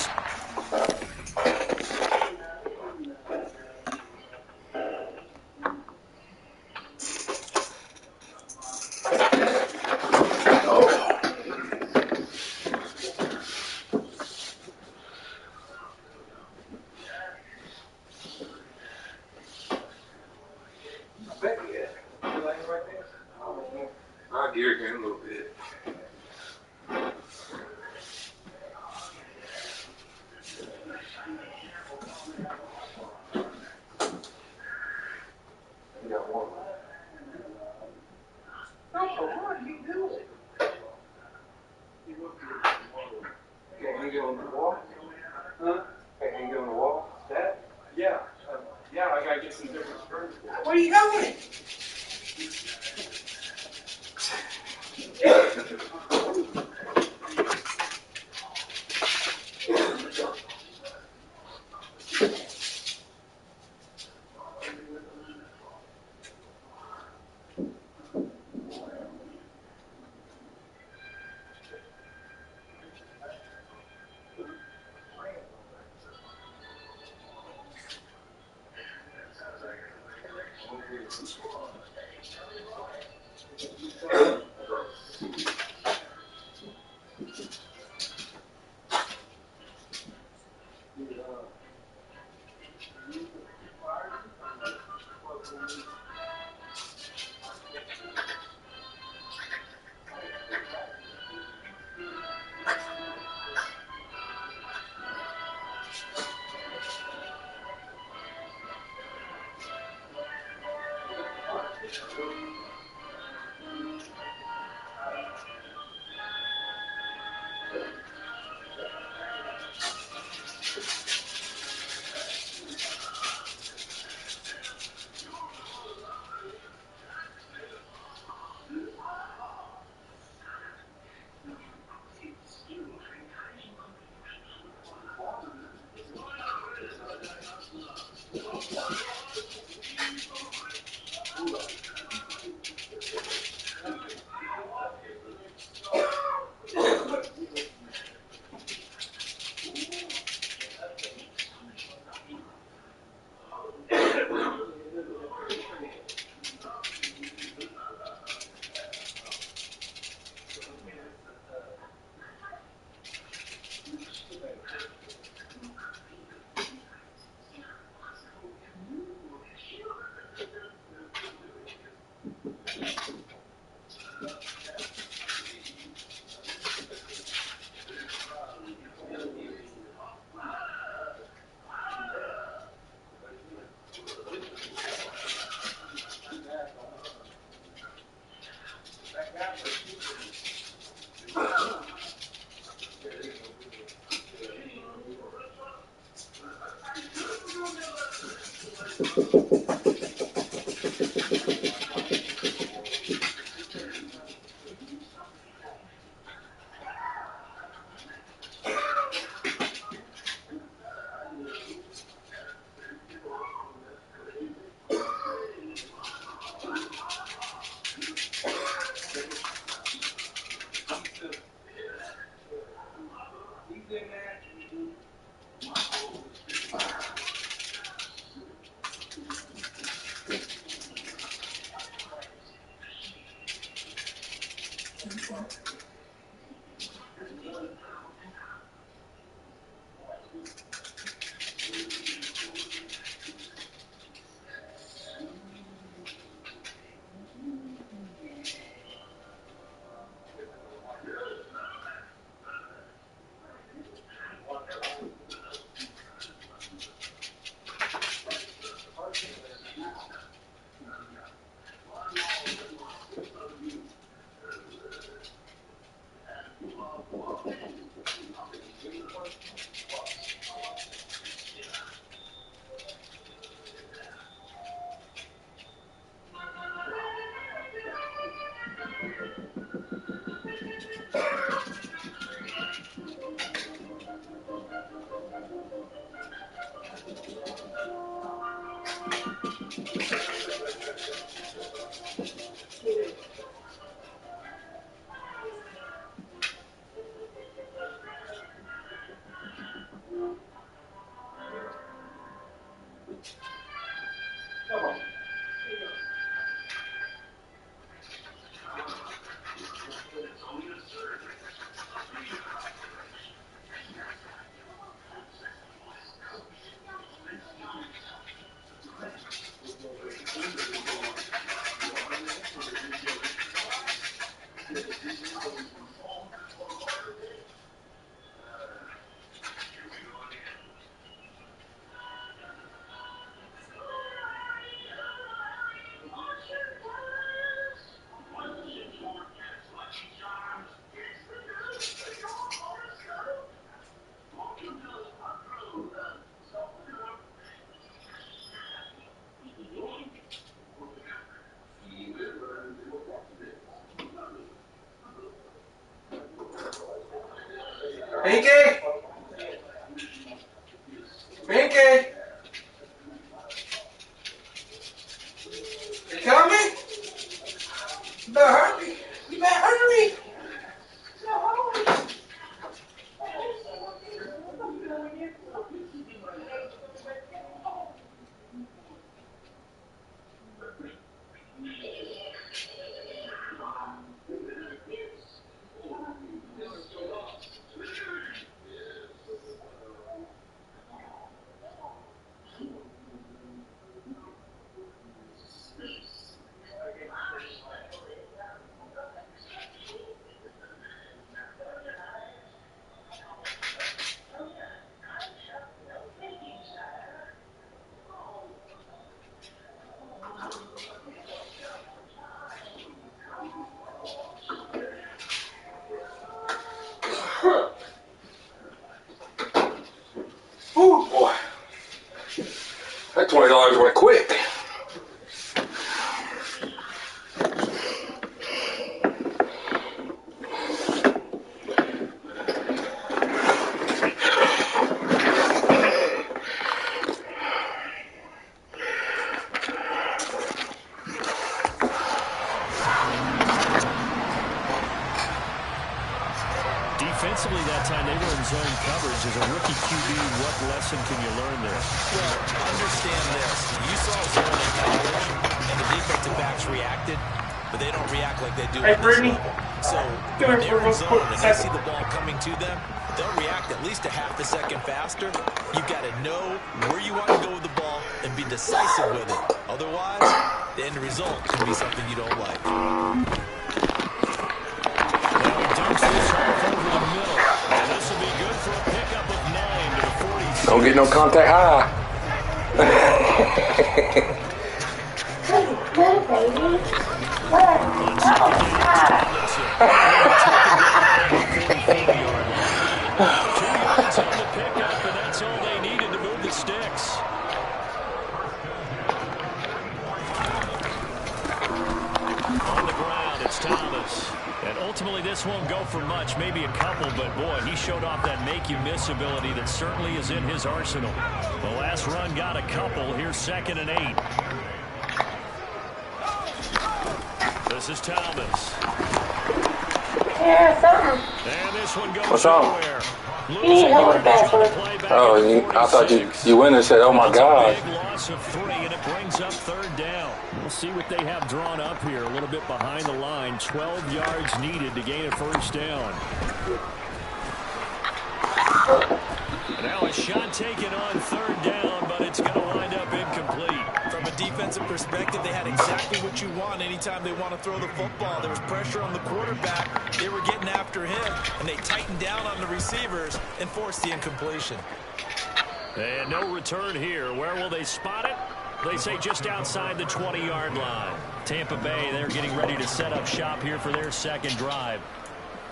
I'll gear him a little bit. Michael, what are you doing? Can't hang it on the wall? Huh? Can't hang it on the wall? That? Yeah. Yeah, I gotta get some different screws. Where are you going? Pinky? Pinky? You coming? You better hurry. You better hurry. Ooh, boy. That $20 went quick. Defensively that time, they were in zone coverage. As a rookie QB, what lesson can you learn there? Well, understand this. You saw zone in college, and the defensive backs reacted, but they don't react like they do at this level. So when they're in zone and they see the ball coming to them, they'll react at least a half a second faster. You've got to know where you want to go with the ball and be decisive with it. Otherwise, the end result can be something you don't like. Don't get no contact high. That's all they needed to move the sticks. On the ground, it's Thomas. And ultimately, this won't go for much, maybe a couple, but boy, he showed off that make-you-miss ability that certainly is in his arsenal. The last run got a couple. Here's 2nd and 8. This is Thomas. Yeah, something. And this one goes What's wrong? nowhere. You need help with that one. Oh, I thought you went and said, oh, my God. Big loss of 3, and it brings up 3rd down. Well, see what they have drawn up here. A little bit behind the line. 12 yards needed to gain a first down. Now a shot taken on third down, but it's going to wind up incomplete. From a defensive perspective, they had exactly what you want anytime they want to throw the football. There was pressure on the quarterback. They were getting after him, and they tightened down on the receivers and forced the incompletion. And no return here. Where will they spot it? They say just outside the 20-yard line. Tampa Bay, they're getting ready to set up shop here for their second drive.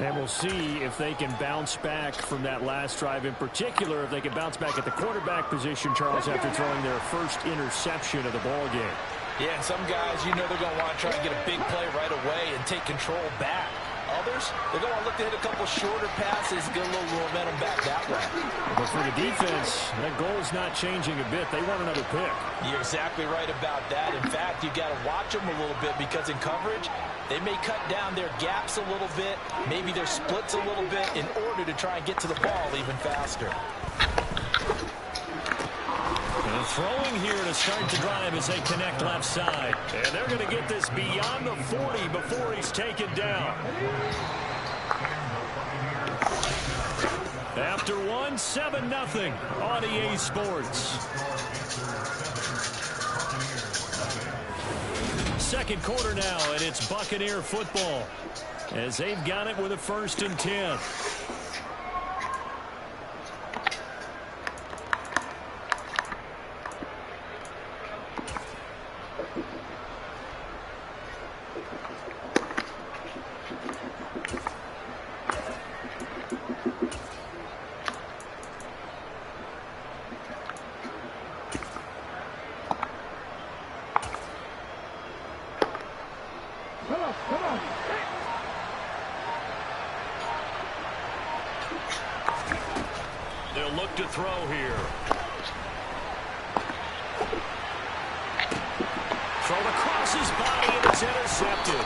And we'll see if they can bounce back from that last drive. In particular, if they can bounce back at the quarterback position, Charles, after throwing their first interception of the ball game. Yeah, and some guys, you know they're going to want to try and get a big play right away and take control back. Others, they're going to look to hit a couple shorter passes, get a little momentum back that way. But for the defense, that goal's not changing a bit. They want another pick. You're exactly right about that. In fact, you got to watch them a little bit because in coverage, they may cut down their gaps a little bit, maybe their splits a little bit in order to try and get to the ball even faster. And throwing here to start the drive as they connect left side. And they're going to get this beyond the 40 before he's taken down. After one, 7-0 on EA Sports. Second quarter now, and it's Buccaneer football as they've got it with a 1st and 10. They'll look to throw here. Throw across his body, and it's intercepted.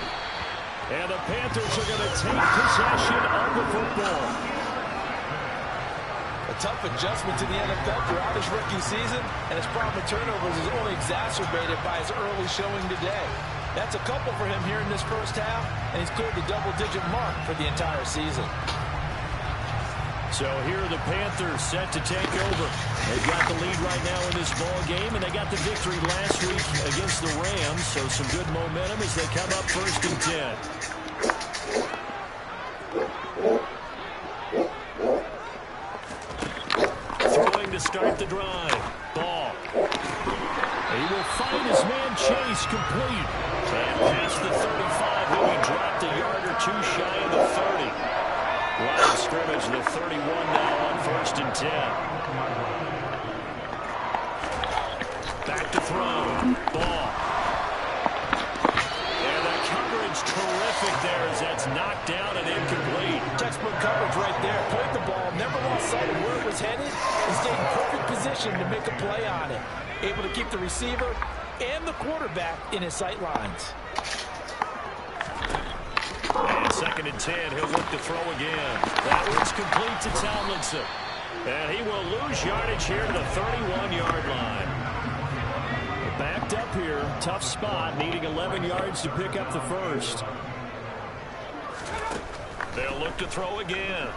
And the Panthers are going to take possession of the football. A tough adjustment to the NFL throughout his rookie season, and his problem with turnovers is only exacerbated by his early showing today. That's a couple for him here in this first half, and he's cleared the double-digit mark for the entire season. So here are the Panthers set to take over. They've got the lead right now in this ball game, and they got the victory last week against the Rams, so some good momentum as they come up 1st and 10. Throwing to start the drive. Ball. He will find his man Chase complete. And past the 35, he'll be dropped a yard or two shy of the 30. Line of scrimmage, the 31 now on 1st and 10. Back to throw. Ball. And the coverage terrific there as that's knocked down and incomplete. Textbook coverage right there. Played the ball, never lost sight of where it was headed, and stayed in perfect position to make a play on it. Able to keep the receiver and the quarterback in his sight lines. And 2nd and 10, he'll look to throw again. That one's complete to Tomlinson. And he will lose yardage here to the 31-yard line. Backed up here, tough spot, needing 11 yards to pick up the first. They'll look to throw again.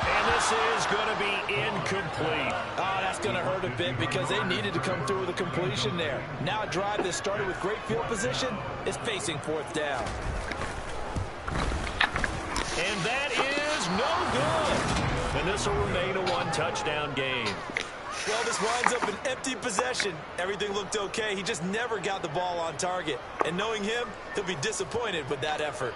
And this is going to be incomplete. Oh, that's going to hurt a bit because they needed to come through with a completion there. Now a drive that started with great field position is facing 4th down. And that is no good. And this will remain a 1-touchdown game. Well, this winds up an empty possession. Everything looked okay. He just never got the ball on target. And knowing him, he'll be disappointed with that effort.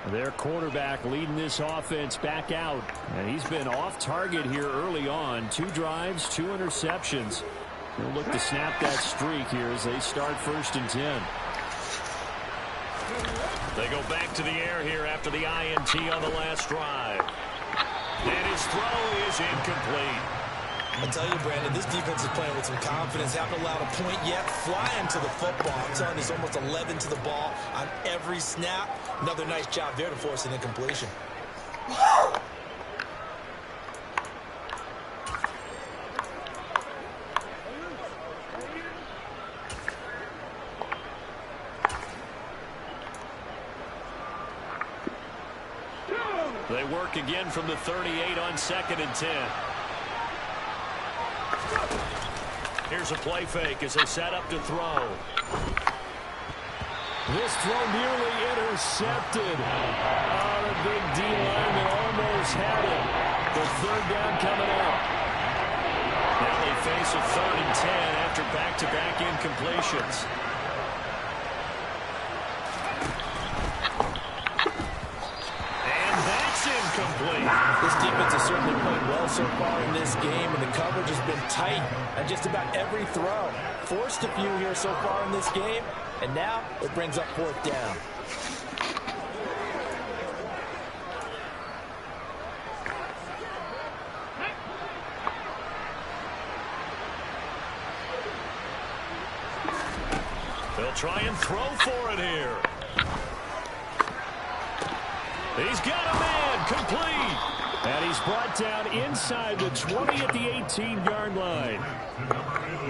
Their quarterback leading this offense back out. And he's been off target here early on. 2 drives, 2 interceptions. He'll look to snap that streak here as they start 1st and 10. They go back to the air here after the INT on the last drive. And his throw is incomplete. I tell you, Brandon, this defense is playing with some confidence. Haven't allowed a point yet. Flying to the football. I'm telling you, there's almost 11 to the ball on every snap. Another nice job there to force an incompletion. They work again from the 38 on 2nd and 10. Here's a play fake as they set up to throw. This throw nearly intercepted. Oh, the big D lineman almost had it. The 3rd down coming up. Now they face a 3rd and 10 after back-to-back incompletions. Incomplete. This defense has certainly played well so far in this game, and the coverage has been tight on just about every throw. Forced a few here so far in this game, and now it brings up 4th down. They'll try and throw for it here. He's got a man, complete. And he's brought down inside the 20 at the 18-yard line.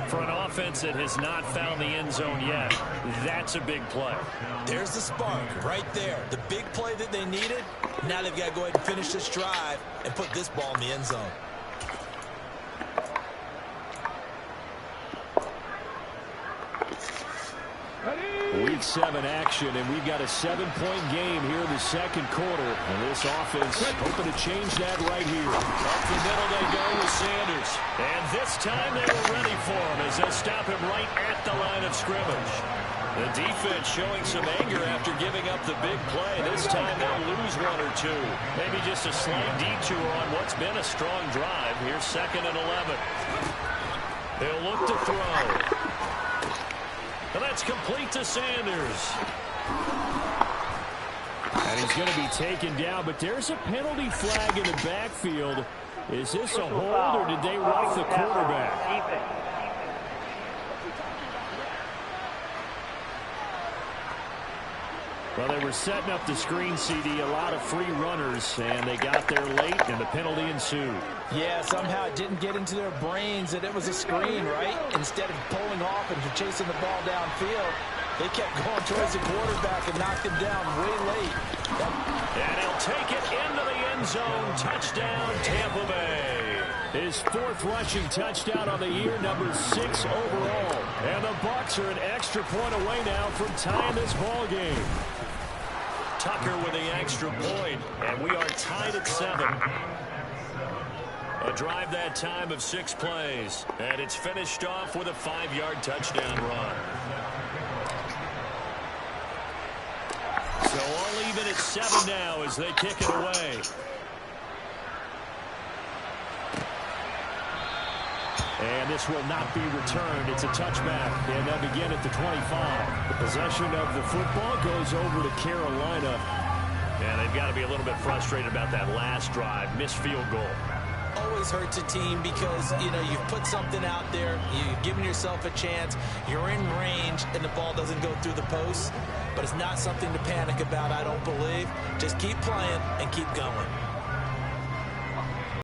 For an offense that has not found the end zone yet, that's a big play. There's the spark right there. The big play that they needed. Now they've got to go ahead and finish this drive and put this ball in the end zone. Week 7 action, and we've got a 7-point game here in the 2nd quarter. And this offense hoping to change that right here. Up the middle they go with Sanders. And this time they were ready for him as they stop him right at the line of scrimmage. The defense showing some anger after giving up the big play. This time they'll lose 1 or 2. Maybe just a slight detour on what's been a strong drive. Here's 2nd and 11. They'll look to throw. And that's complete to Sanders. And he's going to be taken down, but there's a penalty flag in the backfield. Is this a hold, or did they rough the quarterback? Well, they were setting up the screen, CD, a lot of free runners, and they got there late, and the penalty ensued. Yeah, somehow it didn't get into their brains that it was a screen, right? Instead of pulling off and chasing the ball downfield, they kept going towards the quarterback and knocked him down way late. And he'll take it into the end zone. Touchdown, Tampa Bay. His 4th rushing touchdown on the year, number 6 overall. And the Bucs are an extra point away now from tying this ball game. Tucker with the extra point, and we are tied at 7. A drive that time of 6 plays, and it's finished off with a 5-yard touchdown run. So all even at 7 now as they kick it away. And this will not be returned. It's a touchback, and they'll begin at the 25. The possession of the football goes over to Carolina. And they've got to be a little bit frustrated about that last drive. Missed field goal. Always hurts a team because, you know, you've put something out there. You've given yourself a chance. You're in range, and the ball doesn't go through the post. But it's not something to panic about, I don't believe. Just keep playing and keep going.